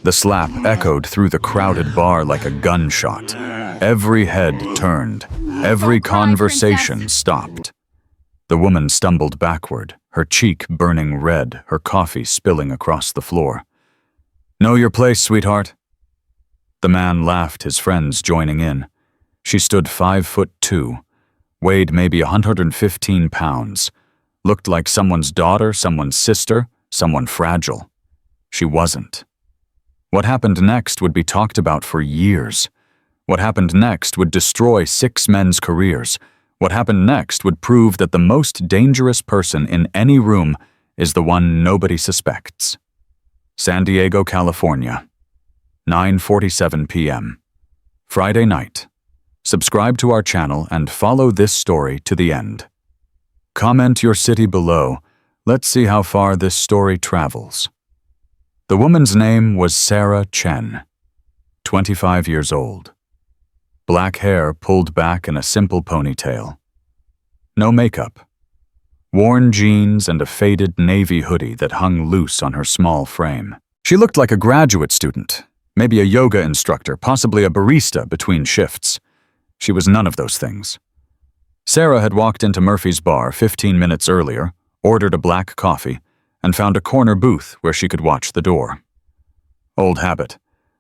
The slap echoed through the crowded bar like a gunshot. Every head turned. Every conversation stopped. The woman stumbled backward, her cheek burning red, her coffee spilling across the floor. "Know your place, sweetheart." The man laughed, his friends joining in. She stood 5'2", weighed maybe 115 pounds, looked like someone's daughter, someone's sister, someone fragile. She wasn't. What happened next would be talked about for years. What happened next would destroy 6 men's careers. What happened next would prove that the most dangerous person in any room is the one nobody suspects. San Diego, California, 9:47 p.m. Friday night. Subscribe to our channel and follow this story to the end. Comment your city below. Let's see how far this story travels. The woman's name was Sarah Chen, 25 years old. Black hair pulled back in a simple ponytail. No makeup. Worn jeans and a faded navy hoodie that hung loose on her small frame. She looked like a graduate student, maybe a yoga instructor, possibly a barista between shifts. She was none of those things. Sarah had walked into Murphy's bar 15 minutes earlier, ordered a black coffee, and found a corner booth where she could watch the door. Old habit.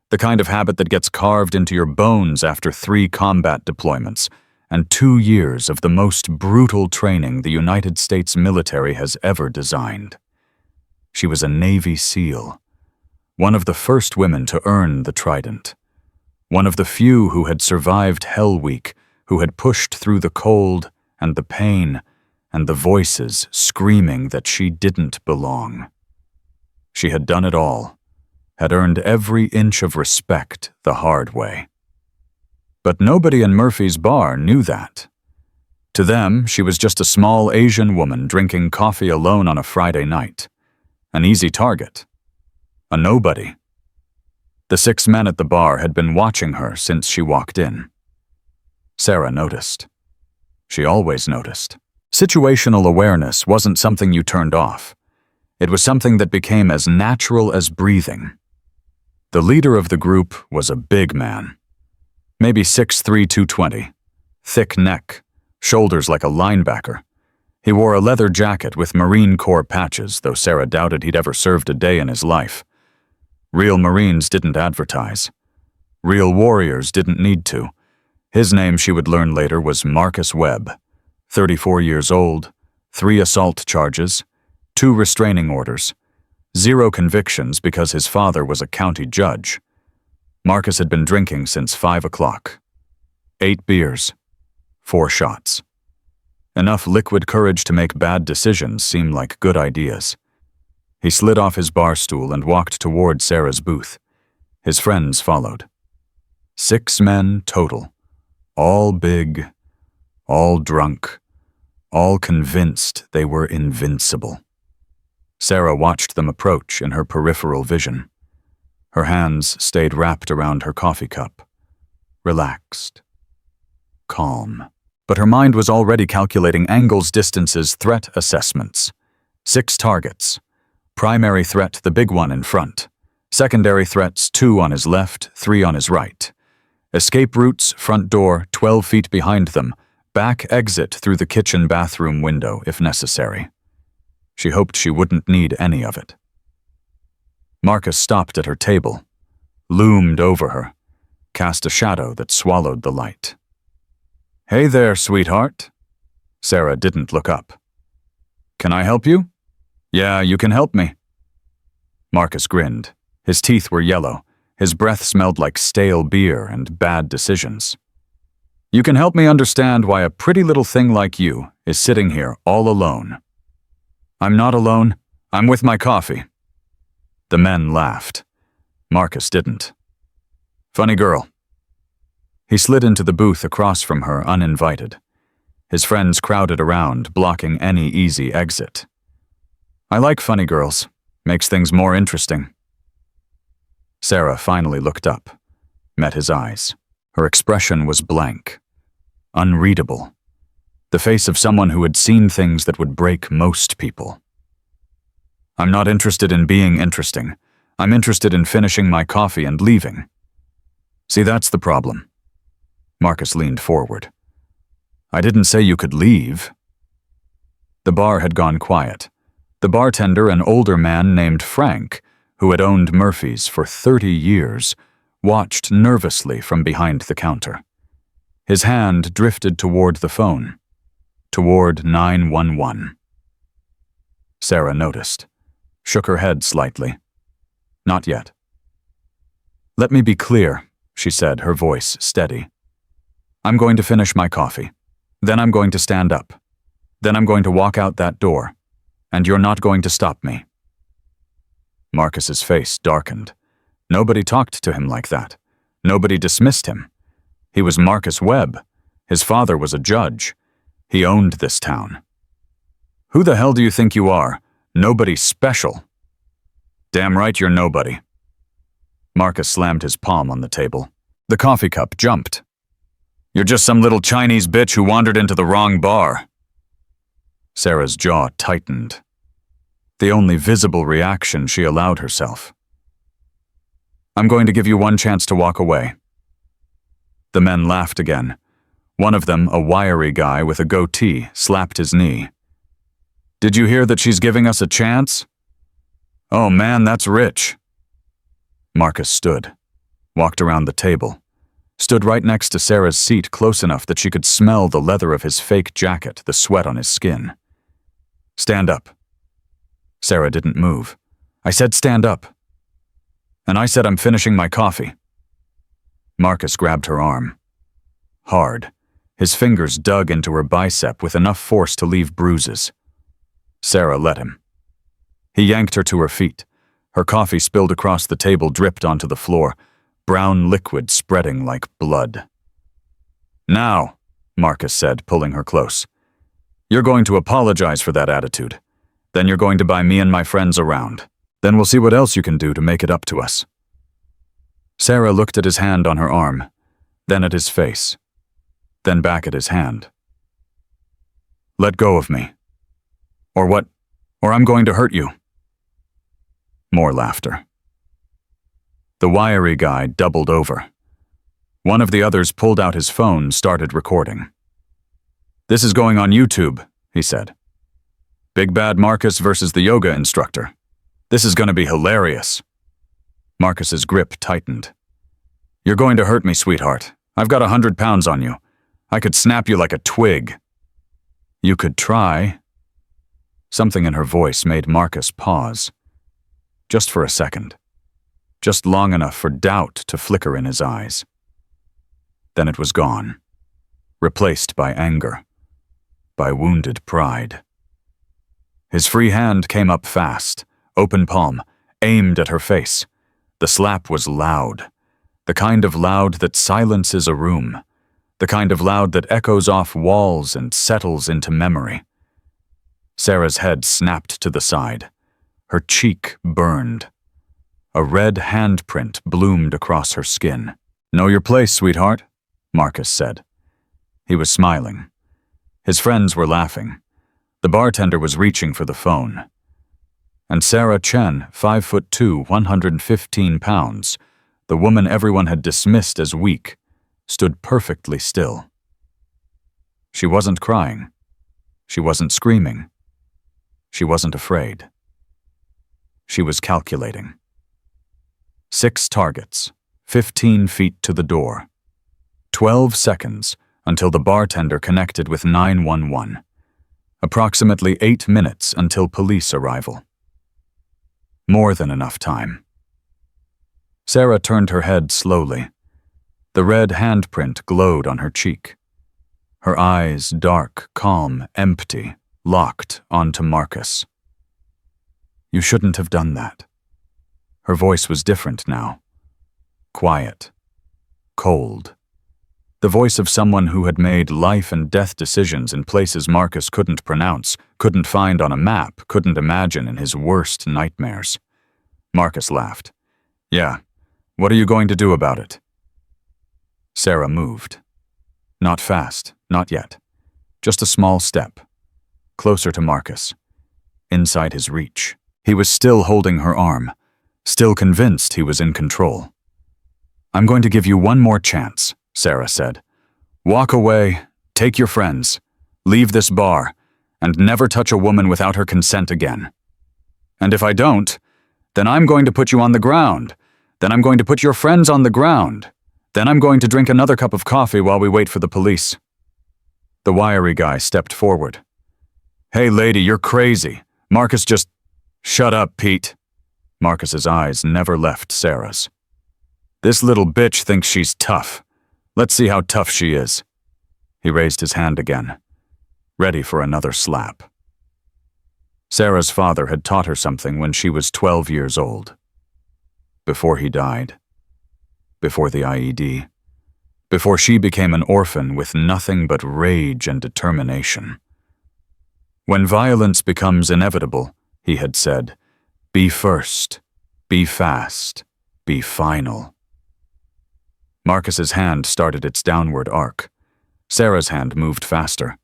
The kind of habit that gets carved into your bones after 3 combat deployments and 2 years of the most brutal training the United States military has ever designed. She was a Navy SEAL, one of the first women to earn the Trident, one of the few who had survived Hell Week, who had pushed through the cold and the pain and the voices screaming that she didn't belong. She had done it all, had earned every inch of respect the hard way. But nobody in Murphy's bar knew that. To them, she was just a small Asian woman drinking coffee alone on a Friday night. An easy target. A nobody. The 6 men at the bar had been watching her since she walked in. Sarah noticed. She always noticed. Situational awareness wasn't something you turned off. It was something that became as natural as breathing. The leader of the group was a big man. Maybe 6'3", 220. Thick neck, shoulders like a linebacker. He wore a leather jacket with Marine Corps patches, though Sarah doubted he'd ever served a day in his life. Real Marines didn't advertise. Real warriors didn't need to. His name, she would learn later, was Marcus Webb. 34 years old, 3 assault charges, 2 restraining orders, 0 convictions because his father was a county judge. Marcus had been drinking since 5 o'clock. 8 beers, 4 shots. Enough liquid courage to make bad decisions seem like good ideas. He slid off his bar stool and walked toward Sarah's booth. His friends followed. 6 men total, all big, all drunk, all convinced they were invincible. Sarah watched them approach in her peripheral vision. Her hands stayed wrapped around her coffee cup. Relaxed. Calm. But her mind was already calculating angles, distances, threat assessments. 6 targets. Primary threat, the big one in front. Secondary threats, 2 on his left, 3 on his right. Escape routes, front door, 12 feet behind them. Back exit through the kitchen-bathroom window, if necessary. She hoped she wouldn't need any of it. Marcus stopped at her table, loomed over her, cast a shadow that swallowed the light. "Hey there, sweetheart." Sarah didn't look up. "Can I help you?" "Yeah, you can help me." Marcus grinned. His teeth were yellow. His breath smelled like stale beer and bad decisions. "You can help me understand why a pretty little thing like you is sitting here all alone." "I'm not alone. I'm with my coffee." The men laughed. Marcus didn't. "Funny girl." He slid into the booth across from her uninvited. His friends crowded around, blocking any easy exit. "I like funny girls. Makes things more interesting." Sarah finally looked up, met his eyes. Her expression was blank, unreadable. The face of someone who had seen things that would break most people. "I'm not interested in being interesting. I'm interested in finishing my coffee and leaving. See, that's the problem. Marcus leaned forward. I didn't say you could leave. The bar had gone quiet. The bartender, an older man named Frank, who had owned Murphy's for 30 years, watched nervously from behind the counter. His hand drifted toward the phone, toward 911. Sarah noticed, shook her head slightly. Not yet. Let me be clear, she said, her voice steady. I'm going to finish my coffee. Then I'm going to stand up. Then I'm going to walk out that door. And you're not going to stop me. Marcus's face darkened. Nobody talked to him like that. Nobody dismissed him. He was Marcus Webb. His father was a judge. He owned this town. Who the hell do you think you are? Nobody special. Damn right you're nobody. Marcus slammed his palm on the table. The coffee cup jumped. You're just some little Chinese bitch who wandered into the wrong bar. Sarah's jaw tightened. The only visible reaction she allowed herself. I'm going to give you one chance to walk away. The men laughed again. One of them, a wiry guy with a goatee, slapped his knee. Did you hear that she's giving us a chance? Oh man, that's rich. Marcus stood, walked around the table, stood right next to Sarah's seat close enough that she could smell the leather of his fake jacket, the sweat on his skin. Stand up. Sarah didn't move. I said stand up. And I said I'm finishing my coffee. Marcus grabbed her arm. Hard. His fingers dug into her bicep with enough force to leave bruises. Sarah let him. He yanked her to her feet. Her coffee spilled across the table, dripped onto the floor, brown liquid spreading like blood. Now, Marcus said, pulling her close. You're going to apologize for that attitude. Then you're going to buy me and my friends around. Then we'll see what else you can do to make it up to us. Sarah looked at his hand on her arm, then at his face, then back at his hand. Let go of me. Or what? Or I'm going to hurt you. More laughter. The wiry guy doubled over. One of the others pulled out his phone, started recording. This is going on YouTube, he said. Big Bad Marcus versus the yoga instructor. This is going to be hilarious. Marcus's grip tightened. You're going to hurt me, sweetheart. I've got 100 pounds on you. I could snap you like a twig. You could try. Something in her voice made Marcus pause. Just for a second. Just long enough for doubt to flicker in his eyes. Then it was gone. Replaced by anger. By wounded pride. His free hand came up fast, open palm, aimed at her face. The slap was loud. The kind of loud that silences a room. The kind of loud that echoes off walls and settles into memory. Sarah's head snapped to the side. Her cheek burned. A red handprint bloomed across her skin. Know your place, sweetheart, Marcus said. He was smiling. His friends were laughing. The bartender was reaching for the phone. And Sarah Chen, 5'2", 115 pounds, the woman everyone had dismissed as weak, stood perfectly still. She wasn't crying. She wasn't screaming. She wasn't afraid. She was calculating. 6 targets, 15 feet to the door. 12 seconds until the bartender connected with 911. Approximately 8 minutes until police arrival. More than enough time. Sarah turned her head slowly. The red handprint glowed on her cheek. Her eyes, dark, calm, empty, locked onto Marcus. You shouldn't have done that. Her voice was different now. Quiet. Cold. The voice of someone who had made life and death decisions in places Marcus couldn't pronounce, couldn't find on a map, couldn't imagine in his worst nightmares. Marcus laughed. Yeah, what are you going to do about it? Sarah moved. Not fast, not yet. Just a small step. Closer to Marcus. Inside his reach. He was still holding her arm. still convinced he was in control. "I'm going to give you one more chance," Sarah said. "Walk away, take your friends, leave this bar, and never touch a woman without her consent again. And if I don't, then I'm going to put you on the ground. Then I'm going to put your friends on the ground. Then I'm going to drink another cup of coffee while we wait for the police." The wiry guy stepped forward. "Hey lady, you're crazy. Marcus just—" "Shut up, Pete." Marcus's eyes never left Sarah's. "This little bitch thinks she's tough. Let's see how tough she is." He raised his hand again, ready for another slap. Sarah's father had taught her something when she was 12 years old. Before he died. Before the IED. Before she became an orphan with nothing but rage and determination. When violence becomes inevitable, he had said, be first, be fast, be final. Marcus's hand started its downward arc. Sarah's hand moved faster.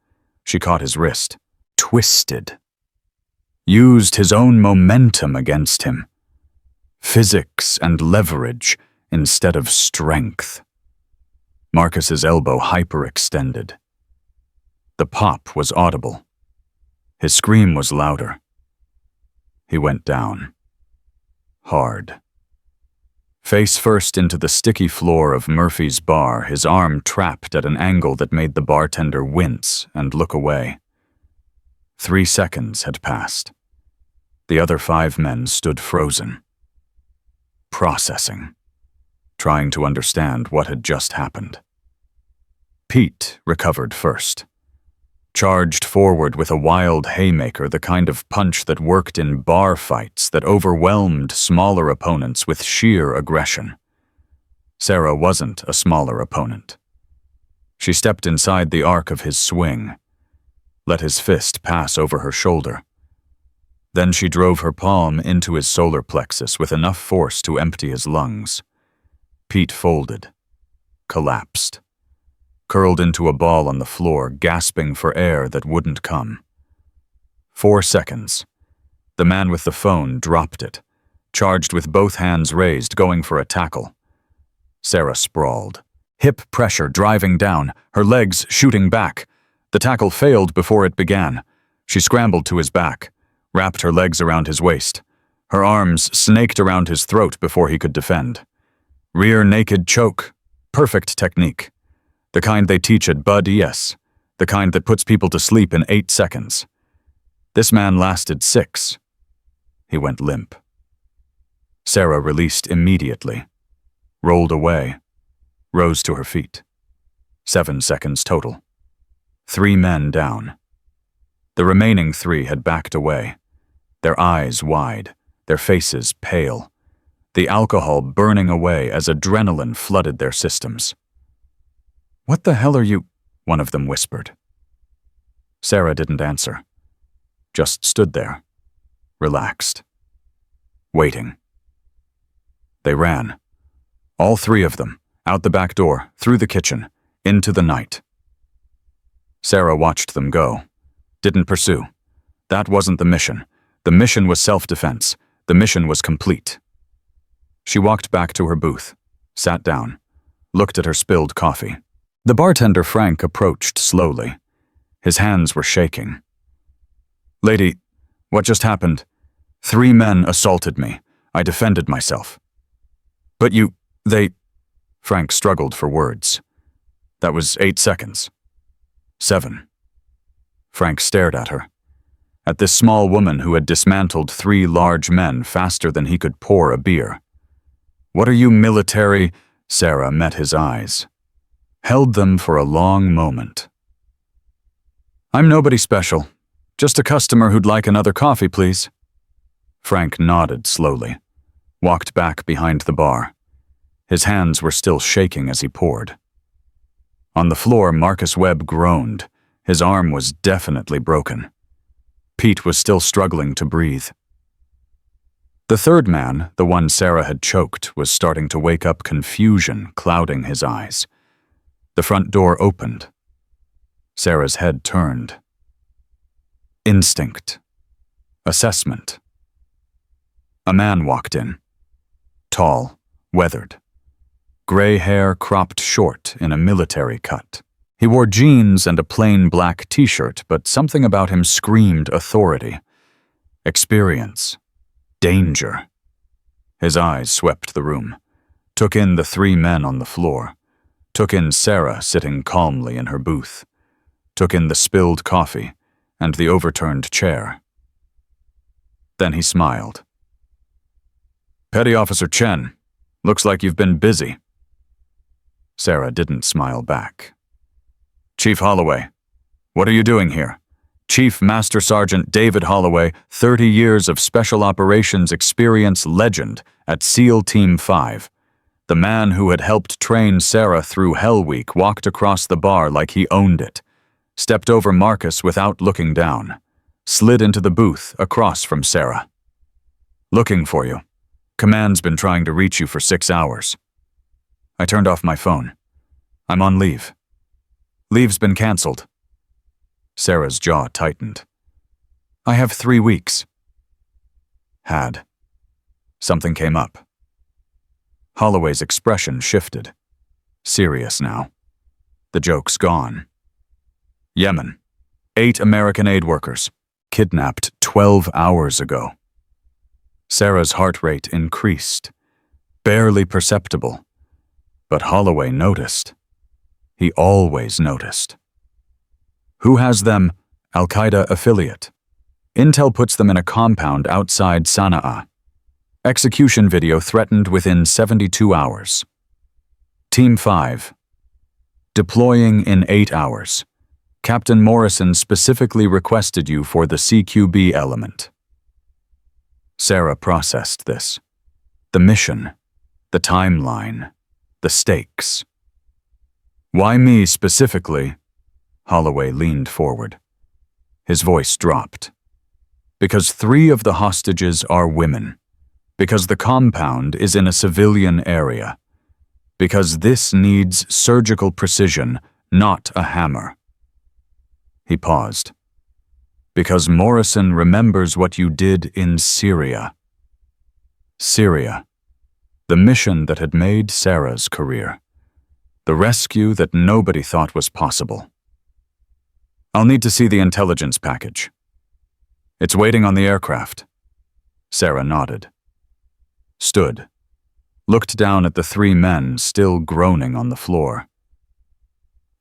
She caught his wrist, twisted. Used his own momentum against him. Physics and leverage instead of strength. Marcus's elbow hyperextended. The pop was audible. His scream was louder. He went down. Hard. Face first into the sticky floor of Murphy's bar, his arm trapped at an angle that made the bartender wince and look away. 3 seconds had passed. The other 5 men stood frozen. Processing. Trying to understand what had just happened. Pete recovered first. Charged forward with a wild haymaker, the kind of punch that worked in bar fights that overwhelmed smaller opponents with sheer aggression. Sarah wasn't a smaller opponent. She stepped inside the arc of his swing, let his fist pass over her shoulder. Then she drove her palm into his solar plexus with enough force to empty his lungs. Pete folded, collapsed, curled into a ball on the floor, gasping for air that wouldn't come. 4 seconds. The man with the phone dropped it, charged with both hands raised, going for a tackle. Sarah sprawled, hip pressure driving down, her legs shooting back. The tackle failed before it began. She scrambled to his back, wrapped her legs around his waist. Her arms snaked around his throat before he could defend. Rear naked choke. Perfect technique. The kind they teach at Bud ES. The kind that puts people to sleep in 8 seconds. This man lasted 6. He went limp. Sarah released immediately. Rolled away. Rose to her feet. 7 seconds total. 3 men down. The remaining 3 had backed away, their eyes wide, their faces pale, the alcohol burning away as adrenaline flooded their systems. "What the hell are you?" one of them whispered. Sarah didn't answer, just stood there, relaxed, waiting. They ran, all 3 of them, out the back door, through the kitchen, into the night. Sarah watched them go. Didn't pursue. That wasn't the mission. The mission was self-defense. The mission was complete. She walked back to her booth, sat down, looked at her spilled coffee. The bartender Frank approached slowly. His hands were shaking. "Lady, what just happened? 3 men assaulted me. I defended myself." "But they..." Frank struggled for words. "That was 8 seconds. 7. Frank stared at her. At this small woman who had dismantled 3 large men faster than he could pour a beer. "What are you, military?" Sarah met his eyes. Held them for a long moment. "I'm nobody special. Just a customer who'd like another coffee, please." Frank nodded slowly, walked back behind the bar. His hands were still shaking as he poured. On the floor, Marcus Webb groaned. His arm was definitely broken. Pete was still struggling to breathe. The 3rd man, the one Sarah had choked, was starting to wake up, confusion clouding his eyes. The front door opened. Sarah's head turned. Instinct. Assessment. A man walked in, Tall, weathered. Gray hair cropped short in a military cut. He wore jeans and a plain black t-shirt, but something about him screamed authority, experience, danger. His eyes swept the room, took in the three men on the floor, took in Sarah sitting calmly in her booth, took in the spilled coffee and the overturned chair. Then he smiled. "Petty Officer Chen, looks like you've been busy." Sarah didn't smile back. "Chief Holloway, what are you doing here?" Chief Master Sergeant David Holloway, 30 years of Special Operations experience legend at SEAL Team 5. The man who had helped train Sarah through Hell Week walked across the bar like he owned it, stepped over Marcus without looking down, slid into the booth across from Sarah. "Looking for you. Command's been trying to reach you for 6 hours. I turned off my phone. I'm on leave. Leave's been canceled." Sarah's jaw tightened. "I have 3 weeks. Had. Something came up." Holloway's expression shifted. Serious now. The joke's gone. "Yemen. 8 American aid workers. Kidnapped 12 hours ago." Sarah's heart rate increased. Barely perceptible. But Holloway noticed. He always noticed. "Who has them?" "Al-Qaeda affiliate. Intel puts them in a compound outside Sana'a. Execution video threatened within 72 hours. Team 5. Deploying in 8 hours. Captain Morrison specifically requested you for the CQB element." Sarah processed this. The mission, the timeline, the stakes. "Why me specifically?" Holloway leaned forward. His voice dropped. "Because 3 of the hostages are women. Because the compound is in a civilian area. Because this needs surgical precision, not a hammer." He paused. "Because Morrison remembers what you did in Syria." Syria. The mission that had made Sarah's career. The rescue that nobody thought was possible. "I'll need to see the intelligence package." "It's waiting on the aircraft." Sarah nodded. Stood. Looked down at the 3 men still groaning on the floor.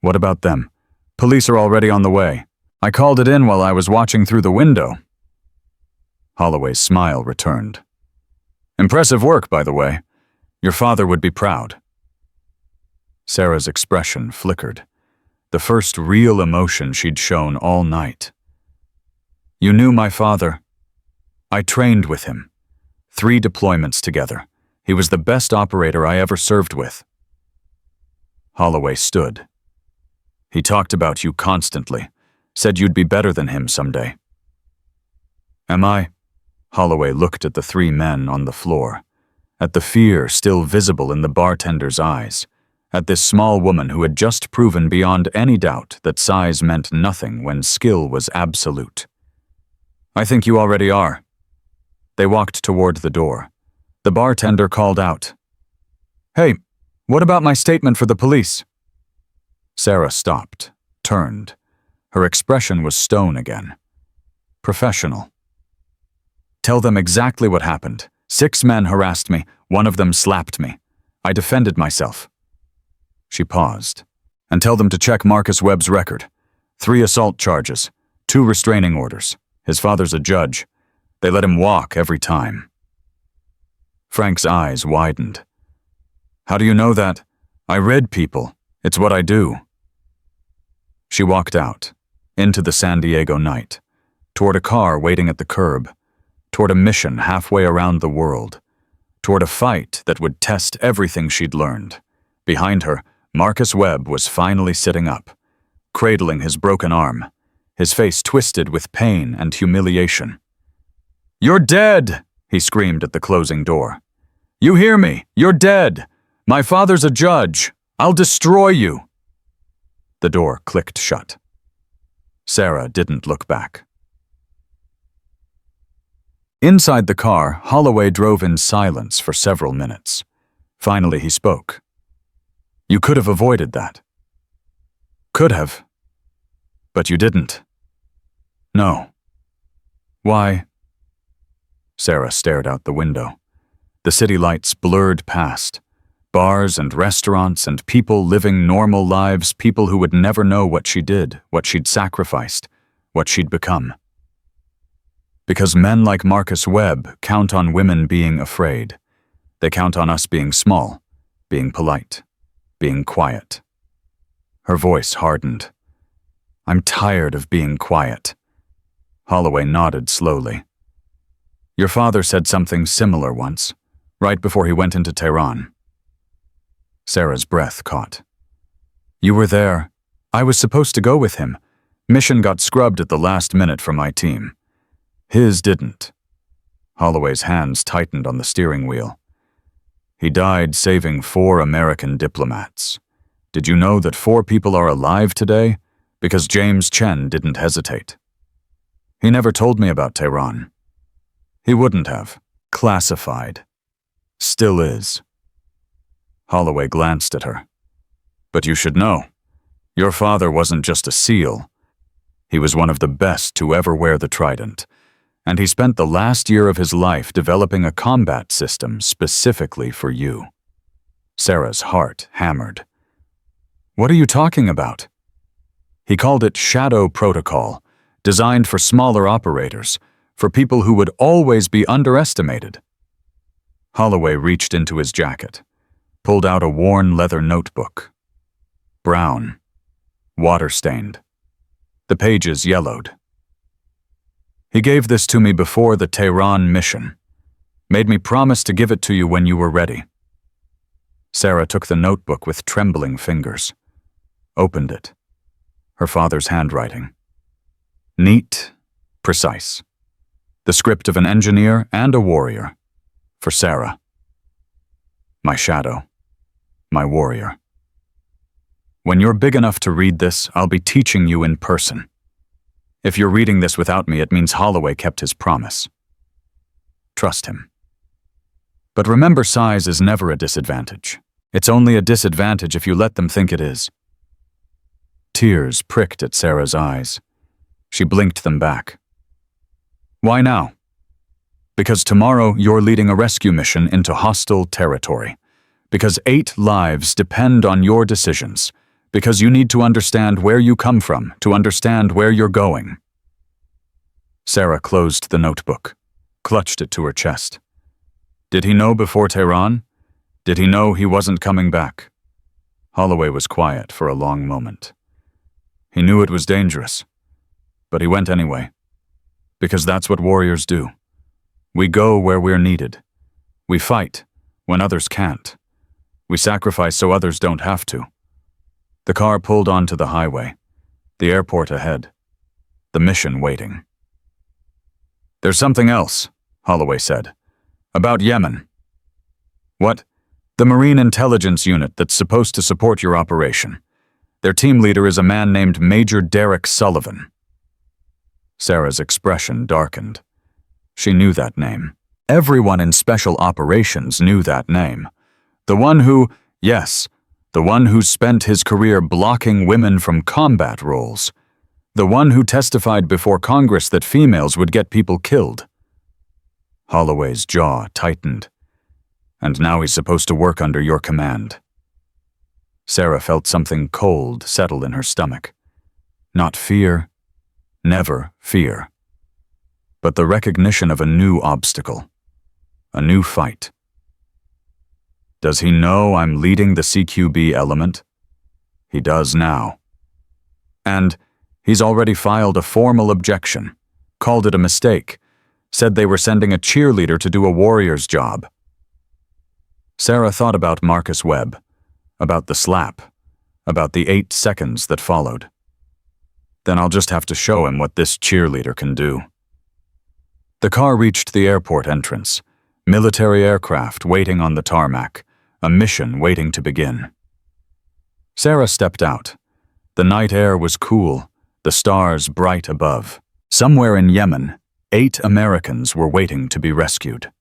"What about them?" "Police are already on the way. I called it in while I was watching through the window." Holloway's smile returned. "Impressive work, by the way. Your father would be proud." Sarah's expression flickered. The first real emotion she'd shown all night. "You knew my father. I trained with him. 3 deployments together. He was the best operator I ever served with." Holloway stood. "He talked about you constantly. Said you'd be better than him someday." "Am I?" Holloway looked at the 3 men on the floor, at the fear still visible in the bartender's eyes, at this small woman who had just proven beyond any doubt that size meant nothing when skill was absolute. "I think you already are." They walked toward the door. The bartender called out, "Hey, what about my statement for the police?" Sarah stopped, turned. Her expression was stone again. Professional. "Tell them exactly what happened. 6 men harassed me. 1 of them slapped me. I defended myself." She paused. "And tell them to check Marcus Webb's record. 3 assault charges, 2 restraining orders. His father's a judge. They let him walk every time." Frank's eyes widened. "How do you know that?" "I read people. It's what I do." She walked out, into the San Diego night, toward a car waiting at the curb, toward a mission halfway around the world, toward a fight that would test everything she'd learned. Behind her, Marcus Webb was finally sitting up, cradling his broken arm, his face twisted with pain and humiliation. "You're dead!" he screamed at the closing door. "You hear me? You're dead! My father's a judge! I'll destroy you!" The door clicked shut. Sarah didn't look back. Inside the car, Holloway drove in silence for several minutes. Finally, he spoke. "You could have avoided that." "Could have. But you didn't." "No." "Why?" Sarah stared out the window. The city lights blurred past. Bars and restaurants and people living normal lives, people who would never know what she did, what she'd sacrificed, what she'd become. Because men like Marcus Webb count on women being afraid. They count on us being small, being polite, being quiet. Her voice hardened. "I'm tired of being quiet." Holloway nodded slowly. "Your father said something similar once, right before he went into Tehran." Sarah's breath caught. "You were there. I was supposed to go with him. Mission got scrubbed at the last minute from my team. His didn't." Holloway's hands tightened on the steering wheel. "He died saving 4 American diplomats. Did you know that 4 people are alive today? Because James Chen didn't hesitate. He never told me about Tehran. He wouldn't have. Classified. Still is." Holloway glanced at her. "But you should know. Your father wasn't just a SEAL. He was one of the best to ever wear the trident. And he spent the last year of his life developing a combat system specifically for you." Sarah's heart hammered. "What are you talking about?" "He called it Shadow Protocol, designed for smaller operators, for people who would always be underestimated." Holloway reached into his jacket, pulled out a worn leather notebook. Brown, water-stained. The pages yellowed. "He gave this to me before the Tehran mission. Made me promise to give it to you when you were ready." Sarah took the notebook with trembling fingers. Opened it. Her father's handwriting. Neat, precise. The script of an engineer and a warrior. For Sarah. My shadow. My warrior. "When you're big enough to read this, I'll be teaching you in person. If you're reading this without me, it means Holloway kept his promise. Trust him. But remember, size is never a disadvantage. It's only a disadvantage if you let them think it is." Tears pricked at Sarah's eyes. She blinked them back. "Why now?" "Because tomorrow you're leading a rescue mission into hostile territory. Because 8 lives depend on your decisions. Because you need to understand where you come from, to understand where you're going." Sarah closed the notebook, clutched it to her chest. Did he know before Tehran? Did he know he wasn't coming back? Holloway was quiet for a long moment. He knew it was dangerous, but he went anyway. Because that's what warriors do. We go where we're needed. We fight when others can't. We sacrifice so others don't have to. The car pulled onto the highway, the airport ahead, the mission waiting. "There's something else," Holloway said, "about Yemen." "What?" "The Marine Intelligence Unit that's supposed to support your operation. Their team leader is a man named Major Derek Sullivan." Sarah's expression darkened. She knew that name. Everyone in Special Operations knew that name. The one who, yes, the one who spent his career blocking women from combat roles. The one who testified before Congress that females would get people killed. Holloway's jaw tightened. "And now he's supposed to work under your command." Sarah felt something cold settle in her stomach. Not fear, never fear, but the recognition of a new obstacle, a new fight. Does he know I'm leading the CQB element? He does now. And he's already filed a formal objection, called it a mistake, said they were sending a cheerleader to do a warrior's job. Sarah thought about Marcus Webb, about the slap, about the 8 seconds that followed. Then I'll just have to show him what this cheerleader can do. The car reached the airport entrance, military aircraft waiting on the tarmac, a mission waiting to begin. Sarah stepped out. The night air was cool, the stars bright above. Somewhere in Yemen, 8 Americans were waiting to be rescued.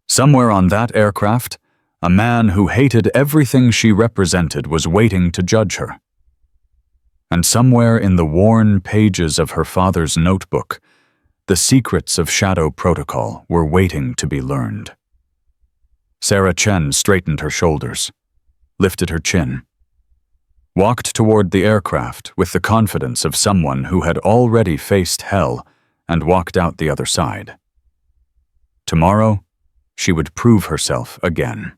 Somewhere on that aircraft, a man who hated everything she represented was waiting to judge her. And somewhere in the worn pages of her father's notebook, the secrets of Shadow Protocol were waiting to be learned. Sarah Chen straightened her shoulders, lifted her chin, walked toward the aircraft with the confidence of someone who had already faced hell and walked out the other side. Tomorrow, she would prove herself again.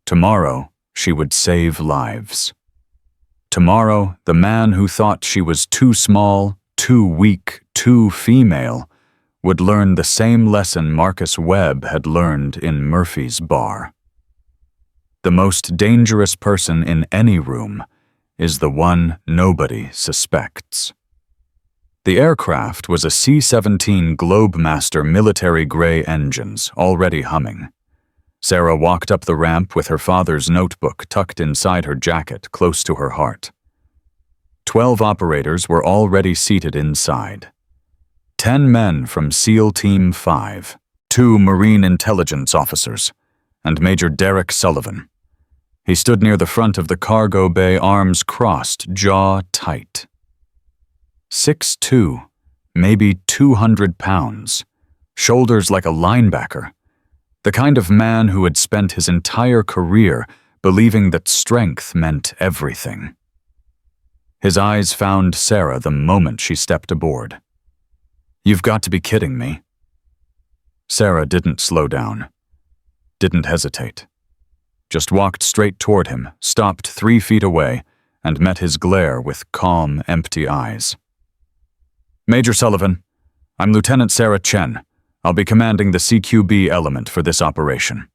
Tomorrow, she would save lives. Tomorrow, the man who thought she was too small, too weak, too female, would learn the same lesson Marcus Webb had learned in Murphy's bar. The most dangerous person in any room is the one nobody suspects. The aircraft was a C-17 Globemaster military gray engines, already humming. Sarah walked up the ramp with her father's notebook tucked inside her jacket, close to her heart. 12 operators were already seated inside. 10 men from SEAL Team 5, 2 Marine intelligence officers, and Major Derek Sullivan. He stood near the front of the cargo bay, arms crossed, jaw tight. 6'2", maybe 200 pounds, shoulders like a linebacker, the kind of man who had spent his entire career believing that strength meant everything. His eyes found Sarah the moment she stepped aboard. "You've got to be kidding me." Sarah didn't slow down, didn't hesitate, just walked straight toward him, stopped 3 feet away, and met his glare with calm, empty eyes. "Major Sullivan, I'm Lieutenant Sarah Chen. I'll be commanding the CQB element for this operation."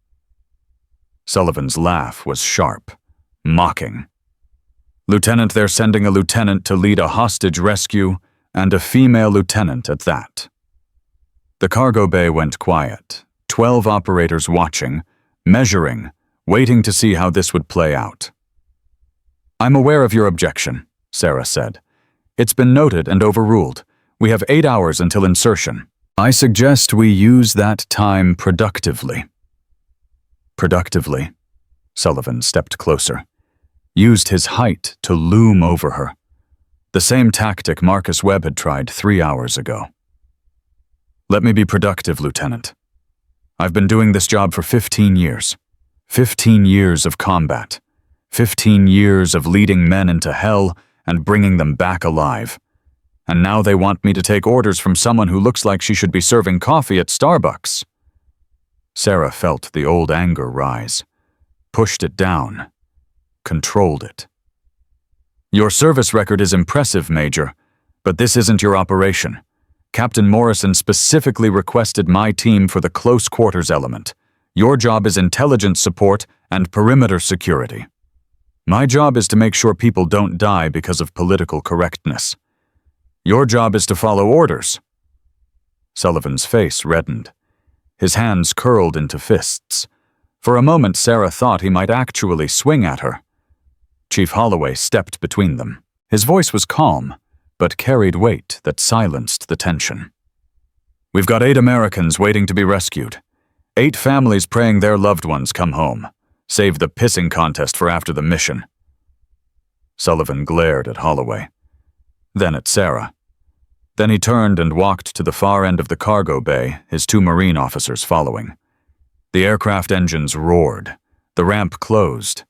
Sullivan's laugh was sharp, mocking. "Lieutenant, they're sending a lieutenant to lead a hostage rescue, and a female lieutenant at that." The cargo bay went quiet, 12 operators watching, measuring, waiting to see how this would play out. "I'm aware of your objection," Sarah said. "It's been noted and overruled. We have 8 hours until insertion. I suggest we use that time productively." Productively? Sullivan stepped closer, used his height to loom over her. The same tactic Marcus Webb had tried 3 hours ago. "Let me be productive, Lieutenant. I've been doing this job for 15 years. 15 years of combat. 15 years of leading men into hell and bringing them back alive. And now they want me to take orders from someone who looks like she should be serving coffee at Starbucks." Sarah felt the old anger rise, pushed it down, controlled it. "Your service record is impressive, Major, but this isn't your operation. Captain Morrison specifically requested my team for the close quarters element. Your job is intelligence support and perimeter security. My job is to make sure people don't die because of political correctness. Your job is to follow orders." Sullivan's face reddened. His hands curled into fists. For a moment, Sarah thought he might actually swing at her. Chief Holloway stepped between them. His voice was calm, but carried weight that silenced the tension. "We've got 8 Americans waiting to be rescued. 8 families praying their loved ones come home. Save the pissing contest for after the mission." Sullivan glared at Holloway, then at Sarah. Then he turned and walked to the far end of the cargo bay, his 2 Marine officers following. The aircraft engines roared. The ramp closed.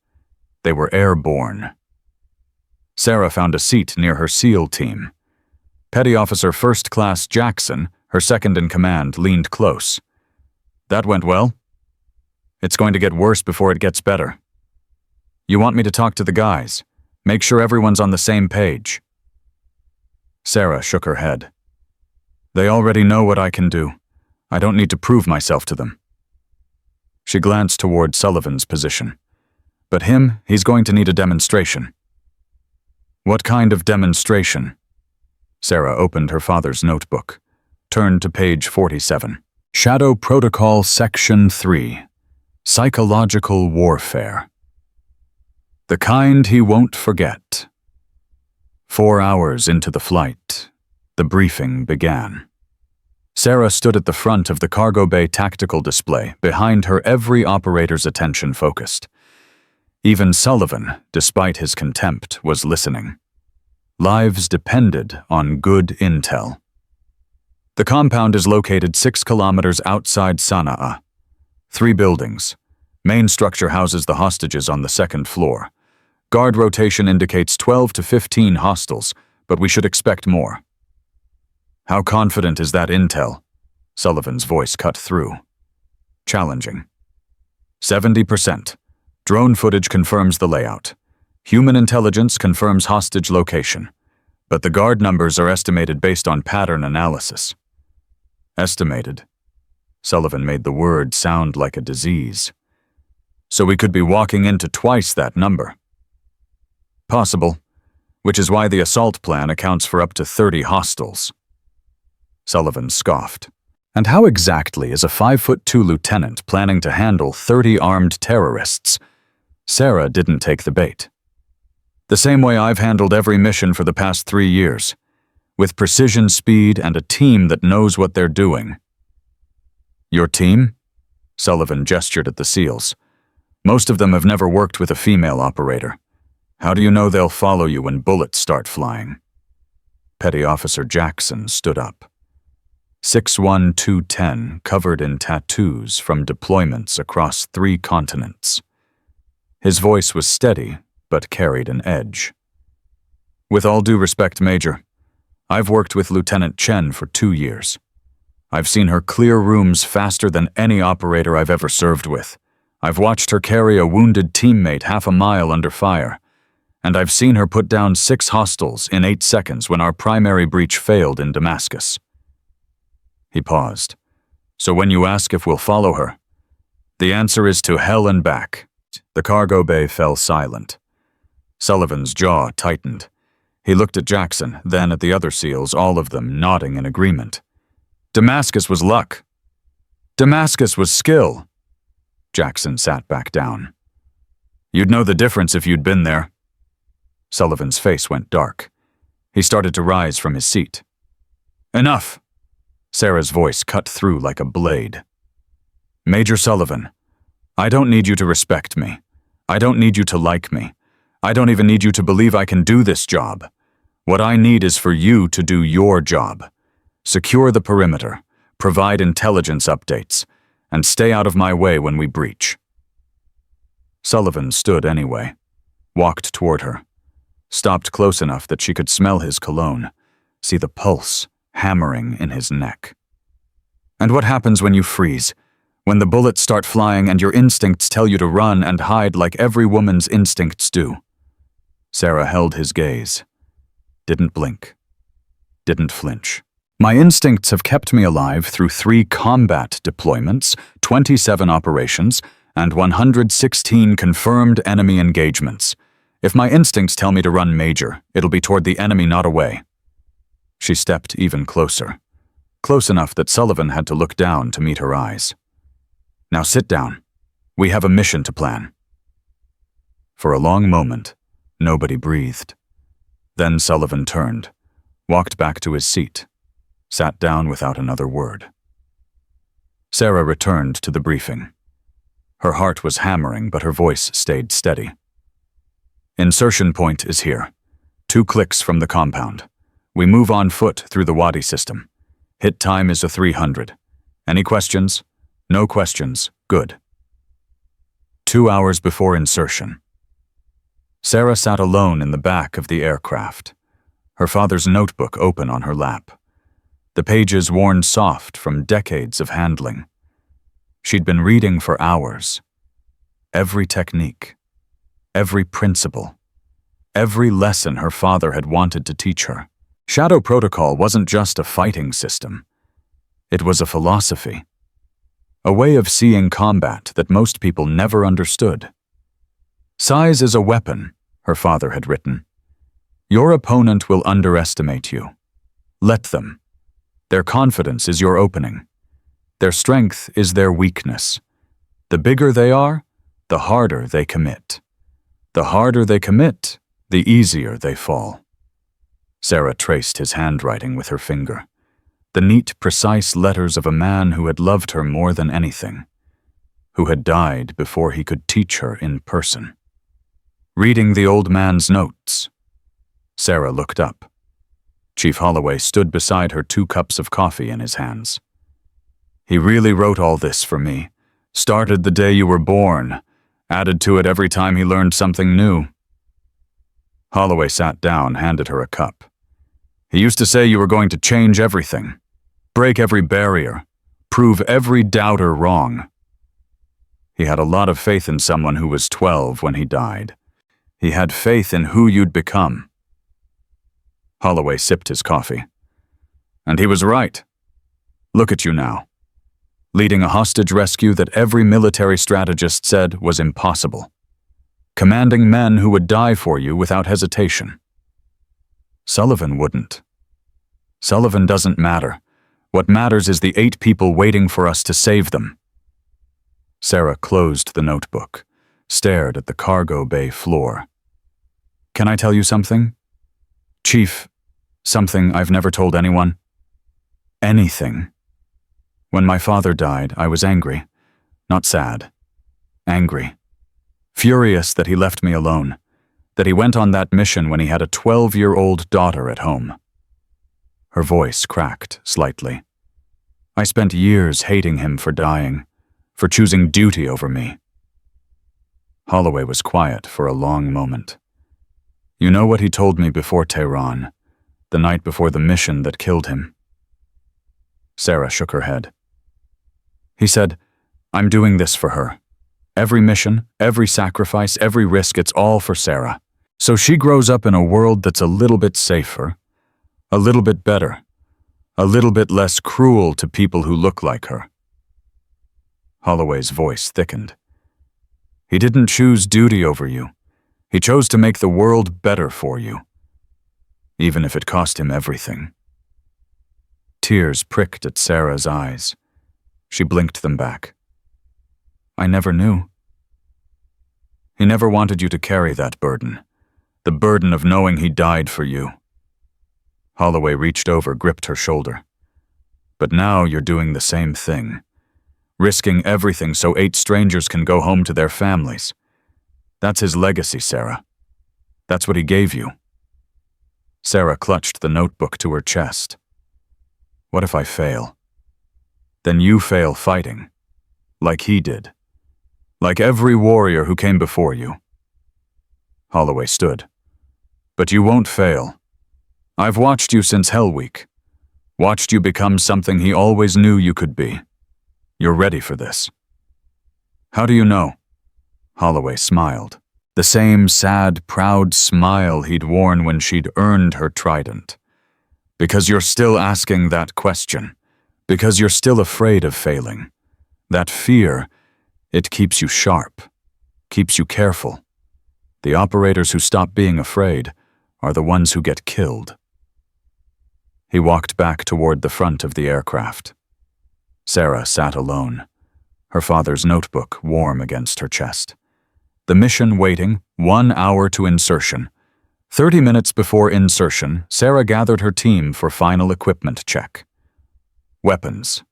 They were airborne. Sarah found a seat near her SEAL team. Petty Officer First Class Jackson, her second-in-command, leaned close. "That went well? It's going to get worse before it gets better. You want me to talk to the guys? Make sure everyone's on the same page." Sarah shook her head. "They already know what I can do. I don't need to prove myself to them." She glanced toward Sullivan's position. "But he's going to need a demonstration." "What kind of demonstration?" Sarah opened her father's notebook, turned to page 47. Shadow Protocol Section 3. Psychological Warfare. "The kind he won't forget." 4 hours into the flight, the briefing began. Sarah stood at the front of the cargo bay tactical display, behind her every operator's attention focused. Even Sullivan, despite his contempt, was listening. Lives depended on good intel. The compound is located 6 kilometers outside Sana'a. 3 buildings. Main structure houses the hostages on the 2nd floor. Guard rotation indicates 12 to 15 hostiles, but we should expect more. How confident is that intel? Sullivan's voice cut through. Challenging. 70%. Drone footage confirms the layout. Human intelligence confirms hostage location. But the guard numbers are estimated based on pattern analysis. Estimated. Sullivan made the word sound like a disease. So we could be walking into twice that number. Possible, which is why the assault plan accounts for up to 30 hostiles. Sullivan scoffed. And how exactly is a 5'2" lieutenant planning to handle 30 armed terrorists? Sarah didn't take the bait. The same way I've handled every mission for the past 3 years, with precision, speed, and a team that knows what they're doing. Your team? Sullivan gestured at the SEALs. Most of them have never worked with a female operator. How do you know they'll follow you when bullets start flying? Petty Officer Jackson stood up. 6'1", 210, covered in tattoos from deployments across 3 continents. His voice was steady, but carried an edge. With all due respect, Major, I've worked with Lieutenant Chen for 2 years. I've seen her clear rooms faster than any operator I've ever served with. I've watched her carry a wounded teammate half a mile under fire. And I've seen her put down 6 hostiles in 8 seconds when our primary breach failed in Damascus. He paused. So when you ask if we'll follow her, the answer is to hell and back. The cargo bay fell silent. Sullivan's jaw tightened. He looked at Jackson, then at the other SEALs, all of them nodding in agreement. Damascus was luck. Damascus was skill. Jackson sat back down. You'd know the difference if you'd been there. Sullivan's face went dark. He started to rise from his seat. Enough! Sarah's voice cut through like a blade. Major Sullivan, I don't need you to respect me. I don't need you to like me. I don't even need you to believe I can do this job. What I need is for you to do your job. Secure the perimeter, provide intelligence updates, and stay out of my way when we breach. Sullivan stood anyway, walked toward her, stopped close enough that she could smell his cologne, see the pulse hammering in his neck. And what happens when you freeze? When the bullets start flying and your instincts tell you to run and hide like every woman's instincts do? Sarah held his gaze. Didn't blink. Didn't flinch. My instincts have kept me alive through 3 combat deployments, 27 operations, and 116 confirmed enemy engagements. If my instincts tell me to run, Major, it'll be toward the enemy, not away. She stepped even closer, close enough that Sullivan had to look down to meet her eyes. Now sit down. We have a mission to plan. For a long moment, nobody breathed. Then Sullivan turned, walked back to his seat, sat down without another word. Sarah returned to the briefing. Her heart was hammering, but her voice stayed steady. Insertion point is here. 2 clicks from the compound. We move on foot through the Wadi system. Hit time is a 300. Any questions? No questions. Good. 2 hours before insertion. Sarah sat alone in the back of the aircraft, her father's notebook open on her lap, the pages worn soft from decades of handling. She'd been reading for hours. Every technique, every principle, every lesson her father had wanted to teach her. Shadow Protocol wasn't just a fighting system. It was a philosophy, a way of seeing combat that most people never understood. Size is a weapon, her father had written. Your opponent will underestimate you. Let them. Their confidence is your opening. Their strength is their weakness. The bigger they are, the harder they commit. The harder they commit, the easier they fall. Sarah traced his handwriting with her finger. The neat, precise letters of a man who had loved her more than anything, who had died before he could teach her in person. Reading the old man's notes, Sarah looked up. Chief Holloway stood beside her, 2 cups of coffee in his hands. He really wrote all this for me. Started the day you were born, added to it every time he learned something new. Holloway sat down, handed her a cup. He used to say you were going to change everything, break every barrier, prove every doubter wrong. He had a lot of faith in someone who was 12 when he died. He had faith in who you'd become. Holloway sipped his coffee. And he was right. Look at you now, leading a hostage rescue that every military strategist said was impossible, commanding men who would die for you without hesitation. Sullivan wouldn't. Sullivan doesn't matter. What matters is the 8 people waiting for us to save them. Sarah closed the notebook, stared at the cargo bay floor. Can I tell you something? Chief, something I've never told anyone? Anything. When my father died, I was angry. Not sad. Angry. Furious that he left me alone, that he went on that mission when he had a 12-year-old daughter at home. Her voice cracked slightly. I spent years hating him for dying, for choosing duty over me. Holloway was quiet for a long moment. You know what he told me before Tehran, the night before the mission that killed him? Sarah shook her head. He said, I'm doing this for her. Every mission, every sacrifice, every risk, it's all for Sarah. So she grows up in a world that's a little bit safer, a little bit better, a little bit less cruel to people who look like her. Holloway's voice thickened. He didn't choose duty over you. He chose to make the world better for you, even if it cost him everything. Tears pricked at Sarah's eyes. She blinked them back. I never knew. He never wanted you to carry that burden, the burden of knowing he died for you. Holloway reached over, gripped her shoulder. But now you're doing the same thing, risking everything so 8 strangers can go home to their families. That's his legacy, Sarah. That's what he gave you. Sarah clutched the notebook to her chest. What if I fail? Then you fail fighting, like he did, like every warrior who came before you. Holloway stood. But you won't fail. I've watched you since Hell Week, watched you become something he always knew you could be. You're ready for this. How do you know? Holloway smiled. The same sad, proud smile he'd worn when she'd earned her trident. Because you're still asking that question. Because you're still afraid of failing. That fear, it keeps you sharp, keeps you careful. The operators who stop being afraid are the ones who get killed. He walked back toward the front of the aircraft. Sarah sat alone, her father's notebook warm against her chest. The mission waiting, 1 hour to insertion. 30 minutes before insertion, Sarah gathered her team for final equipment check. Weapons,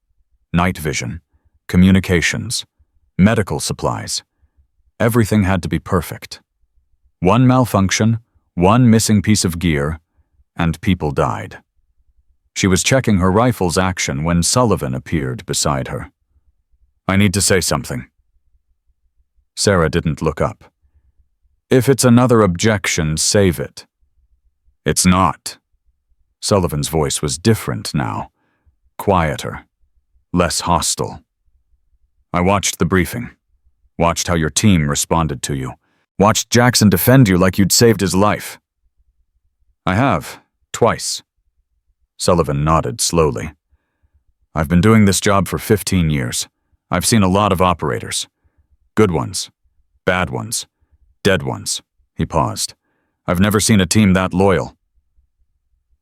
night vision, communications, medical supplies. Everything had to be perfect. 1 malfunction, 1 missing piece of gear, and people died. She was checking her rifle's action when Sullivan appeared beside her. I need to say something. Sarah didn't look up. If it's another objection, save it. It's not. Sullivan's voice was different now, quieter, less hostile. I watched the briefing, watched how your team responded to you, watched Jackson defend you like you'd saved his life. I have, twice. Sullivan nodded slowly. I've been doing this job for 15 years. I've seen a lot of operators. Good ones, bad ones, dead ones. He paused. I've never seen a team that loyal.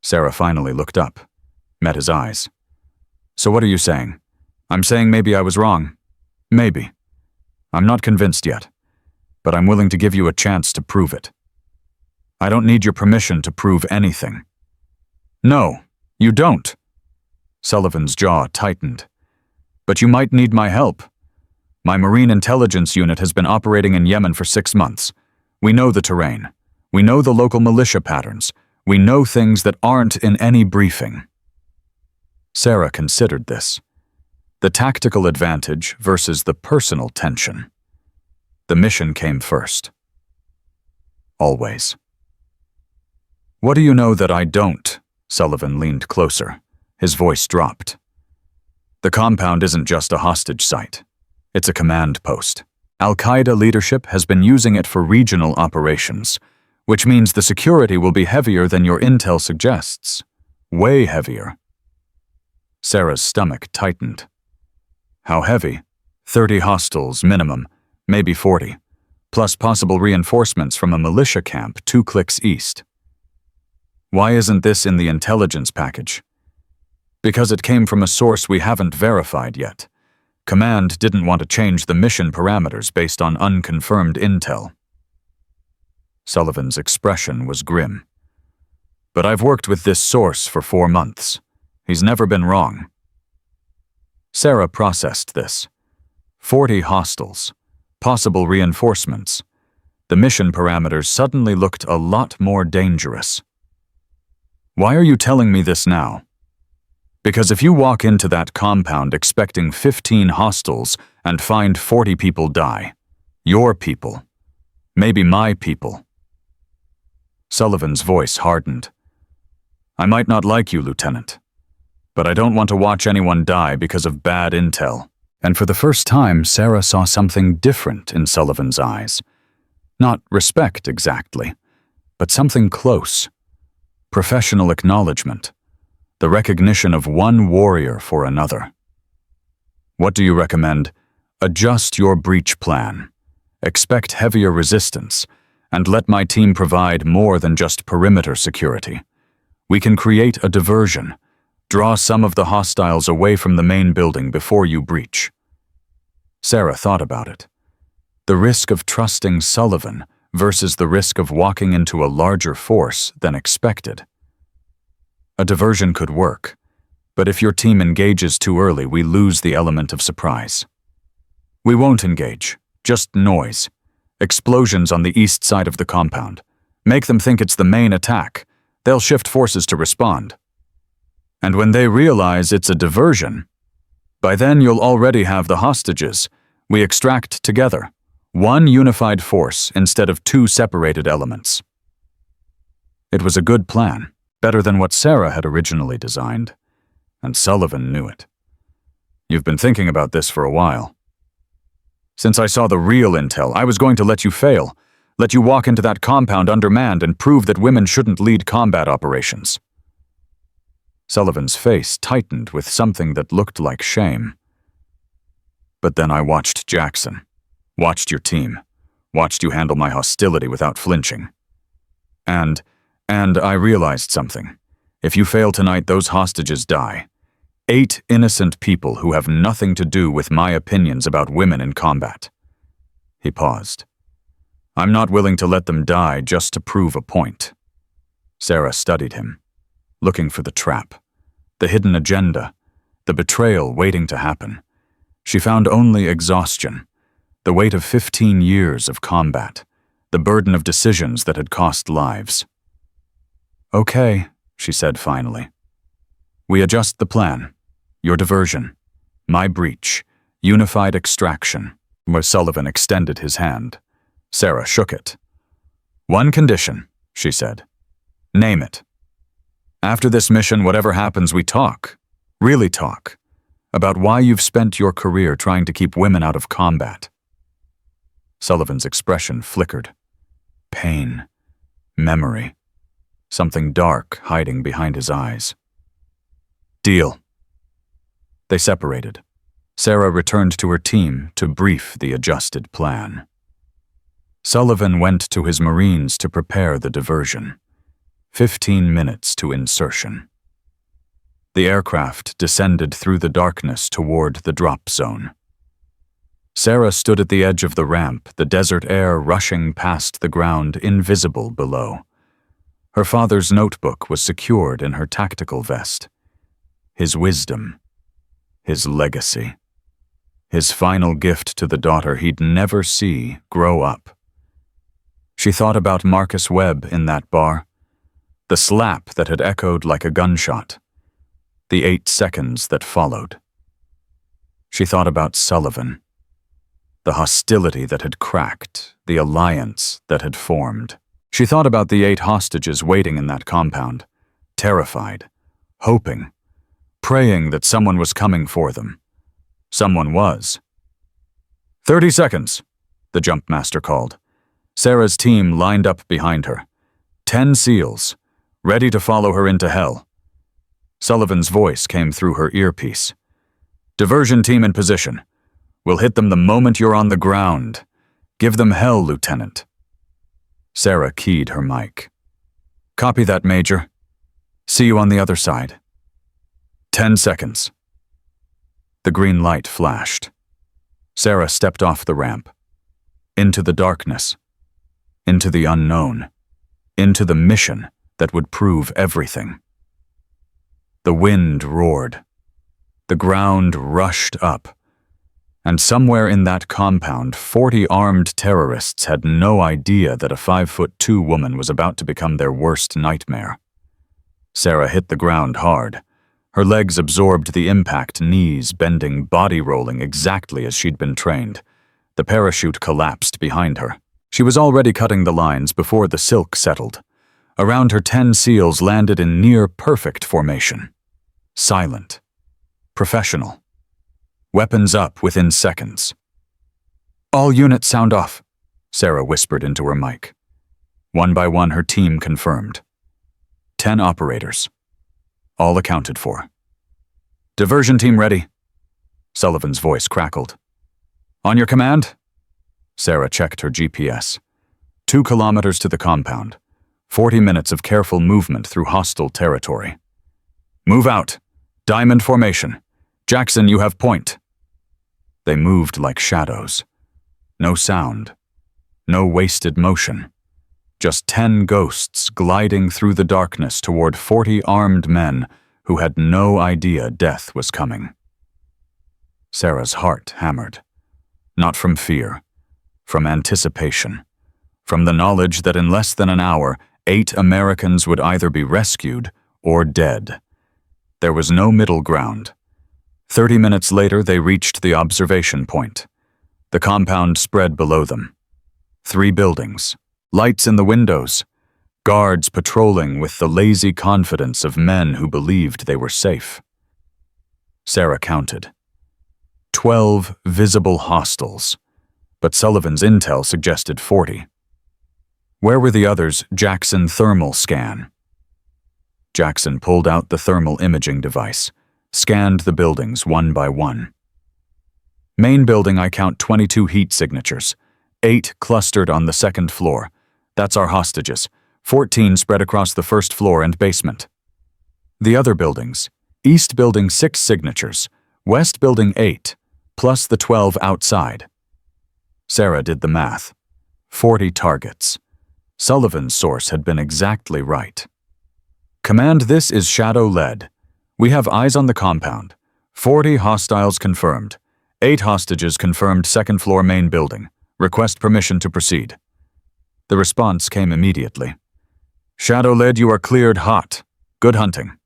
Sarah finally looked up, met his eyes. So what are you saying? I'm saying maybe I was wrong. Maybe. I'm not convinced yet, but I'm willing to give you a chance to prove it. I don't need your permission to prove anything. No, you don't. Sullivan's jaw tightened. But you might need my help. My Marine Intelligence Unit has been operating in Yemen for 6 months. We know the terrain. We know the local militia patterns. We know things that aren't in any briefing. Sarah considered this. The tactical advantage versus the personal tension. The mission came first. Always. What do you know that I don't? Sullivan leaned closer. His voice dropped. The compound isn't just a hostage site. It's a command post. Al-Qaeda leadership has been using it for regional operations, which means the security will be heavier than your intel suggests. Way heavier. Sarah's stomach tightened. How heavy? 30 hostiles minimum, maybe 40, plus possible reinforcements from a militia camp 2 clicks east. Why isn't this in the intelligence package? Because it came from a source we haven't verified yet. Command didn't want to change the mission parameters based on unconfirmed intel. Sullivan's expression was grim. But I've worked with this source for 4 months. He's never been wrong. Sarah processed this. 40 hostiles. Possible reinforcements. The mission parameters suddenly looked a lot more dangerous. Why are you telling me this now? Because if you walk into that compound expecting 15 hostiles and find 40 people die, your people, maybe my people. Sullivan's voice hardened. I might not like you, Lieutenant, but I don't want to watch anyone die because of bad intel. And for the first time, Sarah saw something different in Sullivan's eyes. Not respect exactly, but something close. Professional acknowledgement. The recognition of one warrior for another. What do you recommend? Adjust your breach plan. Expect heavier resistance, and let my team provide more than just perimeter security. We can create a diversion. Draw some of the hostiles away from the main building before you breach. Sarah thought about it. The risk of trusting Sullivan versus the risk of walking into a larger force than expected. A diversion could work, but if your team engages too early, we lose the element of surprise. We won't engage, just noise. Explosions on the east side of the compound. Make them think it's the main attack. They'll shift forces to respond. And when they realize it's a diversion, by then you'll already have the hostages. We extract together. One unified force instead of 2 separated elements. It was a good plan. Better than what Sarah had originally designed, and Sullivan knew it. You've been thinking about this for a while. Since I saw the real intel, I was going to let you fail, let you walk into that compound undermanned and prove that women shouldn't lead combat operations. Sullivan's face tightened with something that looked like shame. But then I watched Jackson, watched your team, watched you handle my hostility without flinching. And I realized something. If you fail tonight, those hostages die. 8 innocent people who have nothing to do with my opinions about women in combat. He paused. I'm not willing to let them die just to prove a point. Sarah studied him, looking for the trap, the hidden agenda, the betrayal waiting to happen. She found only exhaustion, the weight of 15 years of combat, the burden of decisions that had cost lives. Okay, she said finally. We adjust the plan. Your diversion. My breach. Unified extraction. Where Sullivan extended his hand. Sarah shook it. One condition, she said. Name it. After this mission, whatever happens, we talk. Really talk. About why you've spent your career trying to keep women out of combat. Sullivan's expression flickered. Pain. Memory. Something dark hiding behind his eyes. Deal. They separated. Sarah returned to her team to brief the adjusted plan. Sullivan went to his Marines to prepare the diversion. 15 minutes to insertion. The aircraft descended through the darkness toward the drop zone. Sarah stood at the edge of the ramp, the desert air rushing past the ground, invisible below. Her father's notebook was secured in her tactical vest. his wisdom, his legacy, his final gift to the daughter he'd never see grow up. She thought about Marcus Webb in that bar, the slap that had echoed like a gunshot, the 8 seconds that followed. She thought about Sullivan, the hostility that had cracked, the alliance that had formed. She thought about the 8 hostages waiting in that compound, terrified, hoping, praying that someone was coming for them. Someone was. 30 seconds, the jump master called. Sarah's team lined up behind her. 10 SEALs, ready to follow her into hell. Sullivan's voice came through her earpiece. Diversion team in position. We'll hit them the moment you're on the ground. Give them hell, Lieutenant. Sarah keyed her mic. Copy that, Major. See you on the other side. 10 seconds. The green light flashed. Sarah stepped off the ramp. Into the darkness. Into the unknown. Into the mission that would prove everything. The wind roared. The ground rushed up. And somewhere in that compound, 40 armed terrorists had no idea that a 5'2" woman was about to become their worst nightmare. Sarah hit the ground hard. Her legs absorbed the impact, knees bending, body rolling exactly as she'd been trained. The parachute collapsed behind her. She was already cutting the lines before the silk settled. Around her 10 SEALs landed in near-perfect formation. Silent. Professional. Weapons up within seconds. All units sound off, Sarah whispered into her mic. One by one, her team confirmed. 10 operators. All accounted for. Diversion team ready. Sullivan's voice crackled. On your command? Sarah checked her GPS. 2 kilometers to the compound. 40 minutes of careful movement through hostile territory. Move out. Diamond formation. Jackson, you have point. They moved like shadows. No sound. No wasted motion. Just 10 ghosts gliding through the darkness toward 40 armed men who had no idea death was coming. Sarah's heart hammered. Not from fear. From anticipation. From the knowledge that in less than an hour, 8 Americans would either be rescued or dead. There was no middle ground. 30 minutes later, they reached the observation point. The compound spread below them. 3 buildings, lights in the windows, guards patrolling with the lazy confidence of men who believed they were safe. Sarah counted. 12 visible hostiles, but Sullivan's intel suggested 40. Where were the others' Jackson thermal scan? Jackson pulled out the thermal imaging device, scanned the buildings one by one. Main building, I count 22 heat signatures, 8 clustered on the 2nd floor. That's our hostages. 14 spread across the 1st floor and basement. The other buildings, East Building 6 signatures, West Building 8, plus the 12 outside. Sarah did the math. 40 targets. Sullivan's source had been exactly right. Command, this is Shadow-led. We have eyes on the compound. 40 hostiles confirmed. 8 hostages confirmed 2nd floor main building. Request permission to proceed. The response came immediately. Shadow-led, you are cleared hot. Good hunting.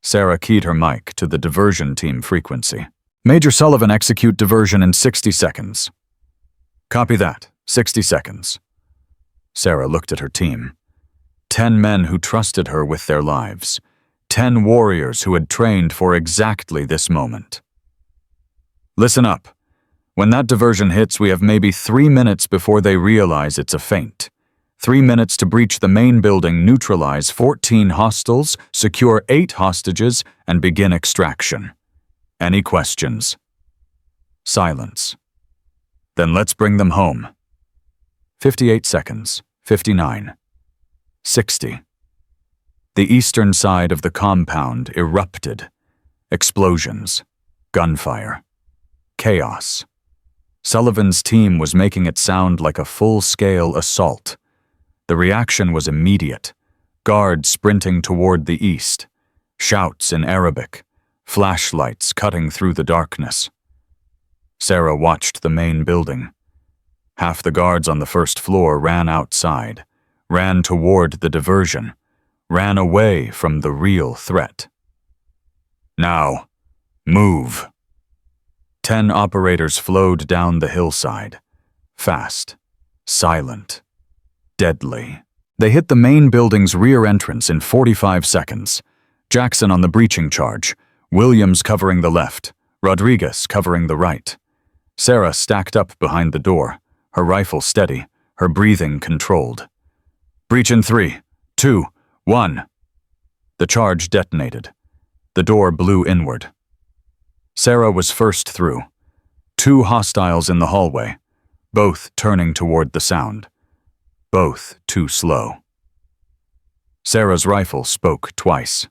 Sarah keyed her mic to the diversion team frequency. Major Sullivan, execute diversion in 60 seconds. Copy that. 60 seconds. Sarah looked at her team. 10 men who trusted her with their lives. 10 warriors who had trained for exactly this moment. Listen up. When that diversion hits, we have maybe 3 minutes before they realize it's a feint. 3 minutes to breach the main building, neutralize 14 hostiles, secure 8 hostages, and begin extraction. Any questions? Silence. Then let's bring them home. 58 seconds. 59. 60. The eastern side of the compound erupted. Explosions. Gunfire. Chaos. Sullivan's team was making it sound like a full-scale assault. The reaction was immediate. Guards sprinting toward the east. Shouts in Arabic. flashlights cutting through the darkness. Sarah watched the main building. Half the guards on the first floor ran outside, ran toward the diversion, ran away from the real threat. Now, move. 10 operators flowed down the hillside, fast, silent, deadly. They hit the main building's rear entrance in 45 seconds. Jackson on the breaching charge, Williams covering the left, Rodriguez covering the right. Sarah stacked up behind the door, her rifle steady, her breathing controlled. Breach in 3, 2, 1. The charge detonated. The door blew inward. Sarah was first through. 2 hostiles in the hallway, both turning toward the sound. Both too slow. Sarah's rifle spoke twice.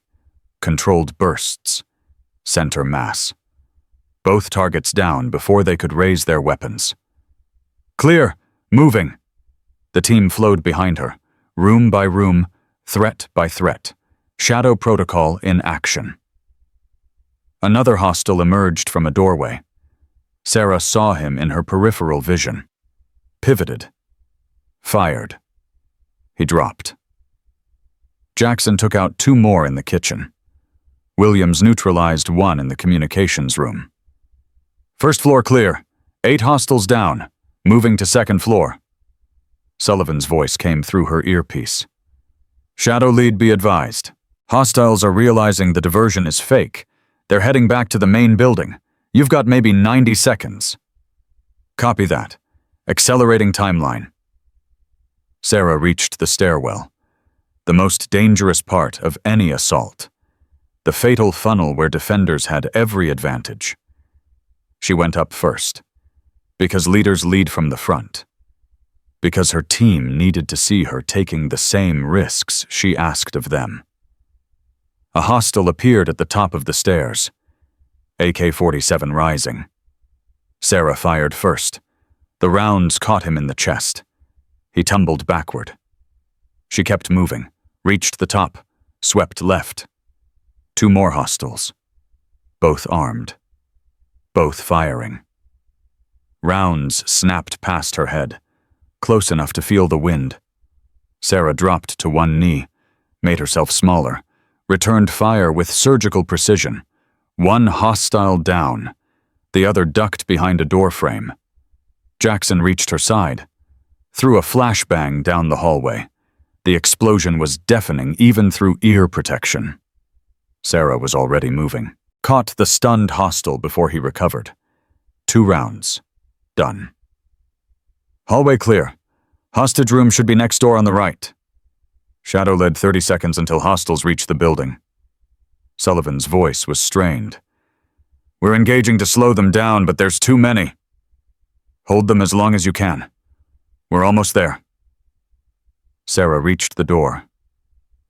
Controlled bursts. Center mass. Both targets down before they could raise their weapons. Clear! Moving! The team flowed behind her, room by room, threat by threat. Shadow protocol in action. Another hostile emerged from a doorway. Sarah saw him in her peripheral vision. Pivoted. Fired. He dropped. Jackson took out 2 more in the kitchen. Williams neutralized 1 in the communications room. First floor clear. 8 hostiles down. Moving to second floor. Sullivan's voice came through her earpiece. Shadow lead, be advised. Hostiles are realizing the diversion is fake. They're heading back to the main building. You've got maybe 90 seconds. Copy that. Accelerating timeline. Sarah reached the stairwell, the most dangerous part of any assault, the fatal funnel where defenders had every advantage. She went up first, because leaders lead from the front, because her team needed to see her taking the same risks she asked of them. A hostile appeared at the top of the stairs, AK-47 rising. Sarah fired first. The rounds caught him in the chest. He tumbled backward. She kept moving, reached the top, swept left. 2 more hostiles. Both armed. Both firing. Rounds snapped past her head, close enough to feel the wind. Sarah dropped to one knee, made herself smaller, returned fire with surgical precision. 1 hostile down. The other ducked behind a doorframe. Jackson reached her side. Threw a flashbang down the hallway. The explosion was deafening even through ear protection. Sarah was already moving. Caught the stunned hostile before he recovered. 2 rounds. Done. Hallway clear. Hostage room should be next door on the right. Shadow led 30 seconds until hostiles reached the building. Sullivan's voice was strained. We're engaging to slow them down, but there's too many. Hold them as long as you can. We're almost there. Sarah reached the door.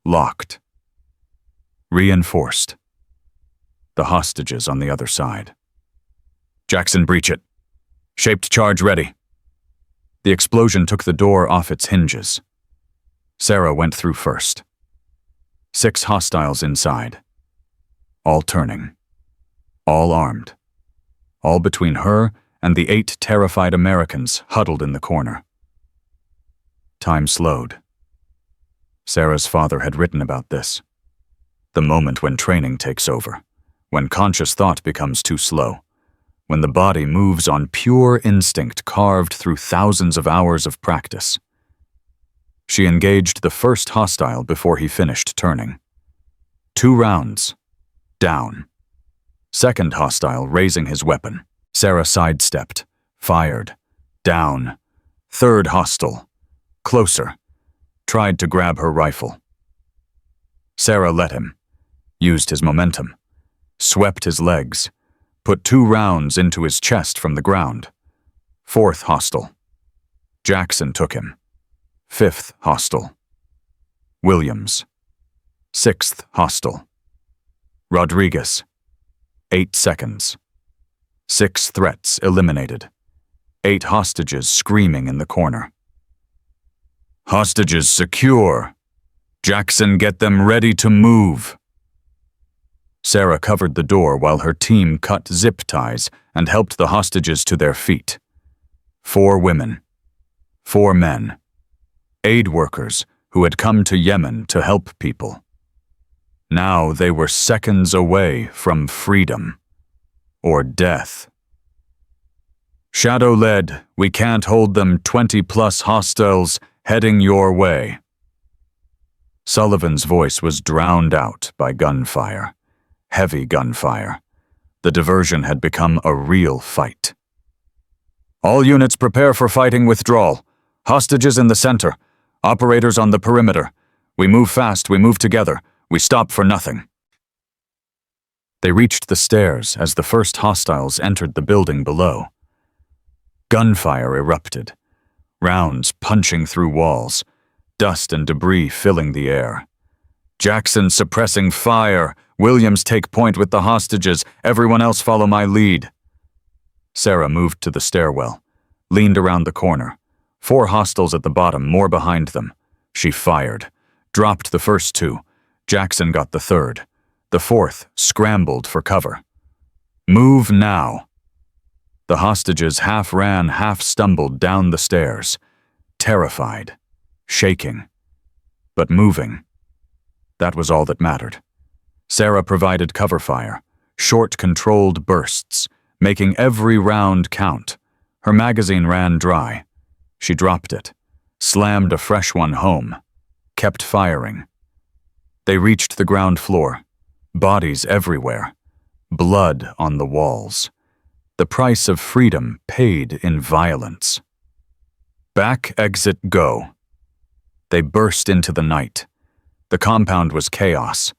Locked. Reinforced. The hostages on the other side. Jackson, breach it. Shaped charge ready. The explosion took the door off its hinges. Sarah went through first. 6 hostiles inside. All turning. All armed. All between her and the 8 terrified Americans huddled in the corner. Time slowed. Sarah's father had written about this. The moment when training takes over, when conscious thought becomes too slow, when the body moves on pure instinct carved through thousands of hours of practice. She engaged the first hostile before he finished turning. 2 rounds. Down. Second hostile raising his weapon. Sarah sidestepped. Fired. Down. Third hostile. Closer. Tried to grab her rifle. Sarah let him. Used his momentum. Swept his legs. Put 2 rounds into his chest from the ground. 4th hostile. Jackson took him. 5th hostile. Williams. 6th hostile. Rodriguez. 8 seconds. 6 threats eliminated. 8 hostages screaming in the corner. Hostages secure. Jackson, get them ready to move. Sarah covered the door while her team cut zip ties and helped the hostages to their feet. 4 women, 4 men, aid workers who had come to Yemen to help people. Now they were seconds away from freedom or death. Shadow led, we can't hold them, 20+ hostiles heading your way. Sullivan's voice was drowned out by gunfire, heavy gunfire. The diversion had become a real fight. All units prepare for fighting withdrawal. Hostages in the center, operators on the perimeter. We move fast, we move together, we stop for nothing. They reached the stairs as the first hostiles entered the building below. Gunfire erupted, rounds punching through walls, dust and debris filling the air. Jackson suppressing fire, Williams take point with the hostages, everyone else follow my lead. Sarah moved to the stairwell, leaned around the corner. 4 hostiles at the bottom, more behind them. She fired, dropped the first 2. Jackson got the 3rd. The 4th scrambled for cover. Move now. The hostages half ran, half stumbled down the stairs, terrified, shaking, but moving. That was all that mattered. Sarah provided cover fire, short controlled bursts, making every round count. Her magazine ran dry. She dropped it, slammed a fresh one home, kept firing. They reached the ground floor, bodies everywhere, blood on the walls. The price of freedom paid in violence. Back, exit, go. They burst into the night. The compound was chaos.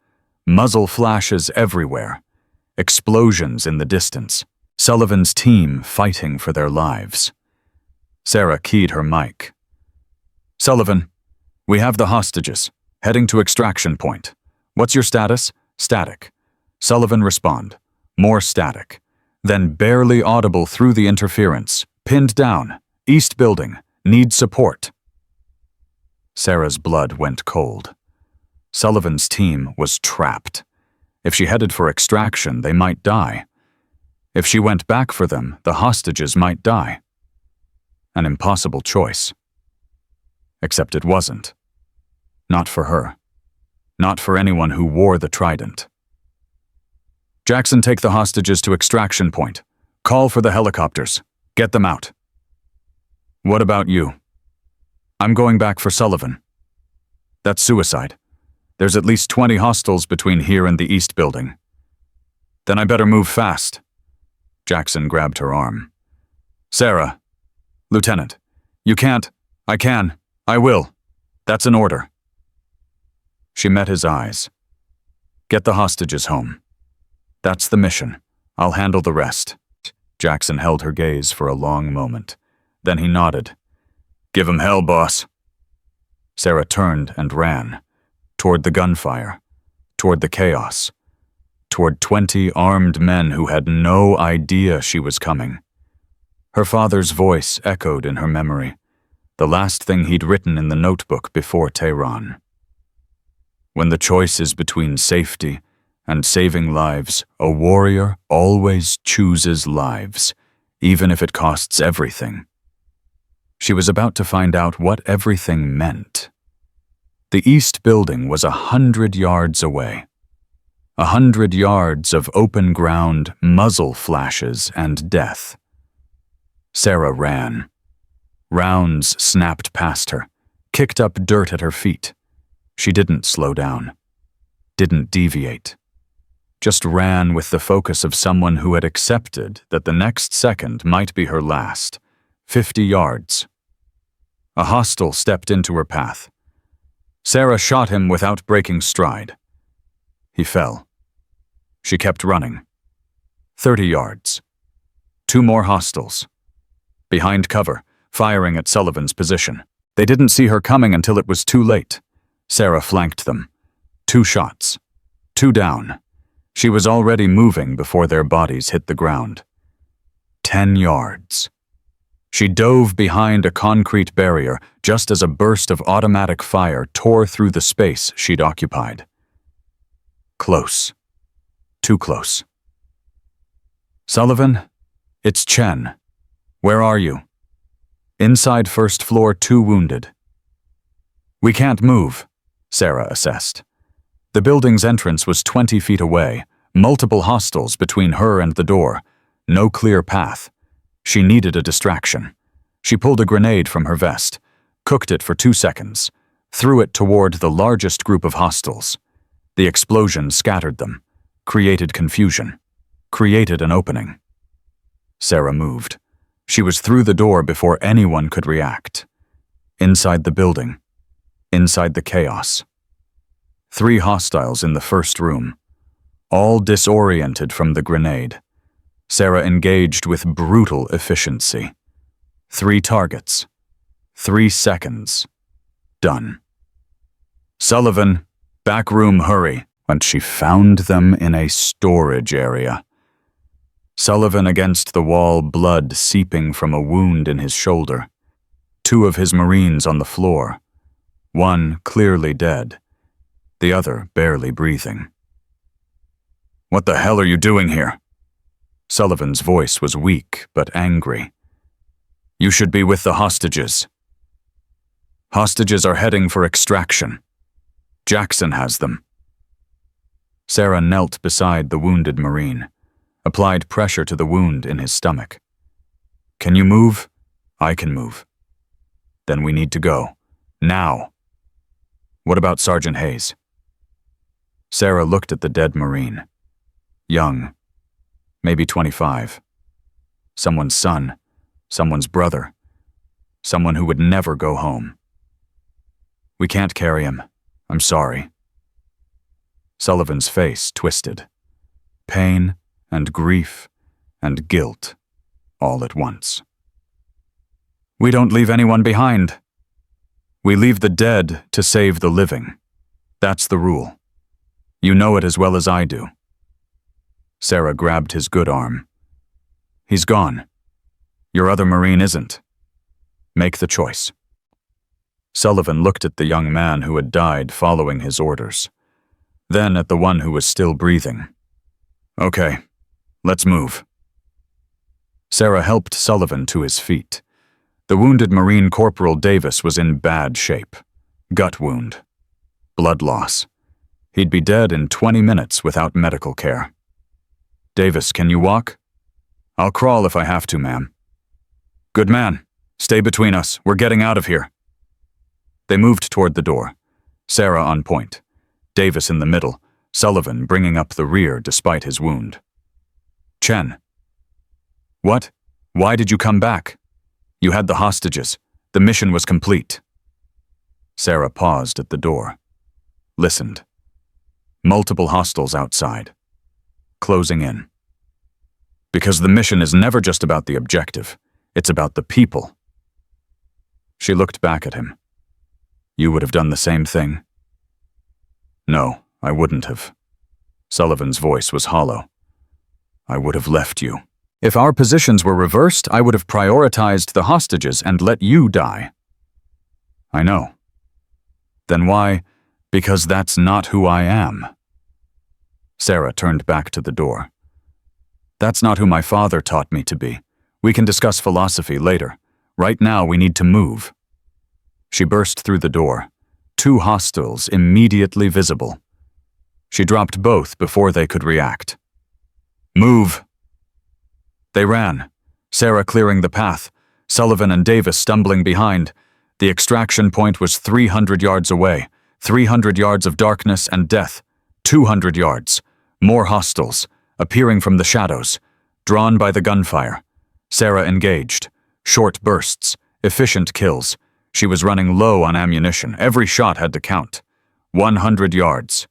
Muzzle flashes everywhere. Explosions in the distance. Sullivan's team fighting for their lives. Sarah keyed her mic. Sullivan, we have the hostages, heading to extraction point. What's your status? Static. Sullivan, respond. More static. Then barely audible through the interference. Pinned down. East building. Need support. Sarah's blood went cold. Sullivan's team was trapped. If she headed for extraction, they might die. If she went back for them, the hostages might die. An impossible choice. Except it wasn't. Not for her. Not for anyone who wore the trident. Jackson, take the hostages to extraction point. Call for the helicopters. Get them out. What about you? I'm going back for Sullivan. That's suicide. There's at least 20 hostiles between here and the East building. Then I better move fast. Jackson grabbed her arm. Sarah. Lieutenant, you can't. I can. I will. That's an order. She met his eyes. Get the hostages home. That's the mission. I'll handle the rest. Jackson held her gaze for a long moment. Then he nodded. Give 'em hell, boss. Sarah turned and ran. Toward the gunfire. Toward the chaos. Toward 20 armed men who had no idea she was coming. Her father's voice echoed in her memory, the last thing he'd written in the notebook before Tehran. When the choice is between safety and saving lives, a warrior always chooses lives, even if it costs everything. She was about to find out what everything meant. The East building was 100 yards away. 100 yards of open ground, muzzle flashes, and death. Sarah ran. Rounds snapped past her, kicked up dirt at her feet. She didn't slow down, didn't deviate. Just ran with the focus of someone who had accepted that the next second might be her last. 50 yards. A hostile stepped into her path. Sarah shot him without breaking stride. He fell. She kept running. 30 yards. 2 more hostiles. Behind cover, firing at Sullivan's position. They didn't see her coming until it was too late. Sarah flanked them. 2 shots. 2 down. She was already moving before their bodies hit the ground. 10 yards. She dove behind a concrete barrier just as a burst of automatic fire tore through the space she'd occupied. Close. Too close. Sullivan, it's Chen. Where are you? Inside first floor, 2 wounded. We can't move, Sarah assessed. The building's entrance was 20 feet away, multiple hostiles between her and the door, no clear path. She needed a distraction. She pulled a grenade from her vest, cooked it for 2 seconds, threw it toward the largest group of hostiles. The explosion scattered them, created confusion, created an opening. Sarah moved. She was through the door before anyone could react. Inside the building, inside the chaos. 3 hostiles in the first room, all disoriented from the grenade. Sarah engaged with brutal efficiency. 3 targets. 3 seconds. Done. Sullivan, back room, hurry. And she found them in a storage area. Sullivan against the wall, blood seeping from a wound in his shoulder. 2 of his Marines on the floor. 1 clearly dead. The other barely breathing. What the hell are you doing here? Sullivan's voice was weak but angry. You should be with the hostages. Hostages are heading for extraction. Jackson has them. Sarah knelt beside the wounded Marine, applied pressure to the wound in his stomach. Can you move? I can move. Then we need to go. Now. What about Sergeant Hayes? Sarah looked at the dead Marine. Young. Maybe 25. Someone's son. Someone's brother. Someone who would never go home. We can't carry him. I'm sorry. Sullivan's face twisted. Pain and grief and guilt all at once. We don't leave anyone behind. We leave the dead to save the living. That's the rule. You know it as well as I do. Sarah grabbed his good arm. He's gone. Your other Marine isn't. Make the choice. Sullivan looked at the young man who had died following his orders, then at the one who was still breathing. Okay, let's move. Sarah helped Sullivan to his feet. The wounded Marine Corporal Davis was in bad shape. Gut wound. Blood loss. He'd be dead in 20 minutes without medical care. Davis, can you walk? I'll crawl if I have to, ma'am. Good man. Stay between us. We're getting out of here. They moved toward the door. Sarah on point. Davis in the middle. Sullivan bringing up the rear despite his wound. Chen. What? Why did you come back? You had the hostages. The mission was complete. Sarah paused at the door. Listened. Multiple hostiles outside. Closing in. Because the mission is never just about the objective. It's about the people. She looked back at him. You would have done the same thing? No, I wouldn't have. Sullivan's voice was hollow. I would have left you. If our positions were reversed, I would have prioritized the hostages and let you die. I know. Then why? Because that's not who I am. Sarah turned back to the door. That's not who my father taught me to be. We can discuss philosophy later. Right now, we need to move. She burst through the door. 2 hostiles immediately visible. She dropped both before they could react. Move! They ran, Sarah clearing the path, Sullivan and Davis stumbling behind. The extraction point was 300 yards away, 300 yards of darkness and death, 200 yards, more hostiles, appearing from the shadows, drawn by the gunfire. Sarah engaged, short bursts, efficient kills. She was running low on ammunition. Every shot had to count. 100 yards.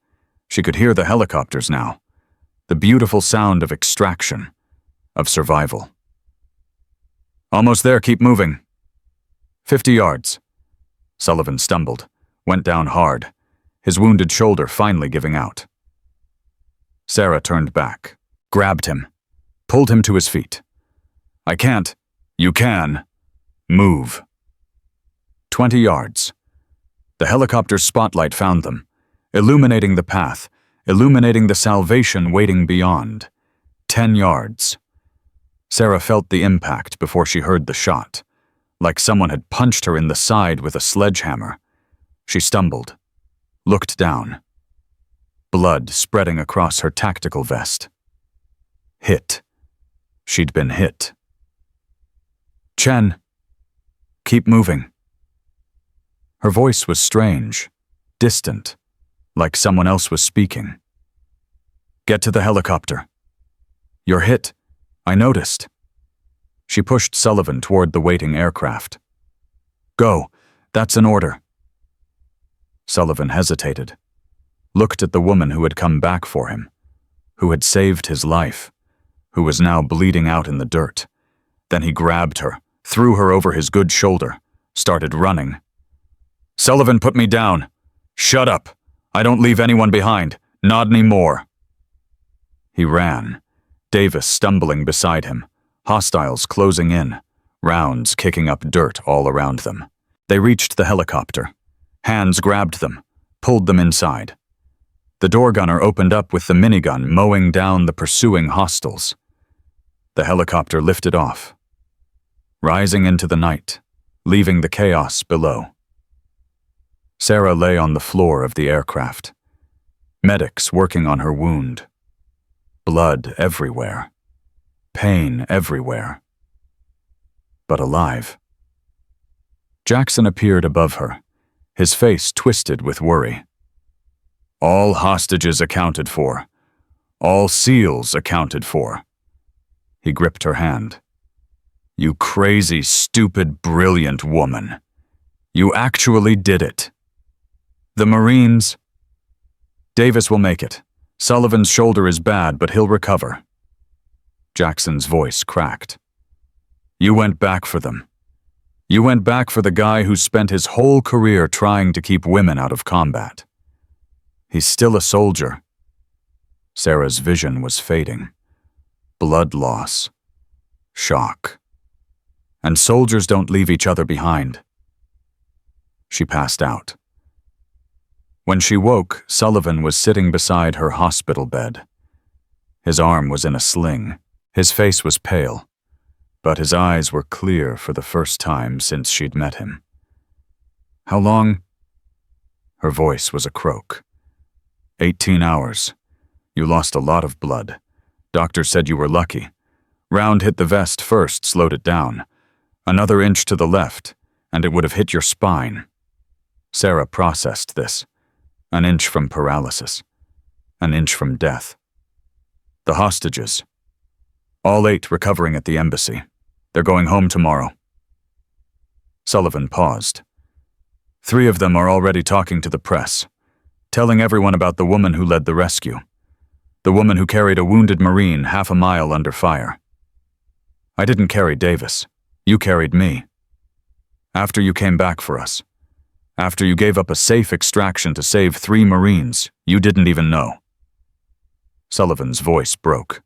She could hear the helicopters now. The beautiful sound of extraction, of survival. Almost there, keep moving. 50 yards. Sullivan stumbled, went down hard, his wounded shoulder finally giving out. Sarah turned back, grabbed him, pulled him to his feet. I can't. You can. Move. 20 yards. The helicopter's spotlight found them, illuminating the path, illuminating the salvation waiting beyond. 10 yards. Sarah felt the impact before she heard the shot, like someone had punched her in the side with a sledgehammer. She stumbled, looked down. Blood spreading across her tactical vest. Hit. She'd been hit. "Chen, keep moving." Her voice was strange, distant, like someone else was speaking. "Get to the helicopter. You're hit. I noticed." She pushed Sullivan toward the waiting aircraft. "Go. That's an order." Sullivan hesitated, looked at the woman who had come back for him, who had saved his life, who was now bleeding out in the dirt. Then he grabbed her, threw her over his good shoulder, started running. "Sullivan, put me down. Shut up. I don't leave anyone behind. Not anymore." He ran, Davis stumbling beside him, hostiles closing in, rounds kicking up dirt all around them. They reached the helicopter. Hands grabbed them, pulled them inside. The door gunner opened up with the minigun mowing down the pursuing hostiles. The helicopter lifted off, rising into the night, leaving the chaos below. Sarah lay on the floor of the aircraft. Medics working on her wound. Blood everywhere. Pain everywhere. But alive. Jackson appeared above her, his face twisted with worry. "All hostages accounted for. All SEALs accounted for." He gripped her hand. "You crazy, stupid, brilliant woman. You actually did it. The Marines—" "Davis will make it. Sullivan's shoulder is bad, but he'll recover." Jackson's voice cracked. "You went back for them. You went back for the guy who spent his whole career trying to keep women out of combat. He's still a soldier." Sarah's vision was fading. Blood loss. Shock. And soldiers don't leave each other behind. She passed out. When she woke, Sullivan was sitting beside her hospital bed. His arm was in a sling. His face was pale, but his eyes were clear for the first time since she'd met him. "How long?" Her voice was a croak. 18 hours. You lost a lot of blood. Doctor said you were lucky. Round hit the vest first, slowed it down. Another inch to the left, and it would have hit your spine." Sarah processed this. An inch from paralysis. An inch from death. "The hostages. All 8 recovering at the embassy. They're going home tomorrow." Sullivan paused. 3 of them are already talking to the press, telling everyone about the woman who led the rescue. The woman who carried a wounded Marine half a mile under fire. "I didn't carry Davis. You carried me. After you came back for us. After you gave up a safe extraction to save 3 Marines, you didn't even know." Sullivan's voice broke.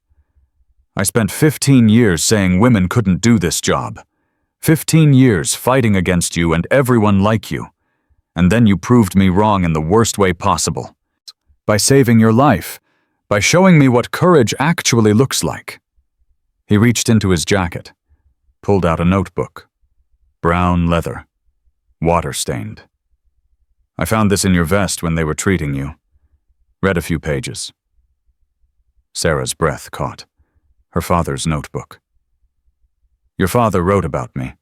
"I spent 15 years saying women couldn't do this job. 15 years fighting against you and everyone like you. And then you proved me wrong in the worst way possible. By saving your life. By showing me what courage actually looks like." He reached into his jacket, pulled out a notebook. Brown leather. Water-stained. "I found this in your vest when they were treating you." Read a few pages. Sarah's breath caught. Her father's notebook. "Your father wrote about me.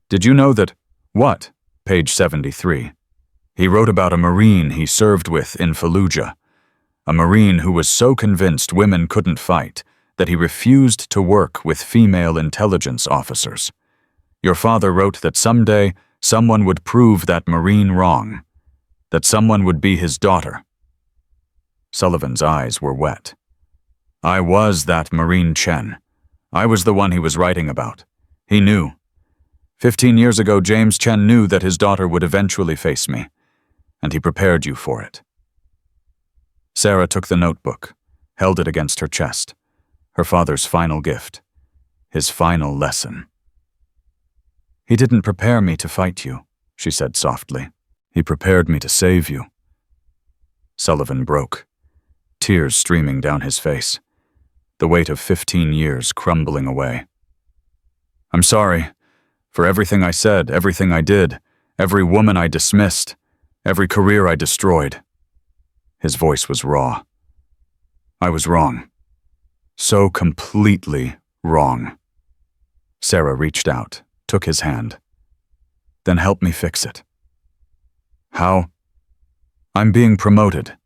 Did you know that—" "What?" Page 73. "He wrote about a Marine he served with in Fallujah. A Marine who was so convinced women couldn't fight that he refused to work with female intelligence officers. Your father wrote that someday someone would prove that Marine wrong. That someone would be his daughter." Sullivan's eyes were wet. "I was that Marine Chen. I was the one he was writing about. He knew. 15 years ago, James Chen knew that his daughter would eventually face me, and he prepared you for it." Sarah took the notebook, held it against her chest. Her father's final gift. His final lesson. "He didn't prepare me to fight you," she said softly. "He prepared me to save you." Sullivan broke. tears streaming down his face, the weight of 15 years crumbling away. I'm sorry for everything I said, everything I did, every woman I dismissed, every career I destroyed. His voice was raw. I was wrong. So completely wrong. Sarah reached out, took his hand. Then help me fix it. How? I'm being promoted.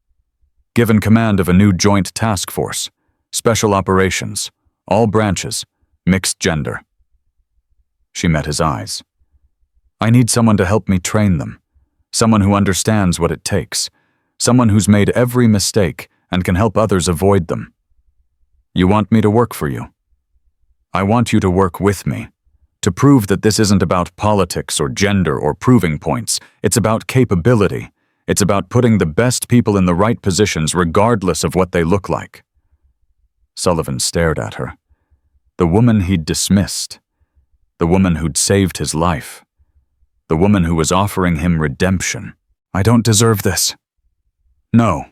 Given command of a new joint task force, special operations, all branches, mixed gender. She met his eyes. I need someone to help me train them. Someone who understands what it takes. Someone who's made every mistake and can help others avoid them. You want me to work for you? I want you to work with me, to prove that this isn't about politics or gender or proving points. It's about capability. It's about putting the best people in the right positions regardless of what they look like. Sullivan stared at her. The woman he'd dismissed. The woman who'd saved his life. The woman who was offering him redemption. I don't deserve this. No,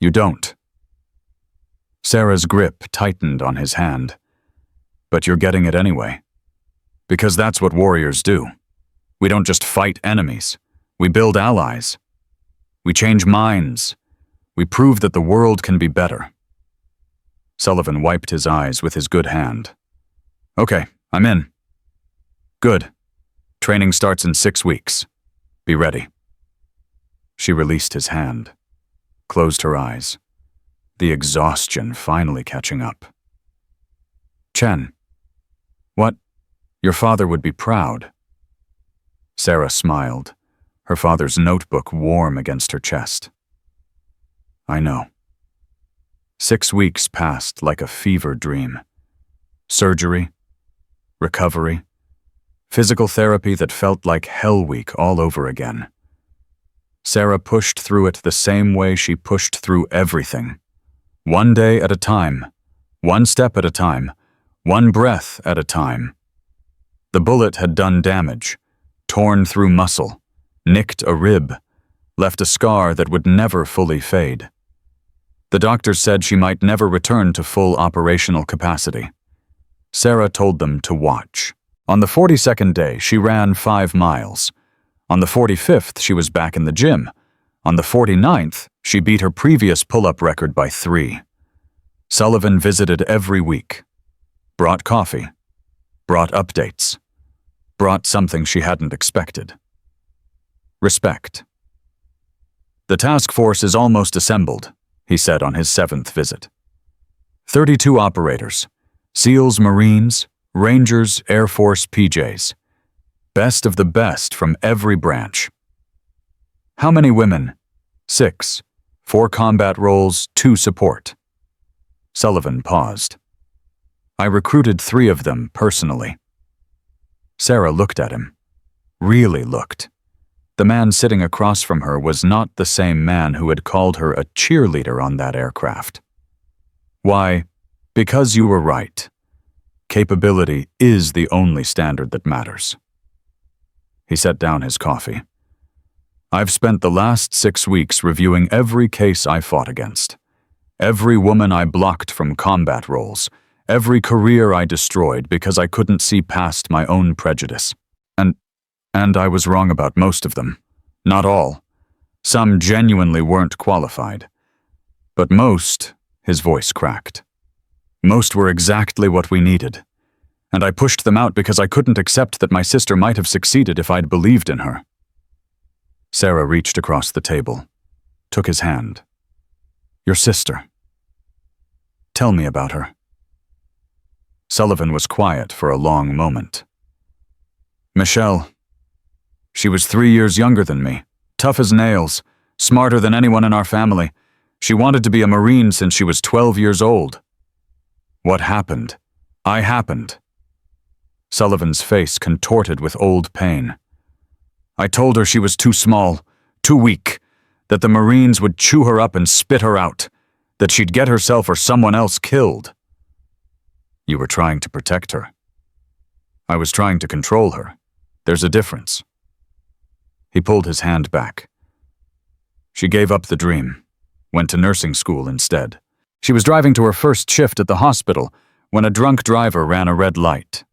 you don't. Sarah's grip tightened on his hand. But you're getting it anyway. Because that's what warriors do. We don't just fight enemies. We build allies. We change minds. We prove that the world can be better. Sullivan wiped his eyes with his good hand. Okay, I'm in. Good. Training starts in 6 weeks. Be ready. She released his hand, closed her eyes, the exhaustion finally catching up. Chen. What? Your father would be proud. Sarah smiled, her father's notebook warm against her chest. I know. 6 weeks passed like a fever dream. Surgery, recovery, physical therapy that felt like Hell Week all over again. Sarah pushed through it the same way she pushed through everything. One day at a time, one step at a time, one breath at a time. The bullet had done damage, torn through muscle, nicked a rib, left a scar that would never fully fade. The doctors said she might never return to full operational capacity. Sarah told them to watch. On the 42nd day, she ran 5 miles. On the 45th, she was back in the gym. On the 49th, she beat her previous pull-up record by 3. Sullivan visited every week. Brought coffee. Brought updates. Brought something she hadn't expected. Respect. The task force is almost assembled, he said on his 7th visit. 32 operators. SEALs, Marines, Rangers, Air Force, PJs. Best of the best from every branch. How many women? 6. 4 combat roles, 2 support. Sullivan paused. I recruited 3 of them personally. Sarah looked at him. Really looked. The man sitting across from her was not the same man who had called her a cheerleader on that aircraft. Why, because you were right. Capability is the only standard that matters. He set down his coffee. I've spent the last 6 weeks reviewing every case I fought against, every woman I blocked from combat roles, every career I destroyed because I couldn't see past my own prejudice. And I was wrong about most of them. Not all. Some genuinely weren't qualified. But most, his voice cracked. Most were exactly what we needed. And I pushed them out because I couldn't accept that my sister might have succeeded if I'd believed in her. Sarah reached across the table, took his hand. Your sister. Tell me about her. Sullivan was quiet for a long moment. Michelle. She was 3 years younger than me, tough as nails, smarter than anyone in our family. She wanted to be a Marine since she was 12 years old. What happened? I happened. Sullivan's face contorted with old pain. I told her she was too small, too weak, that the Marines would chew her up and spit her out, that she'd get herself or someone else killed. You were trying to protect her. I was trying to control her. There's a difference. He pulled his hand back. She gave up the dream. went to nursing school instead. She was driving to her first shift at the hospital when a drunk driver ran a red light.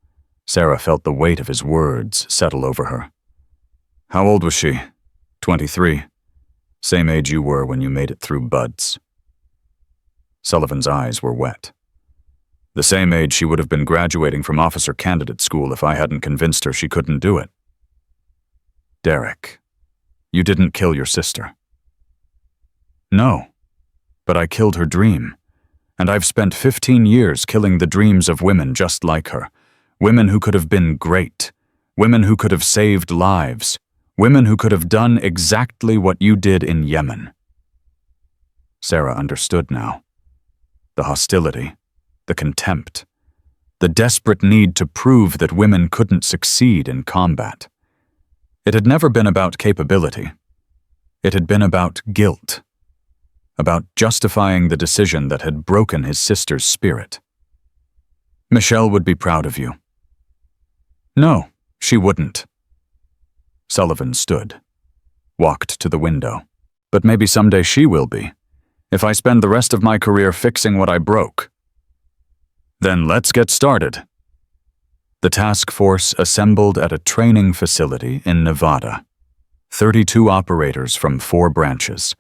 Sarah felt the weight of his words settle over her. How old was she? 23. Same age you were when you made it through buds. Sullivan's eyes were wet. The same age she would have been graduating from officer candidate school if I hadn't convinced her she couldn't do it. Derek, you didn't kill your sister. No, but I killed her dream, and I've spent 15 years killing the dreams of women just like her, women who could have been great, women who could have saved lives, women who could have done exactly what you did in Yemen. Sarah understood now. The hostility, the contempt, the desperate need to prove that women couldn't succeed in combat. It had never been about capability. It had been about guilt, about justifying the decision that had broken his sister's spirit. Michelle would be proud of you. No, she wouldn't. Sullivan stood, walked to the window. But maybe someday she will be, if I spend the rest of my career fixing what I broke. Then let's get started. The task force assembled at a training facility in Nevada. 32 operators from 4 branches.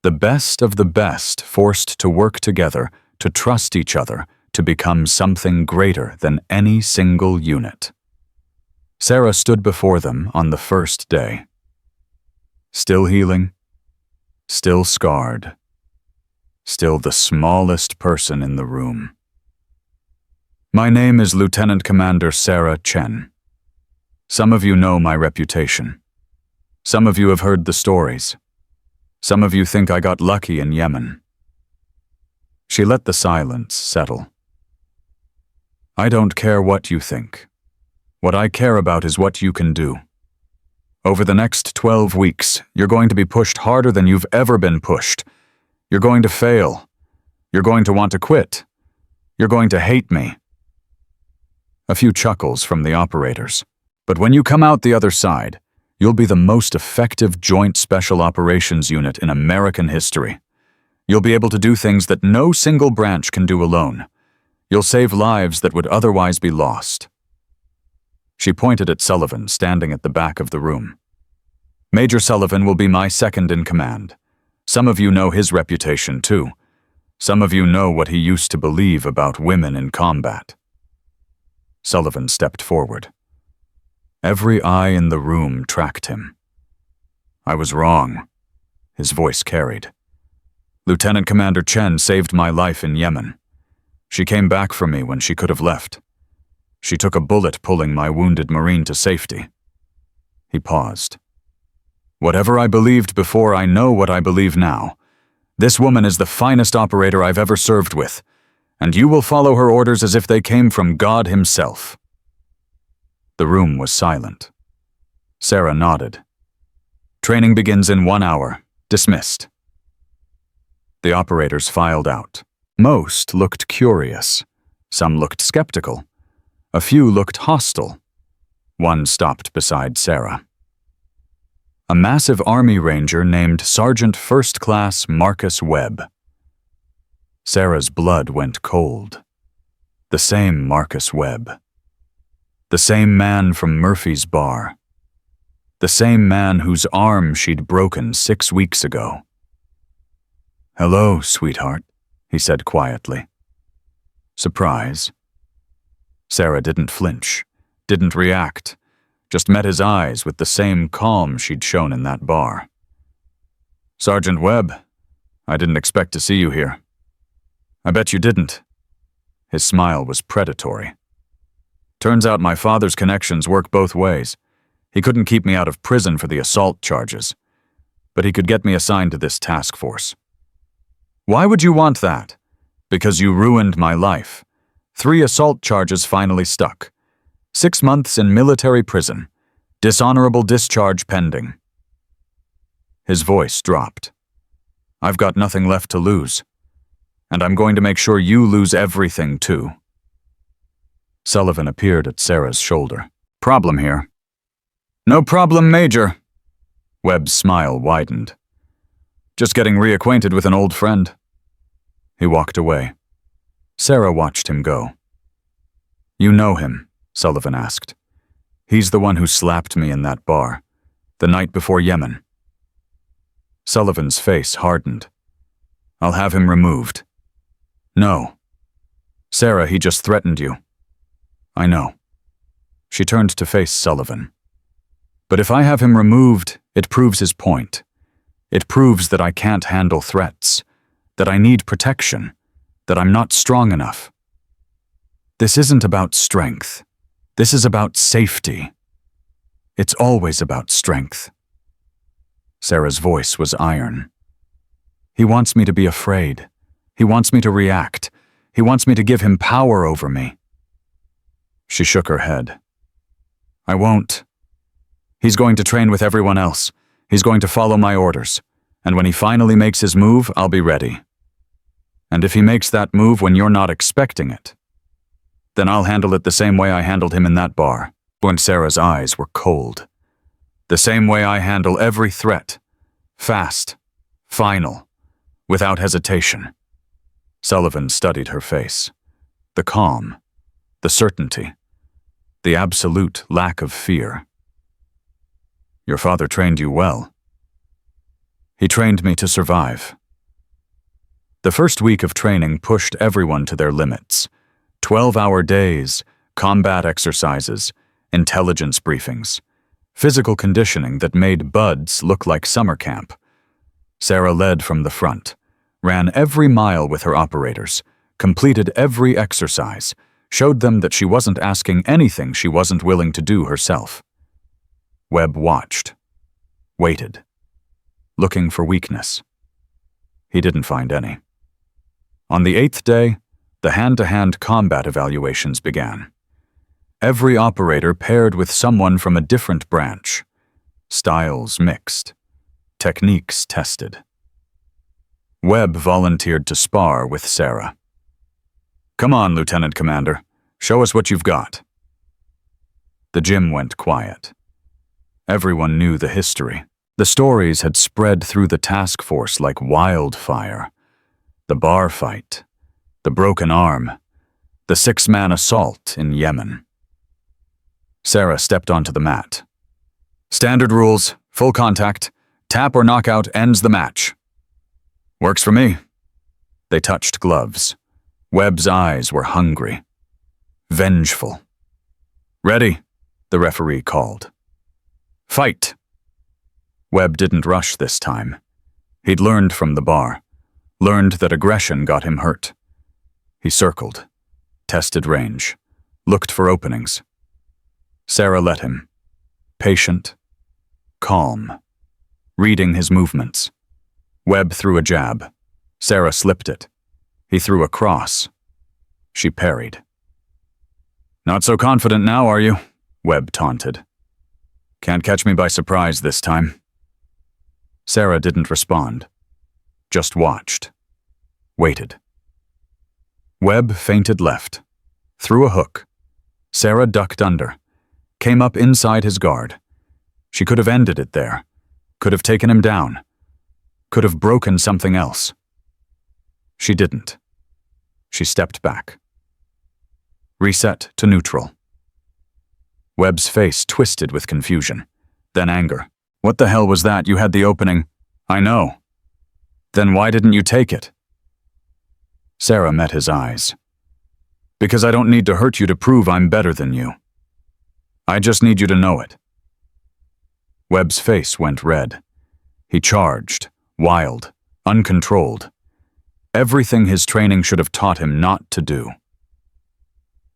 The best of the best forced to work together, to trust each other, to become something greater than any single unit. Sarah stood before them on the first day. Still healing, still scarred, still the smallest person in the room. My name is Lieutenant Commander Sarah Chen. Some of you know my reputation. Some of you have heard the stories. Some of you think I got lucky in Yemen. She let the silence settle. I don't care what you think. What I care about is what you can do. Over the next 12 weeks, you're going to be pushed harder than you've ever been pushed. You're going to fail. You're going to want to quit. You're going to hate me. A few chuckles from the operators. But when you come out the other side, you'll be the most effective Joint Special Operations Unit in American history. You'll be able to do things that no single branch can do alone. You'll save lives that would otherwise be lost. She pointed at Sullivan, standing at the back of the room. Major Sullivan will be my second in command. Some of you know his reputation, too. Some of you know what he used to believe about women in combat. Sullivan stepped forward. Every eye in the room tracked him. I was wrong. His voice carried. Lieutenant Commander Chen saved my life in Yemen. She came back for me when she could have left. She took a bullet pulling my wounded Marine to safety. He paused. Whatever I believed before, I know what I believe now. This woman is the finest operator I've ever served with, and you will follow her orders as if they came from God himself. The room was silent. Sarah nodded. Training begins in 1 hour. Dismissed. The operators filed out. Most looked curious. Some looked skeptical. A few looked hostile. One stopped beside Sarah. A massive Army Ranger named Sergeant First Class Marcus Webb. Sarah's blood went cold. The same Marcus Webb. The same man from Murphy's Bar. The same man whose arm she'd broken 6 weeks ago. Hello, sweetheart, he said quietly. Surprise. Sarah didn't flinch, didn't react, just met his eyes with the same calm she'd shown in that bar. Sergeant Webb, I didn't expect to see you here. I bet you didn't. His smile was predatory. Turns out my father's connections work both ways. He couldn't keep me out of prison for the assault charges, but he could get me assigned to this task force. Why would you want that? Because you ruined my life. 3 assault charges finally stuck. 6 months in military prison. Dishonorable discharge pending. His voice dropped. I've got nothing left to lose. And I'm going to make sure you lose everything, too. Sullivan appeared at Sarah's shoulder. Problem here. No problem, Major. Webb's smile widened. Just getting reacquainted with an old friend. He walked away. Sarah watched him go. You know him? Sullivan asked. He's the one who slapped me in that bar, the night before Yemen. Sullivan's face hardened. I'll have him removed. No. Sarah, he just threatened you. I know. She turned to face Sullivan. But if I have him removed, it proves his point. It proves that I can't handle threats, that I need protection, that I'm not strong enough. This isn't about strength. This is about safety. It's always about strength. Sarah's voice was iron. He wants me to be afraid. He wants me to react. He wants me to give him power over me. She shook her head. I won't. He's going to train with everyone else. He's going to follow my orders. And when he finally makes his move, I'll be ready. And if he makes that move when you're not expecting it, then I'll handle it the same way I handled him in that bar, when Sarah's eyes were cold. The same way I handle every threat. Fast. Final. Without hesitation. Sullivan studied her face. The calm. The certainty. The absolute lack of fear. Your father trained you well. He trained me to survive. The first week of training pushed everyone to their limits. 12-hour days, combat exercises, intelligence briefings, physical conditioning that made buds look like summer camp. Sarah led from the front, ran every mile with her operators, completed every exercise, showed them that she wasn't asking anything she wasn't willing to do herself. Webb watched, waited, looking for weakness. He didn't find any. On the 8th day, the hand-to-hand combat evaluations began. Every operator paired with someone from a different branch. Styles mixed. Techniques tested. Webb volunteered to spar with Sarah. Come on, Lieutenant Commander. Show us what you've got. The gym went quiet. Everyone knew the history. The stories had spread through the task force like wildfire. The bar fight. The broken arm, the 6-man assault in Yemen. Sarah stepped onto the mat. Standard rules, full contact, tap or knockout ends the match. Works for me. They touched gloves. Webb's eyes were hungry, vengeful. Ready, the referee called. Fight. Webb didn't rush this time. He'd learned from the bar, learned that aggression got him hurt. He circled, tested range, looked for openings. Sarah let him, patient, calm, reading his movements. Webb threw a jab. Sarah slipped it. He threw a cross. She parried. Not so confident now, are you? Webb taunted. Can't catch me by surprise this time. Sarah didn't respond, just watched, waited. Webb feinted left, threw a hook. Sarah ducked under, came up inside his guard. She could have ended it there, could have taken him down, could have broken something else. She didn't. She stepped back. Reset to neutral. Webb's face twisted with confusion, then anger. What the hell was that? You had the opening. I know. Then why didn't you take it? Sarah met his eyes. Because I don't need to hurt you to prove I'm better than you. I just need you to know it. Webb's face went red. He charged, wild, uncontrolled. Everything his training should have taught him not to do.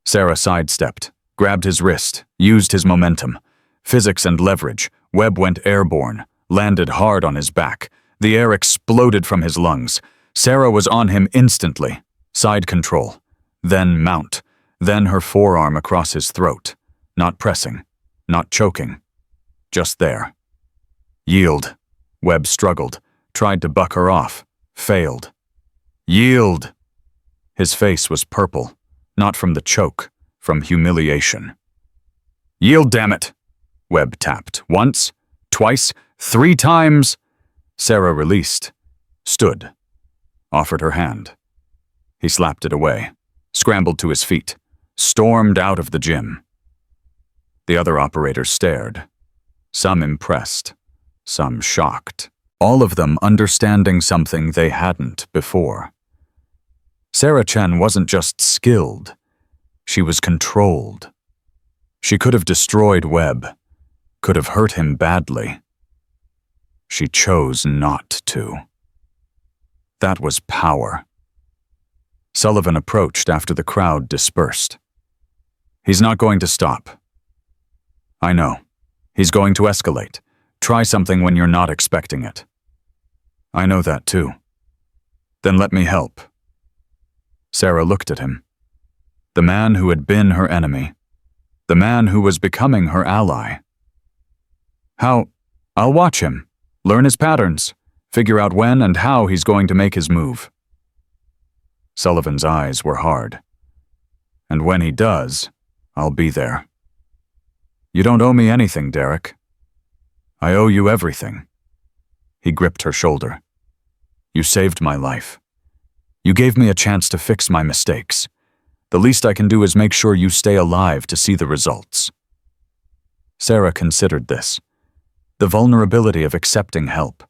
Sarah sidestepped, grabbed his wrist, used his momentum. Physics and leverage. Webb went airborne, landed hard on his back. The air exploded from his lungs. Sarah was on him instantly. Side control. Then mount. Then her forearm across his throat. Not pressing. Not choking. Just there. Yield. Webb struggled. Tried to buck her off. Failed. Yield. His face was purple. Not from the choke. From humiliation. Yield, damn it. Webb tapped. Once. Twice. 3 times. Sarah released. stood, offered her hand. He slapped it away, scrambled to his feet, stormed out of the gym. The other operators stared, some impressed, some shocked, all of them understanding something they hadn't before. Sarah Chen wasn't just skilled, she was controlled. She could have destroyed Webb, could have hurt him badly. She chose not to. That was power. Sullivan approached after the crowd dispersed. He's not going to stop. I know. He's going to escalate. Try something when you're not expecting it. I know that too. Then let me help. Sarah looked at him. The man who had been her enemy. The man who was becoming her ally. How? I'll watch him. Learn his patterns. Figure out when and how he's going to make his move. Sullivan's eyes were hard. And when he does, I'll be there. You don't owe me anything, Derek. I owe you everything. He gripped her shoulder. You saved my life. You gave me a chance to fix my mistakes. The least I can do is make sure you stay alive to see the results. Sarah considered this. The vulnerability of accepting help.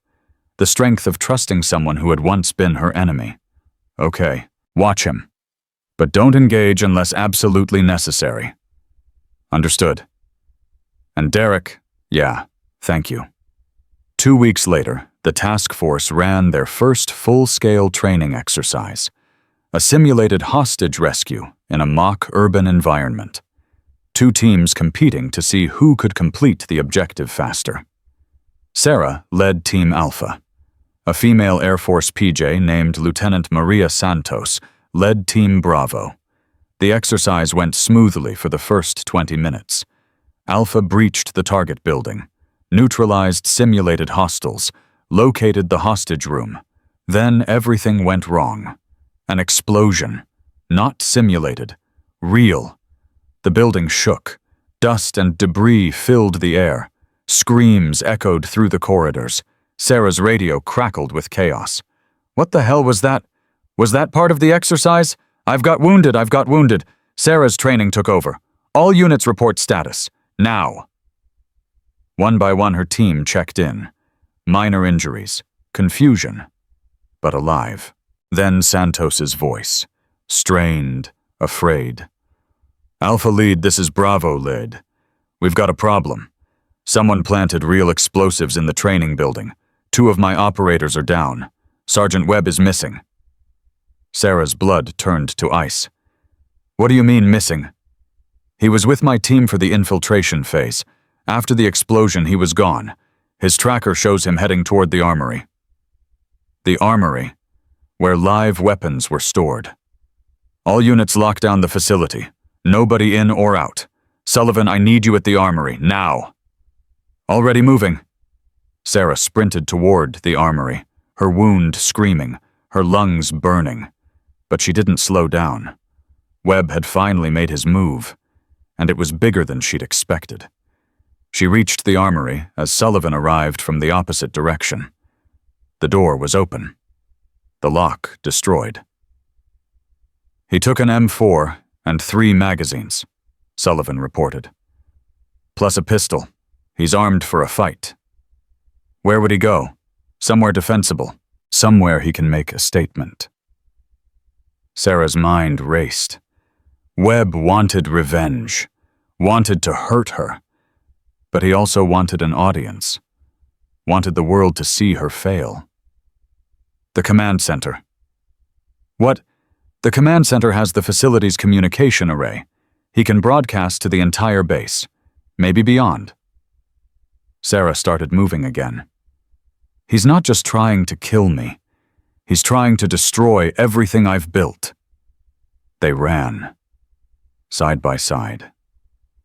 The strength of trusting someone who had once been her enemy. Okay, watch him. But don't engage unless absolutely necessary. Understood. And Derek, yeah, thank you. 2 weeks later, the task force ran their first full-scale training exercise, a simulated hostage rescue in a mock urban environment. 2 teams competing to see who could complete the objective faster. Sarah led Team Alpha. A female Air Force PJ named Lieutenant Maria Santos led Team Bravo. The exercise went smoothly for the first 20 minutes. Alpha breached the target building, neutralized simulated hostiles, located the hostage room. Then everything went wrong. An explosion. Not simulated. Real. The building shook. Dust and debris filled the air. Screams echoed through the corridors. Sarah's radio crackled with chaos. What the hell was that? Was that part of the exercise? I've got wounded, I've got wounded. Sarah's training took over. All units report status. Now. One by one her team checked in. Minor injuries. Confusion. But alive. Then Santos's voice. Strained. Afraid. Alpha Lead, this is Bravo Lead. We've got a problem. Someone planted real explosives in the training building. 2 of my operators are down. Sergeant Webb is missing. Sarah's blood turned to ice. What do you mean missing? He was with my team for the infiltration phase. After the explosion, he was gone. His tracker shows him heading toward the armory. The armory, where live weapons were stored. All units lock down the facility. Nobody in or out. Sullivan, I need you at the armory, now. Already moving. Sarah sprinted toward the armory, her wound screaming, her lungs burning. But she didn't slow down. Webb had finally made his move, and it was bigger than she'd expected. She reached the armory as Sullivan arrived from the opposite direction. The door was open. The lock destroyed. He took an M4 and 3 magazines, Sullivan reported. Plus a pistol. He's armed for a fight. Where would he go? Somewhere defensible. Somewhere he can make a statement. Sarah's mind raced. Webb wanted revenge, wanted to hurt her. But he also wanted an audience, wanted the world to see her fail. The command center. What? The command center has the facility's communication array. He can broadcast to the entire base, maybe beyond. Sarah started moving again. He's not just trying to kill me. He's trying to destroy everything I've built. They ran. Side by side.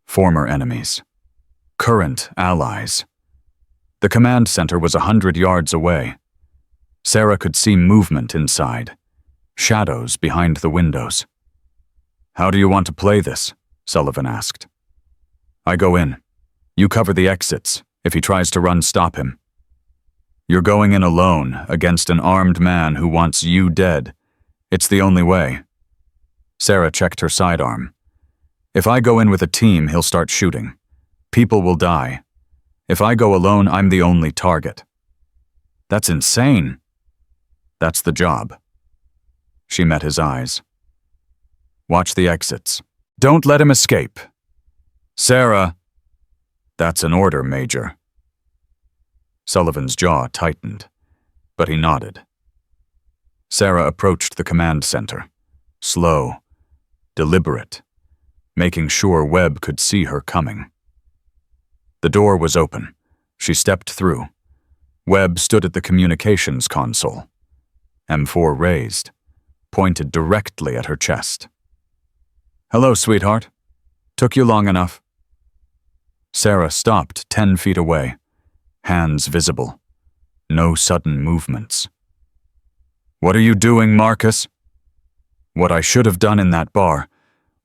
Former enemies. Current allies. The command center was 100 yards away. Sarah could see movement inside. Shadows behind the windows. How do you want to play this? Sullivan asked. I go in. You cover the exits. If he tries to run, stop him. You're going in alone against an armed man who wants you dead. It's the only way. Sarah checked her sidearm. If I go in with a team, he'll start shooting. People will die. If I go alone, I'm the only target. That's insane. That's the job. She met his eyes. Watch the exits. Don't let him escape. Sarah. That's an order, Major. Sullivan's jaw tightened, but he nodded. Sarah approached the command center, slow, deliberate, making sure Webb could see her coming. The door was open. She stepped through. Webb stood at the communications console, M4 raised, pointed directly at her chest. Hello, sweetheart. Took you long enough. Sarah stopped 10 feet away, hands visible. No sudden movements. What are you doing, Marcus? What I should have done in that bar.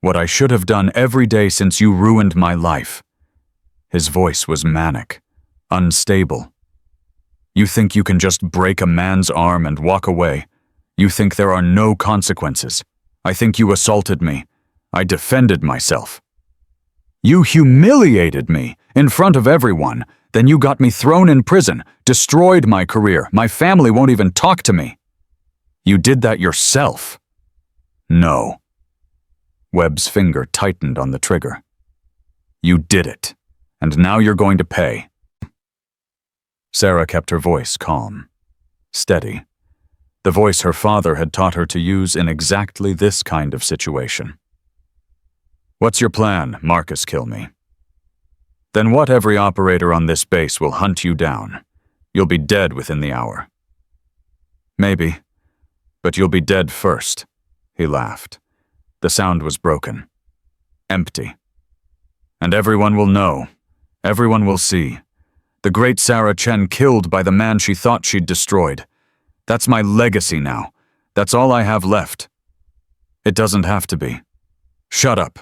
What I should have done every day since you ruined my life. His voice was manic, unstable. You think you can just break a man's arm and walk away. You think there are no consequences. I think you assaulted me. I defended myself. You humiliated me in front of everyone. Then you got me thrown in prison, destroyed my career. My family won't even talk to me. You did that yourself. No. Webb's finger tightened on the trigger. You did it, and now you're going to pay. Sarah kept her voice calm, steady, the voice her father had taught her to use in exactly this kind of situation. What's your plan, Marcus kill me? Then what every operator on this base will hunt you down. You'll be dead within the hour. Maybe, but you'll be dead first, he laughed. The sound was broken, empty. And everyone will know, everyone will see. The great Sarah Chen killed by the man she thought she'd destroyed. That's my legacy now. That's all I have left. It doesn't have to be. Shut up.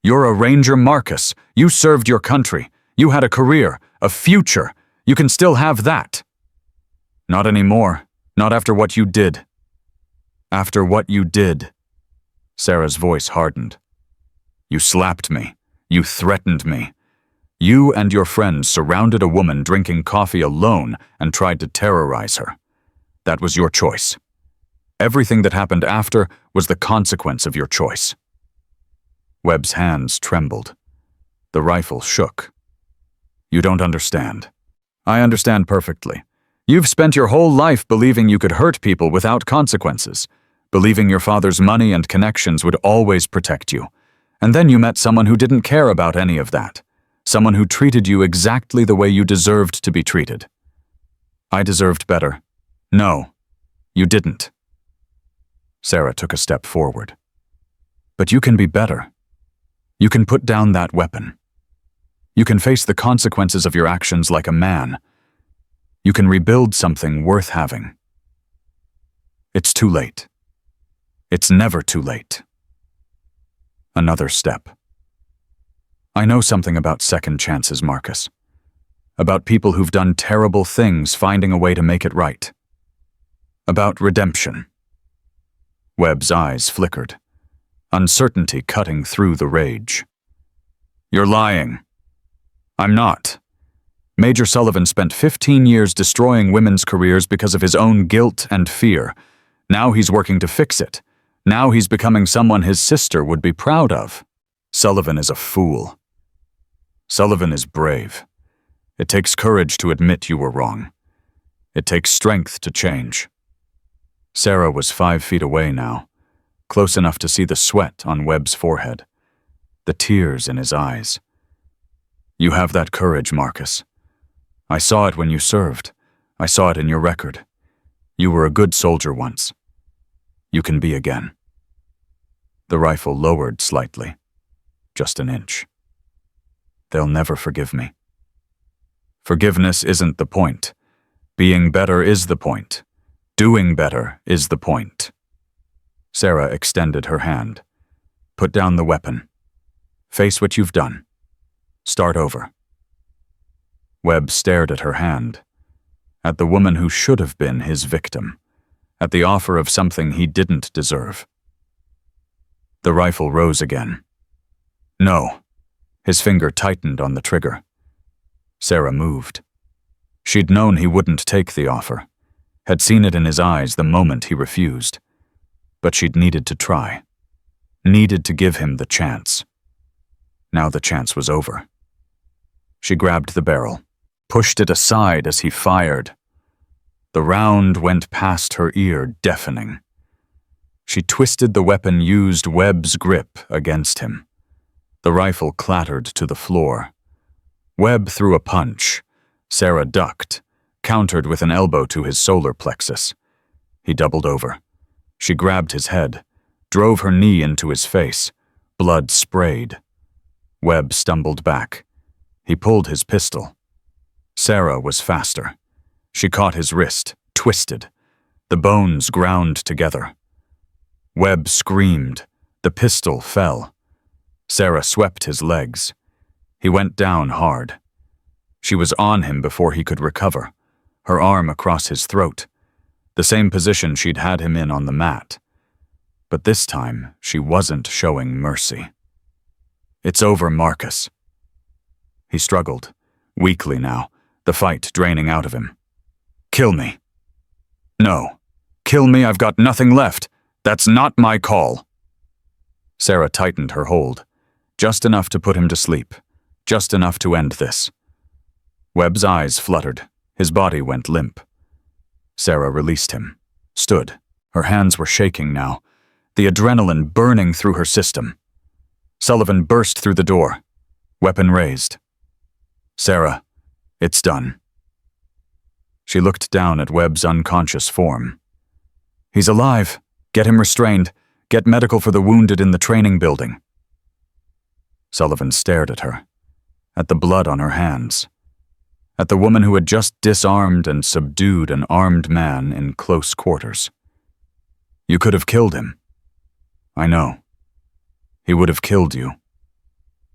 You're a Ranger, Marcus. You served your country. You had a career, a future. You can still have that. Not anymore. Not after what you did. After what you did. Sarah's voice hardened. You slapped me. You threatened me. You and your friends surrounded a woman drinking coffee alone and tried to terrorize her. That was your choice. Everything that happened after was the consequence of your choice. Webb's hands trembled. The rifle shook. You don't understand. I understand perfectly. You've spent your whole life believing you could hurt people without consequences, believing your father's money and connections would always protect you. And then you met someone who didn't care about any of that. Someone who treated you exactly the way you deserved to be treated. I deserved better. No, you didn't. Sarah took a step forward. But you can be better. You can put down that weapon. You can face the consequences of your actions like a man. You can rebuild something worth having. It's too late. It's never too late. Another step. I know something about second chances, Marcus. About people who've done terrible things finding a way to make it right. About redemption. Webb's eyes flickered, uncertainty cutting through the rage. You're lying. I'm not. Major Sullivan spent 15 years destroying women's careers because of his own guilt and fear. Now he's working to fix it. Now he's becoming someone his sister would be proud of. Sullivan is a fool. Sullivan is brave. It takes courage to admit you were wrong. It takes strength to change. Sarah was 5 feet away now, close enough to see the sweat on Webb's forehead, the tears in his eyes. You have that courage, Marcus. I saw it when you served. I saw it in your record. You were a good soldier once. You can be again. The rifle lowered slightly, just an inch. They'll never forgive me. Forgiveness isn't the point. Being better is the point. Doing better is the point. Sarah extended her hand. Put down the weapon. Face what you've done. Start over. Webb stared at her hand. at the woman who should have been his victim, at the offer of something he didn't deserve. The rifle rose again. No. His finger tightened on the trigger. Sarah moved. She'd known he wouldn't take the offer, had seen it in his eyes the moment he refused. But she'd needed to try, needed to give him the chance. Now the chance was over. She grabbed the barrel, pushed it aside as he fired. The round went past her ear, deafening. She twisted the weapon, used Webb's grip against him. The rifle clattered to the floor. Webb threw a punch. Sarah ducked, countered with an elbow to his solar plexus. He doubled over. She grabbed his head, drove her knee into his face. Blood sprayed. Webb stumbled back. He pulled his pistol. Sarah was faster. She caught his wrist, twisted. The bones ground together. Webb screamed. The pistol fell. Sarah swept his legs. He went down hard. She was on him before he could recover, her arm across his throat, the same position she'd had him in on the mat. But this time, she wasn't showing mercy. "It's over, Marcus." He struggled, weakly now, the fight draining out of him. "Kill me." "No. Kill me, I've got nothing left. That's not my call." Sarah tightened her hold, just enough to put him to sleep, just enough to end this. Webb's eyes fluttered. His body went limp. Sarah released him, stood. Her hands were shaking now, the adrenaline burning through her system. Sullivan burst through the door, weapon raised. "Sarah, it's done." She looked down at Webb's unconscious form. "He's alive. Get him restrained. Get medical for the wounded in the training building." Sullivan stared at her, at the blood on her hands, at the woman who had just disarmed and subdued an armed man in close quarters. "You could have killed him." "I know. He would have killed you."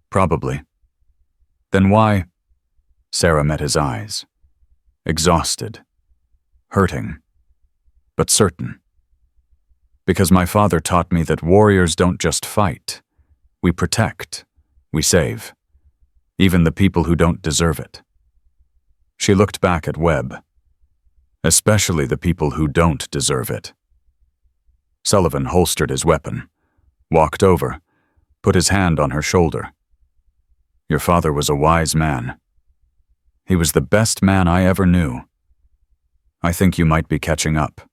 "Probably." "Then why?" Sarah met his eyes, exhausted, hurting, but certain. "Because my father taught me that warriors don't just fight. We protect, we save, even the people who don't deserve it." She looked back at Webb, especially the people who don't deserve it. Sullivan holstered his weapon, walked over, put his hand on her shoulder. "Your father was a wise man. He was the best man I ever knew. I think you might be catching up."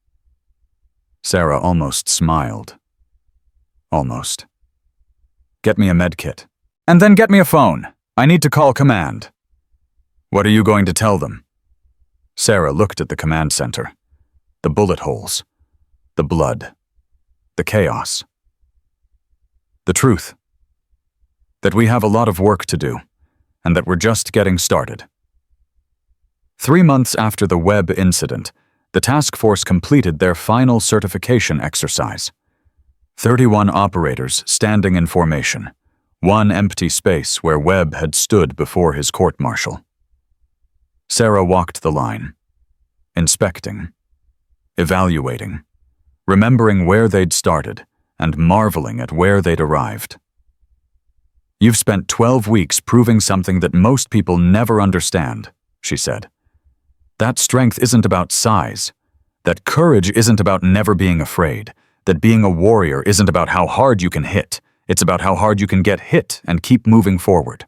Sarah almost smiled. Almost. "Get me a med kit. And then get me a phone. I need to call command." "What are you going to tell them?" Sarah looked at the command center. The bullet holes. The blood. The chaos. "The truth. That we have a lot of work to do, and that we're just getting started." 3 months after the Webb incident, the task force completed their final certification exercise. 31 operators standing in formation, one empty space where Webb had stood before his court-martial. Sarah walked the line, inspecting, evaluating, remembering where they'd started and marveling at where they'd arrived. "You've spent 12 weeks proving something that most people never understand," she said. "That strength isn't about size, that courage isn't about never being afraid, that being a warrior isn't about how hard you can hit, it's about how hard you can get hit and keep moving forward."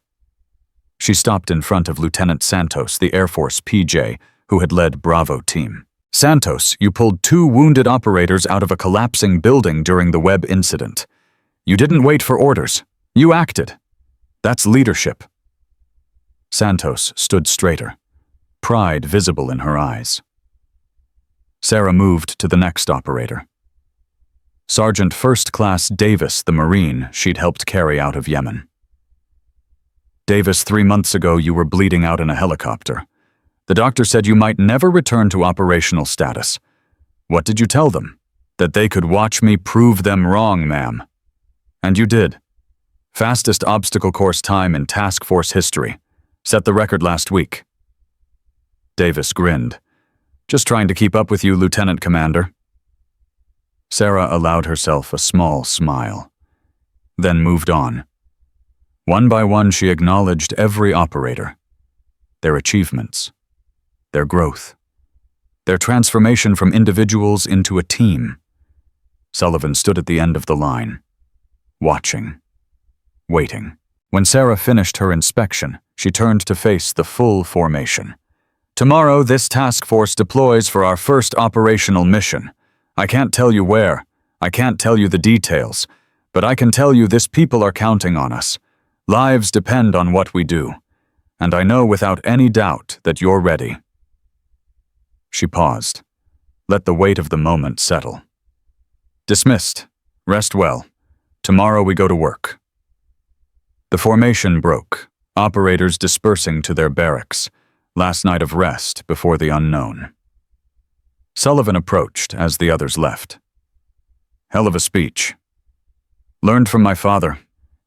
She stopped in front of Lieutenant Santos, the Air Force PJ, who had led Bravo team. "Santos, you pulled 2 wounded operators out of a collapsing building during the Webb incident. You didn't wait for orders. You acted. That's leadership." Santos stood straighter, pride visible in her eyes. Sarah moved to the next operator. Sergeant First Class Davis, the Marine she'd helped carry out of Yemen. "Davis, 3 months ago you were bleeding out in a helicopter. The doctor said you might never return to operational status. What did you tell them? That they could watch me prove them wrong, ma'am. And you did. Fastest obstacle course time in task force history. Set the record last week." Davis grinned. Just trying to keep up with you, Lieutenant Commander. Sarah allowed herself a small smile, then moved on. One by one, she acknowledged every operator, their achievements, their growth, their transformation from individuals into a team. Sullivan stood at the end of the line, watching, waiting. When Sarah finished her inspection, she turned to face the full formation. Tomorrow, this task force deploys for our first operational mission. I can't tell you where, I can't tell you the details, but I can tell you this people are counting on us. Lives depend on what we do, and I know without any doubt that you're ready. She paused. Let the weight of the moment settle. Dismissed. Rest well. Tomorrow we go to work. The formation broke, operators dispersing to their barracks, last night of rest before the unknown. Sullivan approached as the others left. Hell of a speech. Learned from my father.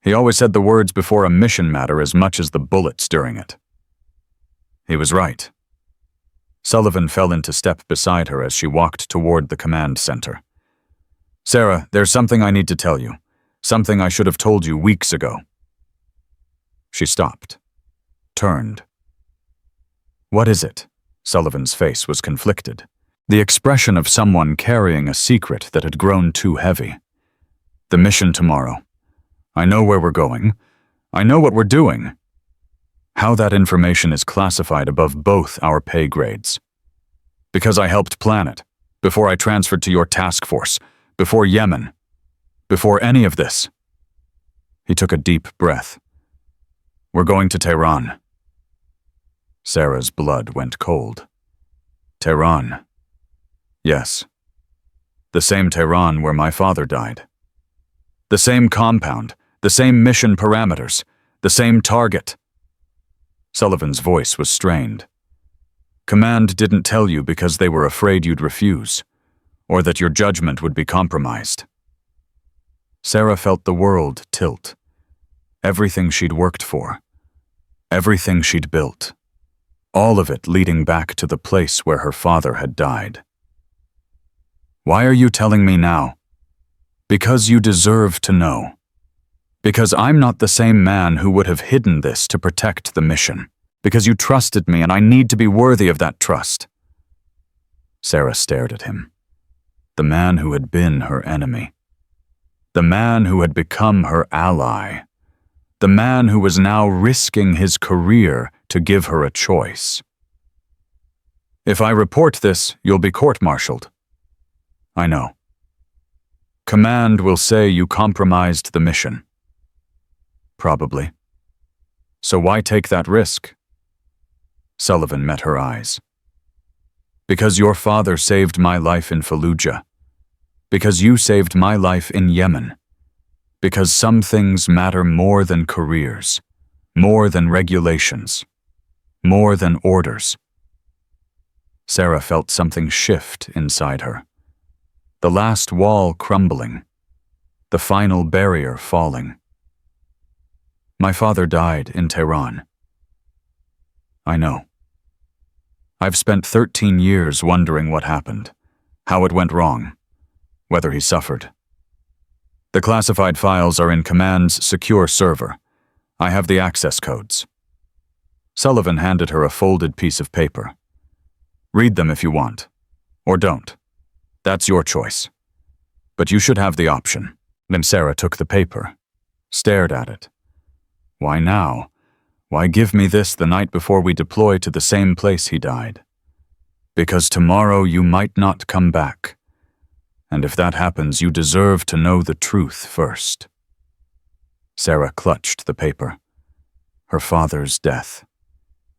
He always said the words before a mission matter as much as the bullets during it. He was right. Sullivan fell into step beside her as she walked toward the command center. Sarah, there's something I need to tell you. Something I should have told you weeks ago. She stopped, turned. What is it? Sullivan's face was conflicted, the expression of someone carrying a secret that had grown too heavy. The mission tomorrow. I know where we're going. I know what we're doing. How that information is classified above both our pay grades. Because I helped plan it, before I transferred to your task force, before Yemen, before any of this. He took a deep breath. We're going to Tehran. Sarah's blood went cold. Tehran. Yes. The same Tehran where my father died. The same compound, the same mission parameters, the same target. Sullivan's voice was strained. Command didn't tell you because they were afraid you'd refuse, or that your judgment would be compromised. Sarah felt the world tilt. Everything she'd worked for. Everything she'd built. All of it leading back to the place where her father had died. Why are you telling me now? Because you deserve to know. Because I'm not the same man who would have hidden this to protect the mission. Because you trusted me and I need to be worthy of that trust. Sarah stared at him. The man who had been her enemy. The man who had become her ally. The man who was now risking his career to give her a choice. If I report this, you'll be court-martialed. I know. Command will say you compromised the mission. Probably. So why take that risk? Sullivan met her eyes. Because your father saved my life in Fallujah. Because you saved my life in Yemen. Because some things matter more than careers, more than regulations, more than orders. Sarah felt something shift inside her. The last wall crumbling, the final barrier falling. My father died in Tehran. I know. I've spent 13 years wondering what happened, how it went wrong, whether he suffered. The classified files are in Command's secure server. I have the access codes. Sullivan handed her a folded piece of paper. Read them if you want, or don't. That's your choice. But you should have the option. Then Sarah took the paper, stared at it. Why now? Why give me this the night before we deploy to the same place he died? Because tomorrow you might not come back. And if that happens, you deserve to know the truth first. Sarah clutched the paper. Her father's death.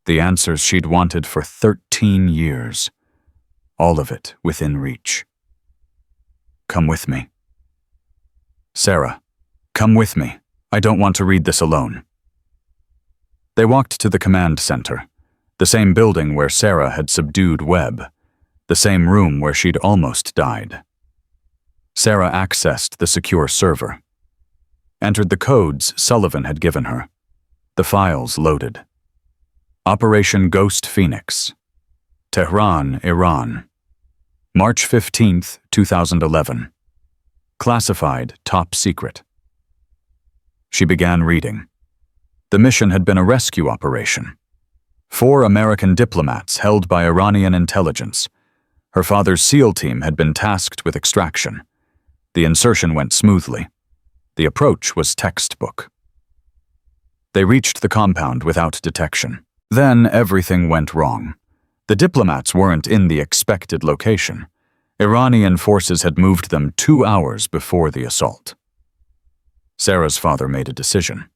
The answers she'd wanted for 13 years. All of it within reach. Come with me. Sarah, come with me. I don't want to read this alone. They walked to the command center, the same building where Sarah had subdued Webb, the same room where she'd almost died. Sarah accessed the secure server, entered the codes Sullivan had given her. The files loaded. Operation Ghost Phoenix. Tehran, Iran. March 15, 2011. Classified, top secret. She began reading. The mission had been a rescue operation. 4 American diplomats held by Iranian intelligence. Her father's SEAL team had been tasked with extraction. The insertion went smoothly. The approach was textbook. They reached the compound without detection. Then everything went wrong. The diplomats weren't in the expected location. Iranian forces had moved them 2 hours before the assault. Sarah's father made a decision.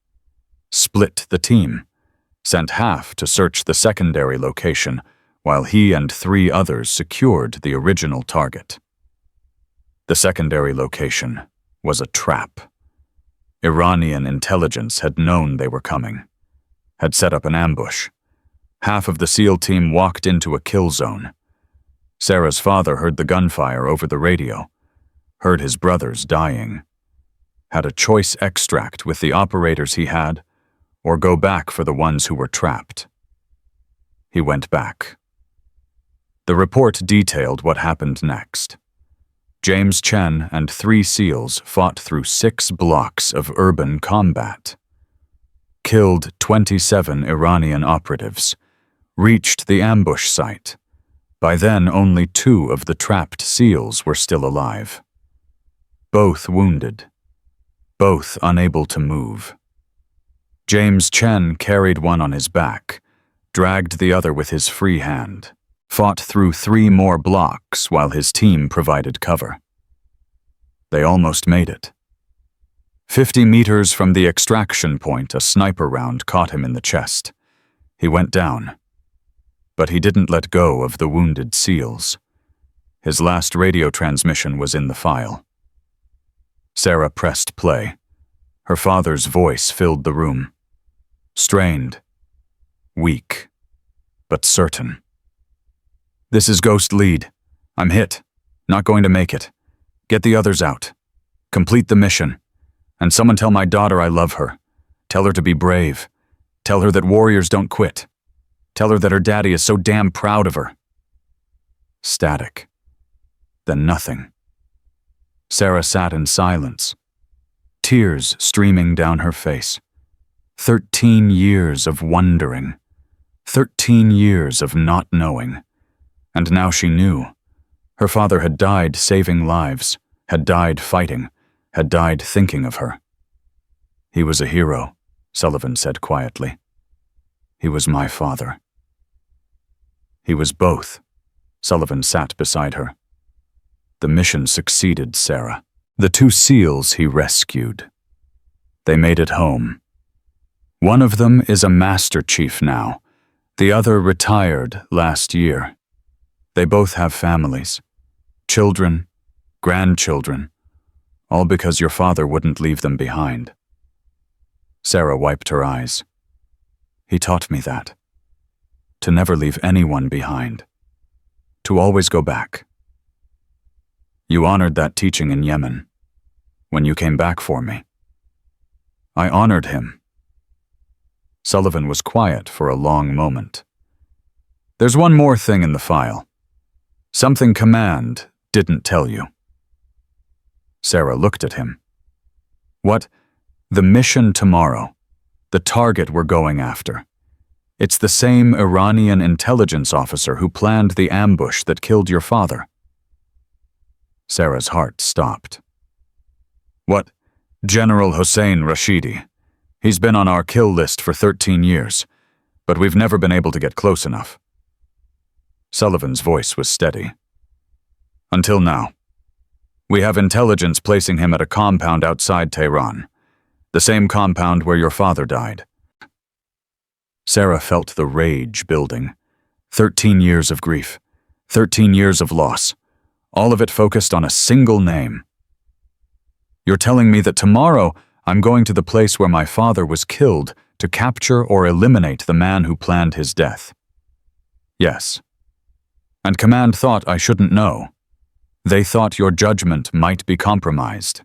Split the team. Sent half to search the secondary location, while he and 3 others secured the original target. The secondary location was a trap. Iranian intelligence had known they were coming, had set up an ambush. Half of the SEAL team walked into a kill zone. Sarah's father heard the gunfire over the radio, heard his brothers dying, had a choice extract with the operators he had, or go back for the ones who were trapped. He went back. The report detailed what happened next. James Chen and 3 SEALs fought through 6 blocks of urban combat, killed 27 Iranian operatives, reached the ambush site. By then, only 2 of the trapped SEALs were still alive. Both wounded, both unable to move. James Chen carried one on his back, dragged the other with his free hand, fought through 3 more blocks while his team provided cover. They almost made it. 50 meters from the extraction point, a sniper round caught him in the chest. He went down. But he didn't let go of the wounded SEALs. His last radio transmission was in the file. Sarah pressed play. Her father's voice filled the room. Strained. Weak. But certain. "This is Ghost Lead. I'm hit. Not going to make it. Get the others out. Complete the mission. And someone tell my daughter I love her. Tell her to be brave. Tell her that warriors don't quit. Tell her that her daddy is so damn proud of her." Static. Then nothing. Sarah sat in silence, tears streaming down her face. 13 years of wondering. 13 years of not knowing. And now she knew. Her father had died saving lives, had died fighting, had died thinking of her. "He was a hero," Sullivan said quietly. "He was my father." He was both. Sullivan sat beside her. The mission succeeded, Sarah. The 2 SEALs he rescued. They made it home. One of them is a Master Chief now. The other retired last year. They both have families. Children, grandchildren, all because your father wouldn't leave them behind. Sarah wiped her eyes. He taught me that. To never leave anyone behind. To always go back. You honored that teaching in Yemen, when you came back for me. I honored him. Sullivan was quiet for a long moment. There's one more thing in the file. Something Command didn't tell you. Sarah looked at him. What? The mission tomorrow. The target we're going after. It's the same Iranian intelligence officer who planned the ambush that killed your father. Sarah's heart stopped. What? General Hossein Rashidi. He's been on our kill list for 13 years, but we've never been able to get close enough. Sullivan's voice was steady. Until now. We have intelligence placing him at a compound outside Tehran, the same compound where your father died. Sarah felt the rage building. 13 years of grief, 13 years of loss, all of it focused on a single name. You're telling me that tomorrow I'm going to the place where my father was killed to capture or eliminate the man who planned his death. Yes. And Command thought I shouldn't know. They thought your judgment might be compromised.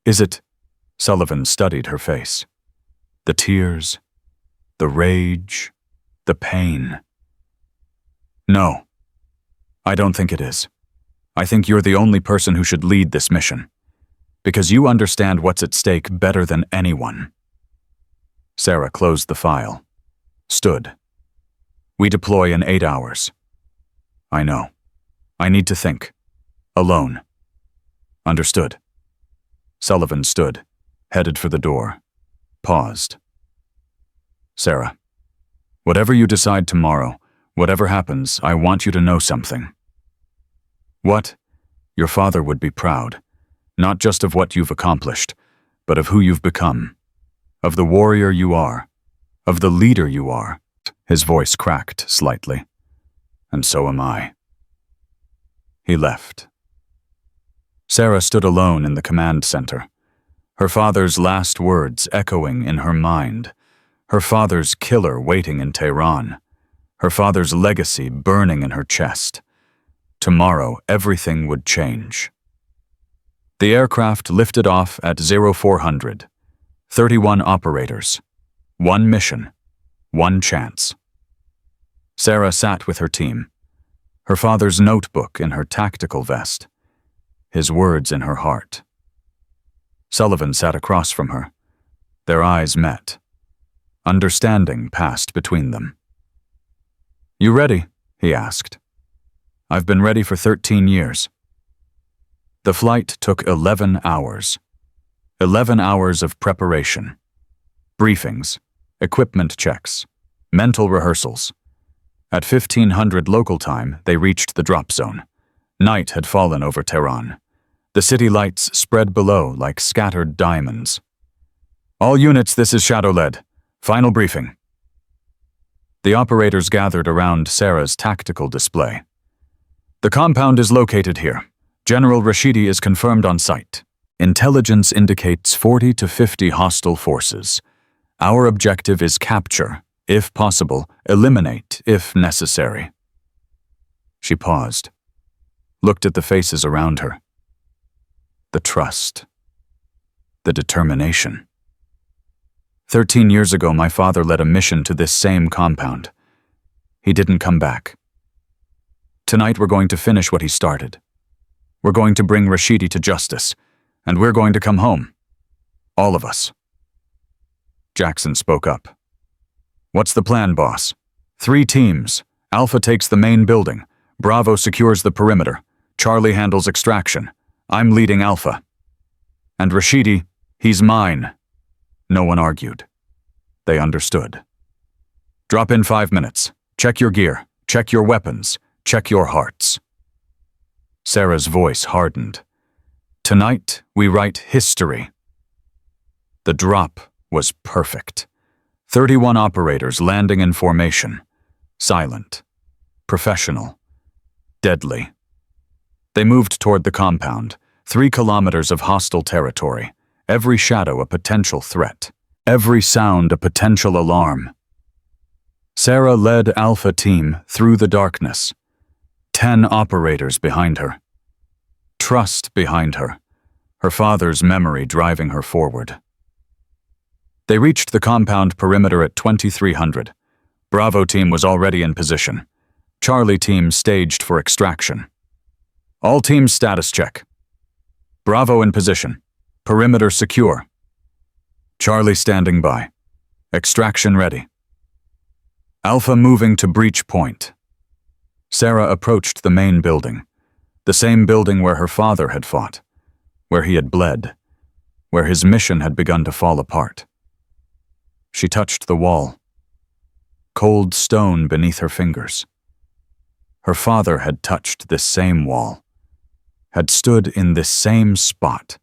Is it? Sullivan studied her face. The tears, the rage, the pain. No, I don't think it is. I think you're the only person who should lead this mission, because you understand what's at stake better than anyone. Sarah closed the file. Stood. We deploy in 8 hours. I know. I need to think. Alone. Understood. Sullivan stood, headed for the door. Paused. Sarah, whatever you decide tomorrow, whatever happens, I want you to know something. What? Your father would be proud, not just of what you've accomplished, but of who you've become, of the warrior you are, of the leader you are. His voice cracked slightly. And so am I. He left. Sarah stood alone in the command center, her father's last words echoing in her mind, her father's killer waiting in Tehran, her father's legacy burning in her chest. Tomorrow, everything would change. The aircraft lifted off at 0400. 31 operators. 1 mission. 1 chance. Sarah sat with her team, her father's notebook in her tactical vest, his words in her heart. Sullivan sat across from her. Their eyes met. Understanding passed between them. You ready? He asked. I've been ready for 13 years. The flight took 11 hours. 11 hours of preparation. Briefings, equipment checks, mental rehearsals. At 1500 local time, they reached the drop zone. Night had fallen over Tehran. The city lights spread below like scattered diamonds. All units, this is Shadow-led. Final briefing. The operators gathered around Sarah's tactical display. The compound is located here. General Rashidi is confirmed on site. Intelligence indicates 40 to 50 hostile forces. Our objective is capture, if possible, eliminate if necessary. She paused, looked at the faces around her. The trust. The determination. 13 years ago, my father led a mission to this same compound. He didn't come back. Tonight we're going to finish what he started. We're going to bring Rashidi to justice, and we're going to come home. All of us. Jackson spoke up. What's the plan, boss? 3 teams. Alpha takes the main building. Bravo secures the perimeter. Charlie handles extraction. I'm leading Alpha. And Rashidi, he's mine. No one argued. They understood. Drop in 5 minutes. Check your gear. Check your weapons. Check your hearts. Sarah's voice hardened. Tonight, we write history. The drop was perfect. 31 operators landing in formation. Silent. Professional. Deadly. They moved toward the compound, 3 kilometers of hostile territory, every shadow a potential threat, every sound a potential alarm. Sarah led Alpha Team through the darkness. 10 operators behind her. Trust behind her, her father's memory driving her forward. They reached the compound perimeter at 2300. Bravo Team was already in position. Charlie Team staged for extraction. All teams status check. Bravo in position. Perimeter secure. Charlie standing by. Extraction ready. Alpha moving to breach point. Sarah approached the main building, the same building where her father had fought, where he had bled, where his mission had begun to fall apart. She touched the wall. Cold stone beneath her fingers. Her father had touched this same wall, had stood in this same spot.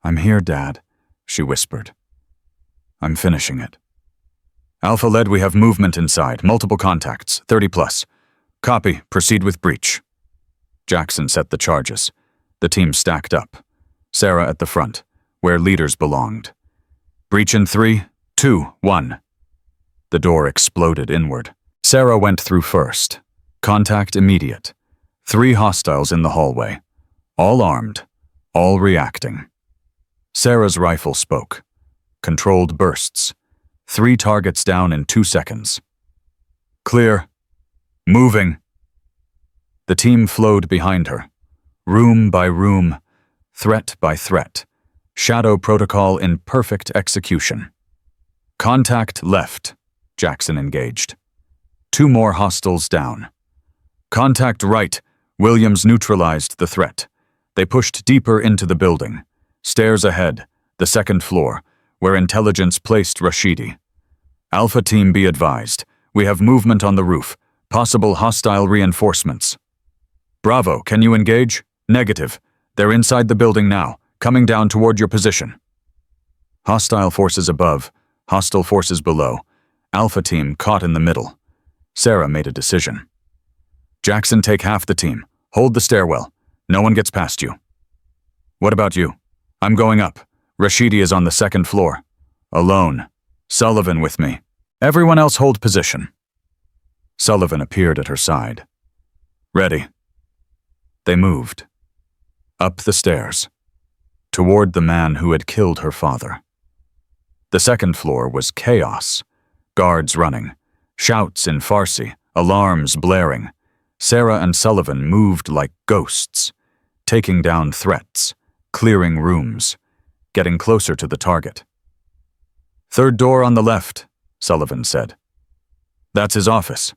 I'm here, Dad, she whispered. I'm finishing it. Alpha Lead, we have movement inside, multiple contacts, 30 plus. Copy, proceed with breach. Jackson set the charges. The team stacked up. Sarah at the front, where leaders belonged. Breach in 3, 2, 1. The door exploded inward. Sarah went through first. Contact immediate. 3 hostiles in the hallway. All armed. All reacting. Sarah's rifle spoke. Controlled bursts. 3 targets down in 2 seconds. Clear. Moving! The team flowed behind her, room by room, threat by threat, shadow protocol in perfect execution. Contact left, Jackson engaged. 2 more hostiles down. Contact right, Williams neutralized the threat. They pushed deeper into the building. Stairs ahead, the 2nd floor, where intelligence placed Rashidi. Alpha team, be advised. We have movement on the roof, possible hostile reinforcements. Bravo, can you engage? Negative. They're inside the building now, coming down toward your position. Hostile forces above, hostile forces below. Alpha team caught in the middle. Sarah made a decision. Jackson, take half the team. Hold the stairwell. No one gets past you. What about you? I'm going up. Rashidi is on the 2nd floor. Alone. Sullivan with me. Everyone else hold position. Sullivan appeared at her side. Ready. They moved. Up the stairs. Toward the man who had killed her father. The 2nd floor was chaos. Guards running. Shouts in Farsi. Alarms blaring. Sarah and Sullivan moved like ghosts, taking down threats, clearing rooms, getting closer to the target. 3rd door on the left, Sullivan said. That's his office.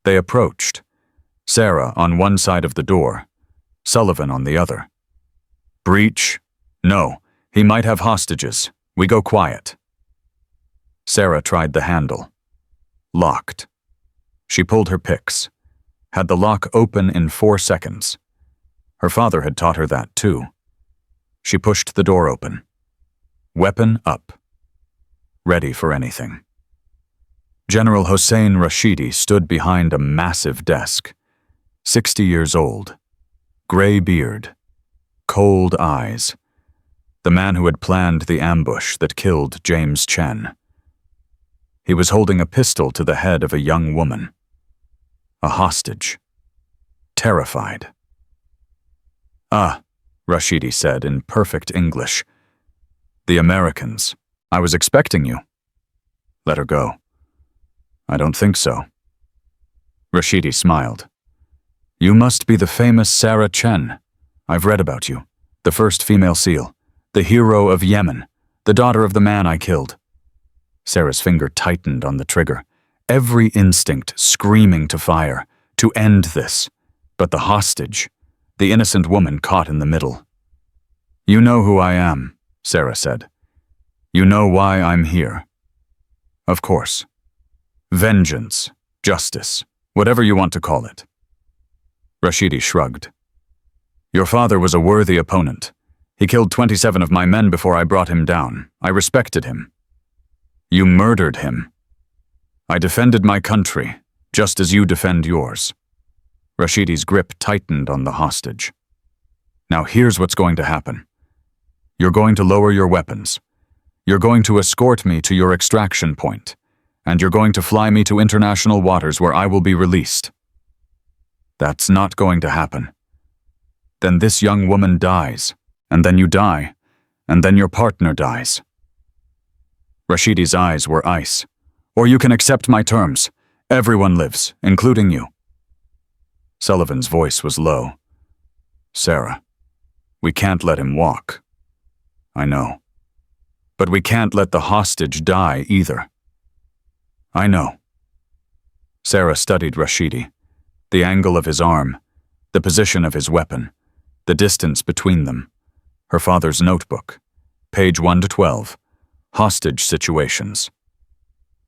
They approached. Sarah on one side of the door, Sullivan on the other. Breach? No, he might have hostages. We go quiet. Sarah tried the handle. Locked. She pulled her picks. Had the lock open in 4 seconds. Her father had taught her that too. She pushed the door open. Weapon up. Ready for anything. General Hossein Rashidi stood behind a massive desk. 60 years old. Gray beard. Cold eyes. The man who had planned the ambush that killed James Chen. He was holding a pistol to the head of a young woman. A hostage. Terrified. Ah, Rashidi said in perfect English. The Americans. I was expecting you. Let her go. I don't think so. Rashidi smiled. You must be the famous Sarah Chen. I've read about you. The first female SEAL. The hero of Yemen. The daughter of the man I killed. Sarah's finger tightened on the trigger. Every instinct screaming to fire, to end this. But the hostage, the innocent woman caught in the middle. You know who I am, Sarah said. You know why I'm here. Of course. Vengeance, justice, whatever you want to call it. Rashidi shrugged. Your father was a worthy opponent. He killed 27 of my men before I brought him down. I respected him. You murdered him. I defended my country, just as you defend yours. Rashidi's grip tightened on the hostage. Now here's what's going to happen. You're going to lower your weapons. You're going to escort me to your extraction point, and you're going to fly me to international waters where I will be released. That's not going to happen. Then this young woman dies, and then you die, and then your partner dies. Rashidi's eyes were ice. Or you can accept my terms. Everyone lives, including you. Sullivan's voice was low. Sarah, we can't let him walk. I know. But we can't let the hostage die either. I know. Sarah studied Rashidi, the angle of his arm, the position of his weapon, the distance between them. Her father's notebook, page 1 to 12, hostage situations.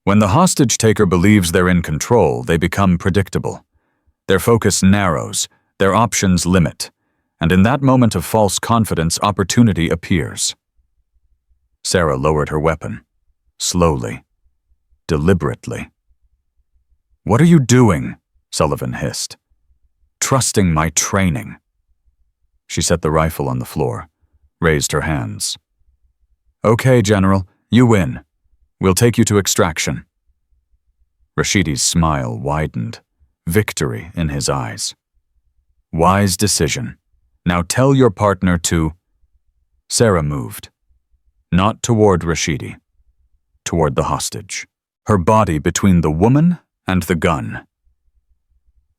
When the hostage-taker believes they're in control, they become predictable. Their focus narrows, their options limit, and in that moment of false confidence, opportunity appears. Sarah lowered her weapon, slowly, deliberately. What are you doing? Sullivan hissed. Trusting my training. She set the rifle on the floor, raised her hands. Okay, General, you win. We'll take you to extraction. Rashidi's smile widened, victory in his eyes. Wise decision. Now tell your partner to... Sarah moved. Not toward Rashidi. Toward the hostage. Her body between the woman and the gun.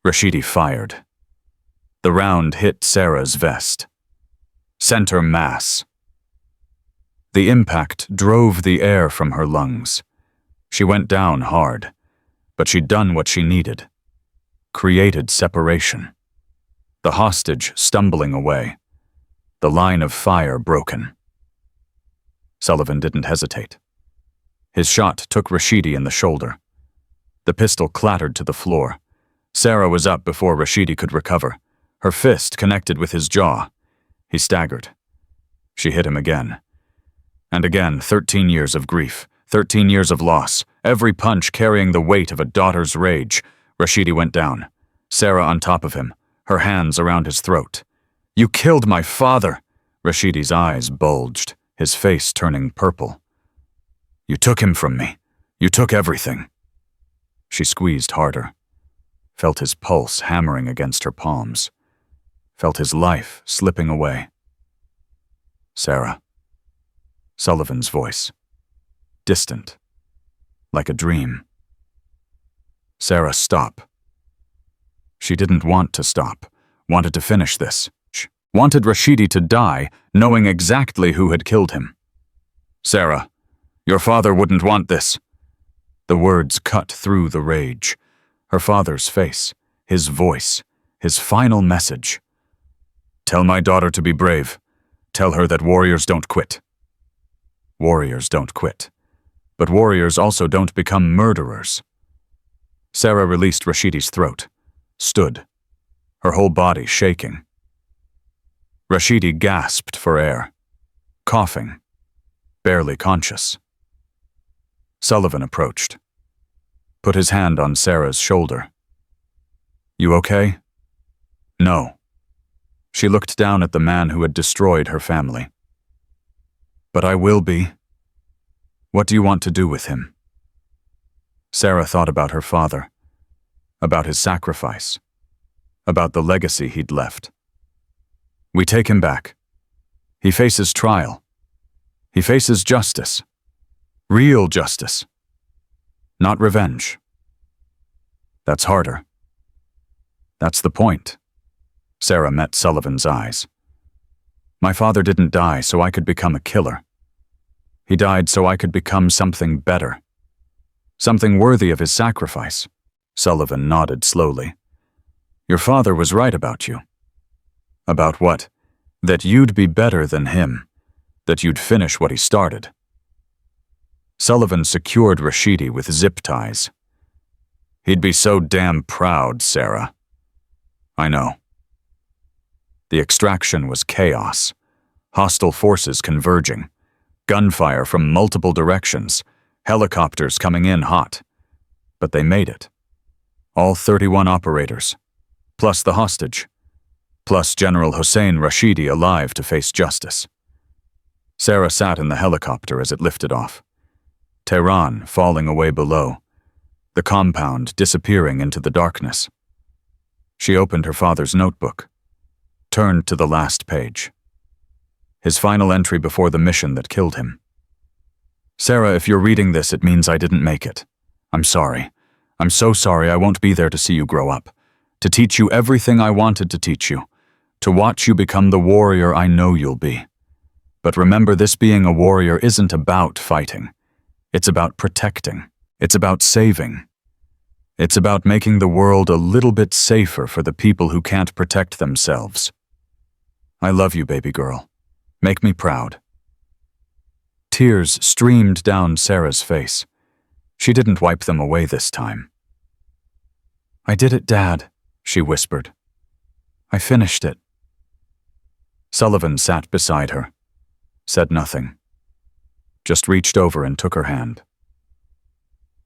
Rashidi fired. The round hit Sarah's vest. Center mass. The impact drove the air from her lungs. She went down hard, but she'd done what she needed. Created separation. The hostage stumbling away. The line of fire broken. Sullivan didn't hesitate. His shot took Rashidi in the shoulder. The pistol clattered to the floor. Sarah was up before Rashidi could recover. Her fist connected with his jaw. He staggered. She hit him again. And again, 13 years of grief, 13 years of loss, every punch carrying the weight of a daughter's rage. Rashidi went down. Sarah on top of him, her hands around his throat. "You killed my father!" Rashidi's eyes bulged, his face turning purple. "You took him from me. You took everything." She squeezed harder, felt his pulse hammering against her palms, felt his life slipping away. "Sarah." Sullivan's voice. Distant, like a dream. "Sarah, stop." She didn't want to stop, wanted to finish this. She wanted Rashidi to die, knowing exactly who had killed him. "Sarah, your father wouldn't want this." The words cut through the rage. Her father's face, his voice, his final message. "Tell my daughter to be brave. Tell her that warriors don't quit." Warriors don't quit. But warriors also don't become murderers. Sarah released Rashidi's throat, stood, her whole body shaking. Rashidi gasped for air, coughing, barely conscious. Sullivan approached, put his hand on Sarah's shoulder. "You okay?" "No." She looked down at the man who had destroyed her family. "But I will be. What do you want to do with him?" Sarah thought about her father, about his sacrifice, about the legacy he'd left. "We take him back. He faces trial. He faces justice. Real justice. Not revenge. That's harder." "That's the point." Sarah met Sullivan's eyes. "My father didn't die so I could become a killer. He died so I could become something better. Something worthy of his sacrifice." Sullivan nodded slowly. "Your father was right about you." "About what?" "That you'd be better than him. That you'd finish what he started." Sullivan secured Rashidi with zip ties. "He'd be so damn proud, Sarah." "I know." The extraction was chaos. Hostile forces converging. Gunfire from multiple directions. Helicopters coming in hot. But they made it. All 31 operators. Plus the hostage. Plus General Hossein Rashidi alive to face justice. Sarah sat in the helicopter as it lifted off. Tehran falling away below. The compound disappearing into the darkness. She opened her father's notebook. Turned to the last page. His final entry before the mission that killed him. "Sarah, if you're reading this, it means I didn't make it. I'm sorry. I'm so sorry I won't be there to see you grow up. To teach you everything I wanted to teach you. To watch you become the warrior I know you'll be. But remember, this being a warrior isn't about fighting. It's about protecting. It's about saving. It's about making the world a little bit safer for the people who can't protect themselves. I love you, baby girl. Make me proud." Tears streamed down Sarah's face. She didn't wipe them away this time. "I did it, Dad," she whispered. "I finished it." Sullivan sat beside her, said nothing, just reached over and took her hand.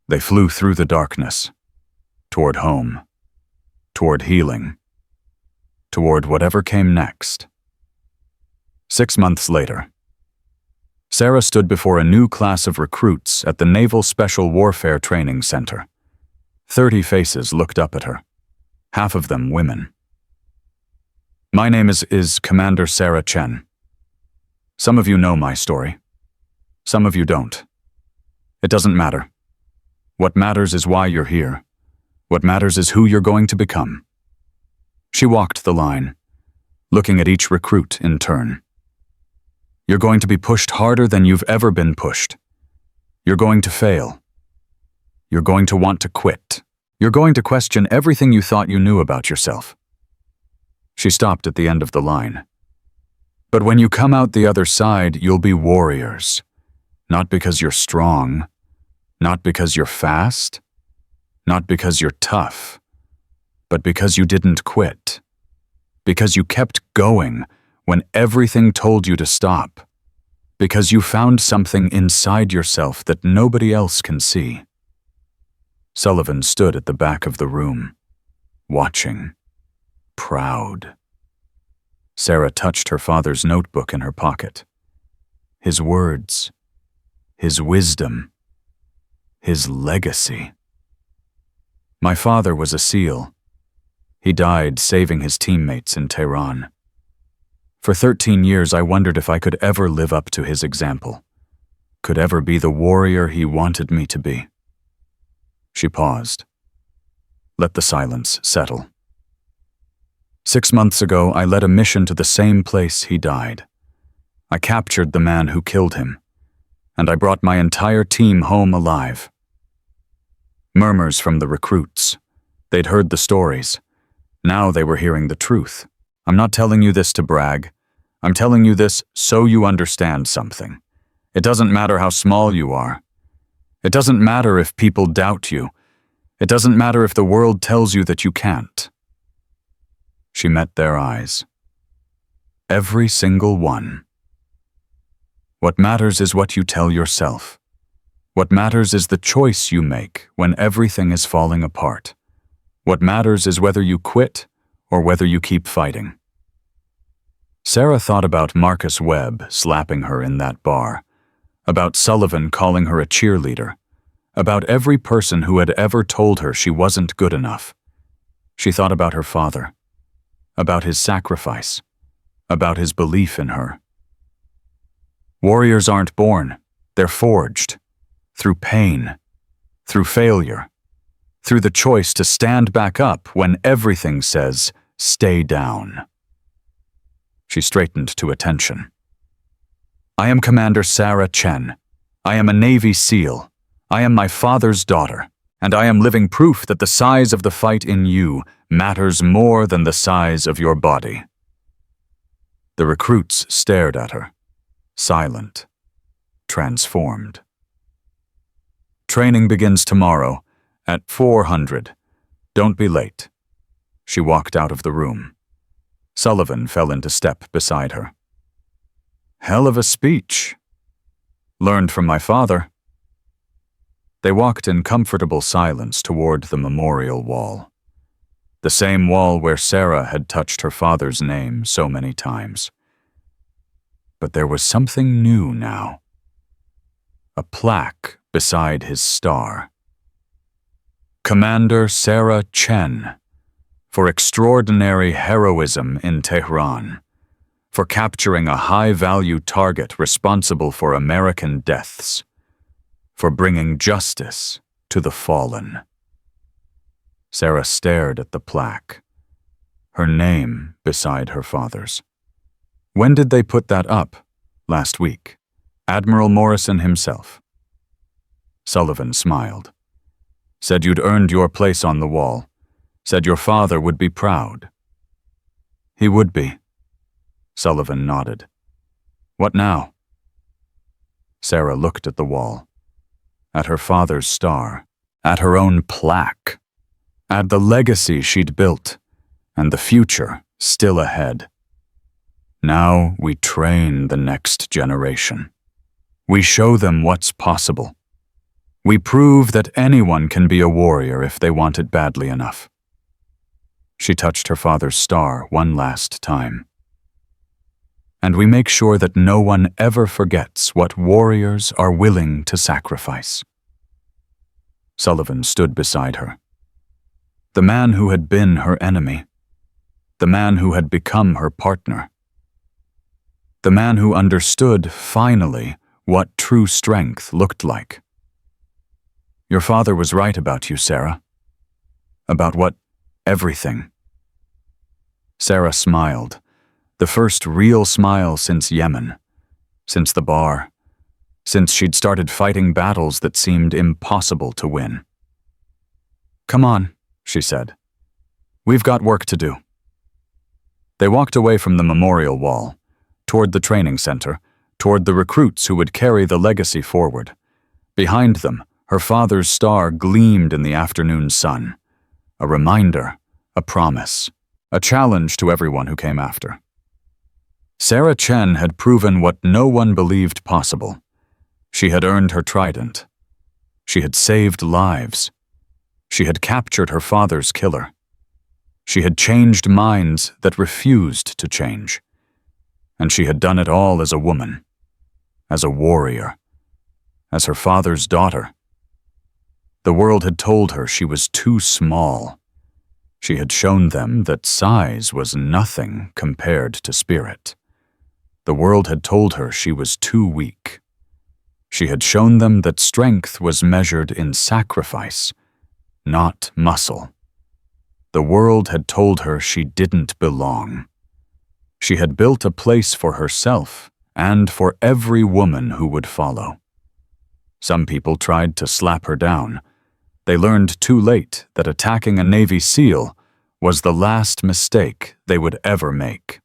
They flew through the darkness, toward home, toward healing, toward whatever came next. 6 months later, Sarah stood before a new class of recruits at the Naval Special Warfare Training Center. 30 faces looked up at her, half of them women. "My name is Commander Sarah Chen. Some of you know my story. Some of you don't. It doesn't matter. What matters is why you're here. What matters is who you're going to become." She walked the line, looking at each recruit in turn. You're going to be pushed harder than you've ever been pushed. You're going to fail. You're going to want to quit. You're going to question everything you thought you knew about yourself. She stopped at the end of the line. But when you come out the other side, you'll be warriors. Not because you're strong, not because you're fast, not because you're tough, but because you didn't quit. Because you kept going when everything told you to stop. Because you found something inside yourself that nobody else can see. Sullivan stood at the back of the room, watching, proud. Sarah touched her father's notebook in her pocket. His words, his wisdom, his legacy. My father was a SEAL. He died saving his teammates in Tehran. For 13 years, I wondered if I could ever live up to his example, could ever be the warrior he wanted me to be. She paused. Let the silence settle. 6 months ago, I led a mission to the same place he died. I captured the man who killed him, and I brought my entire team home alive. Murmurs from the recruits. They'd heard the stories. Now they were hearing the truth. I'm not telling you this to brag. I'm telling you this so you understand something. It doesn't matter how small you are. It doesn't matter if people doubt you. It doesn't matter if the world tells you that you can't. She met their eyes. Every single one. What matters is what you tell yourself. What matters is the choice you make when everything is falling apart. What matters is whether you quit or whether you keep fighting. Sarah thought about Marcus Webb slapping her in that bar, about Sullivan calling her a cheerleader, about every person who had ever told her she wasn't good enough. She thought about her father, about his sacrifice, about his belief in her. Warriors aren't born, they're forged, through pain, through failure, through the choice to stand back up when everything says, stay down. She straightened to attention. I am Commander Sarah Chen. I am a Navy SEAL. I am my father's daughter, and I am living proof that the size of the fight in you matters more than the size of your body. The recruits stared at her, silent, transformed. Training begins tomorrow at 400. Don't be late. She walked out of the room. Sullivan fell into step beside her. Hell of a speech. Learned from my father. They walked in comfortable silence toward the memorial wall. The same wall where Sarah had touched her father's name so many times. But there was something new now. A plaque beside his star. Commander Sarah Chen, for extraordinary heroism in Tehran, for capturing a high-value target responsible for American deaths, for bringing justice to the fallen. Sarah stared at the plaque, her name beside her father's. When did they put that up? Last week. Admiral Morrison himself. Sullivan smiled. Said you'd earned your place on the wall. Said your father would be proud. He would be. Sullivan nodded. What now? Sarah looked at the wall, at her father's star, at her own plaque, at the legacy she'd built, and the future still ahead. Now we train the next generation. We show them what's possible. We prove that anyone can be a warrior if they want it badly enough. She touched her father's star one last time. And we make sure that no one ever forgets what warriors are willing to sacrifice. Sullivan stood beside her. The man who had been her enemy. The man who had become her partner. The man who understood, finally, what true strength looked like. Your father was right about you, Sarah. About what? Everything. Sarah smiled, the first real smile since Yemen, since the bar, since she'd started fighting battles that seemed impossible to win. "Come on," she said. "We've got work to do." They walked away from the memorial wall, toward the training center, toward the recruits who would carry the legacy forward. Behind them, her father's star gleamed in the afternoon sun. A reminder, a promise, a challenge to everyone who came after. Sarah Chen had proven what no one believed possible. She had earned her trident. She had saved lives. She had captured her father's killer. She had changed minds that refused to change. And she had done it all as a woman, as a warrior, as her father's daughter. The world had told her she was too small. She had shown them that size was nothing compared to spirit. The world had told her she was too weak. She had shown them that strength was measured in sacrifice, not muscle. The world had told her she didn't belong. She had built a place for herself and for every woman who would follow. Some people tried to slap her down. They learned too late that attacking a Navy SEAL was the last mistake they would ever make.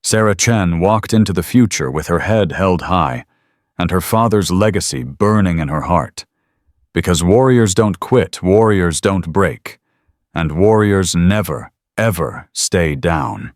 Sarah Chen walked into the future with her head held high and her father's legacy burning in her heart. Because warriors don't quit, warriors don't break, and warriors never, ever stay down.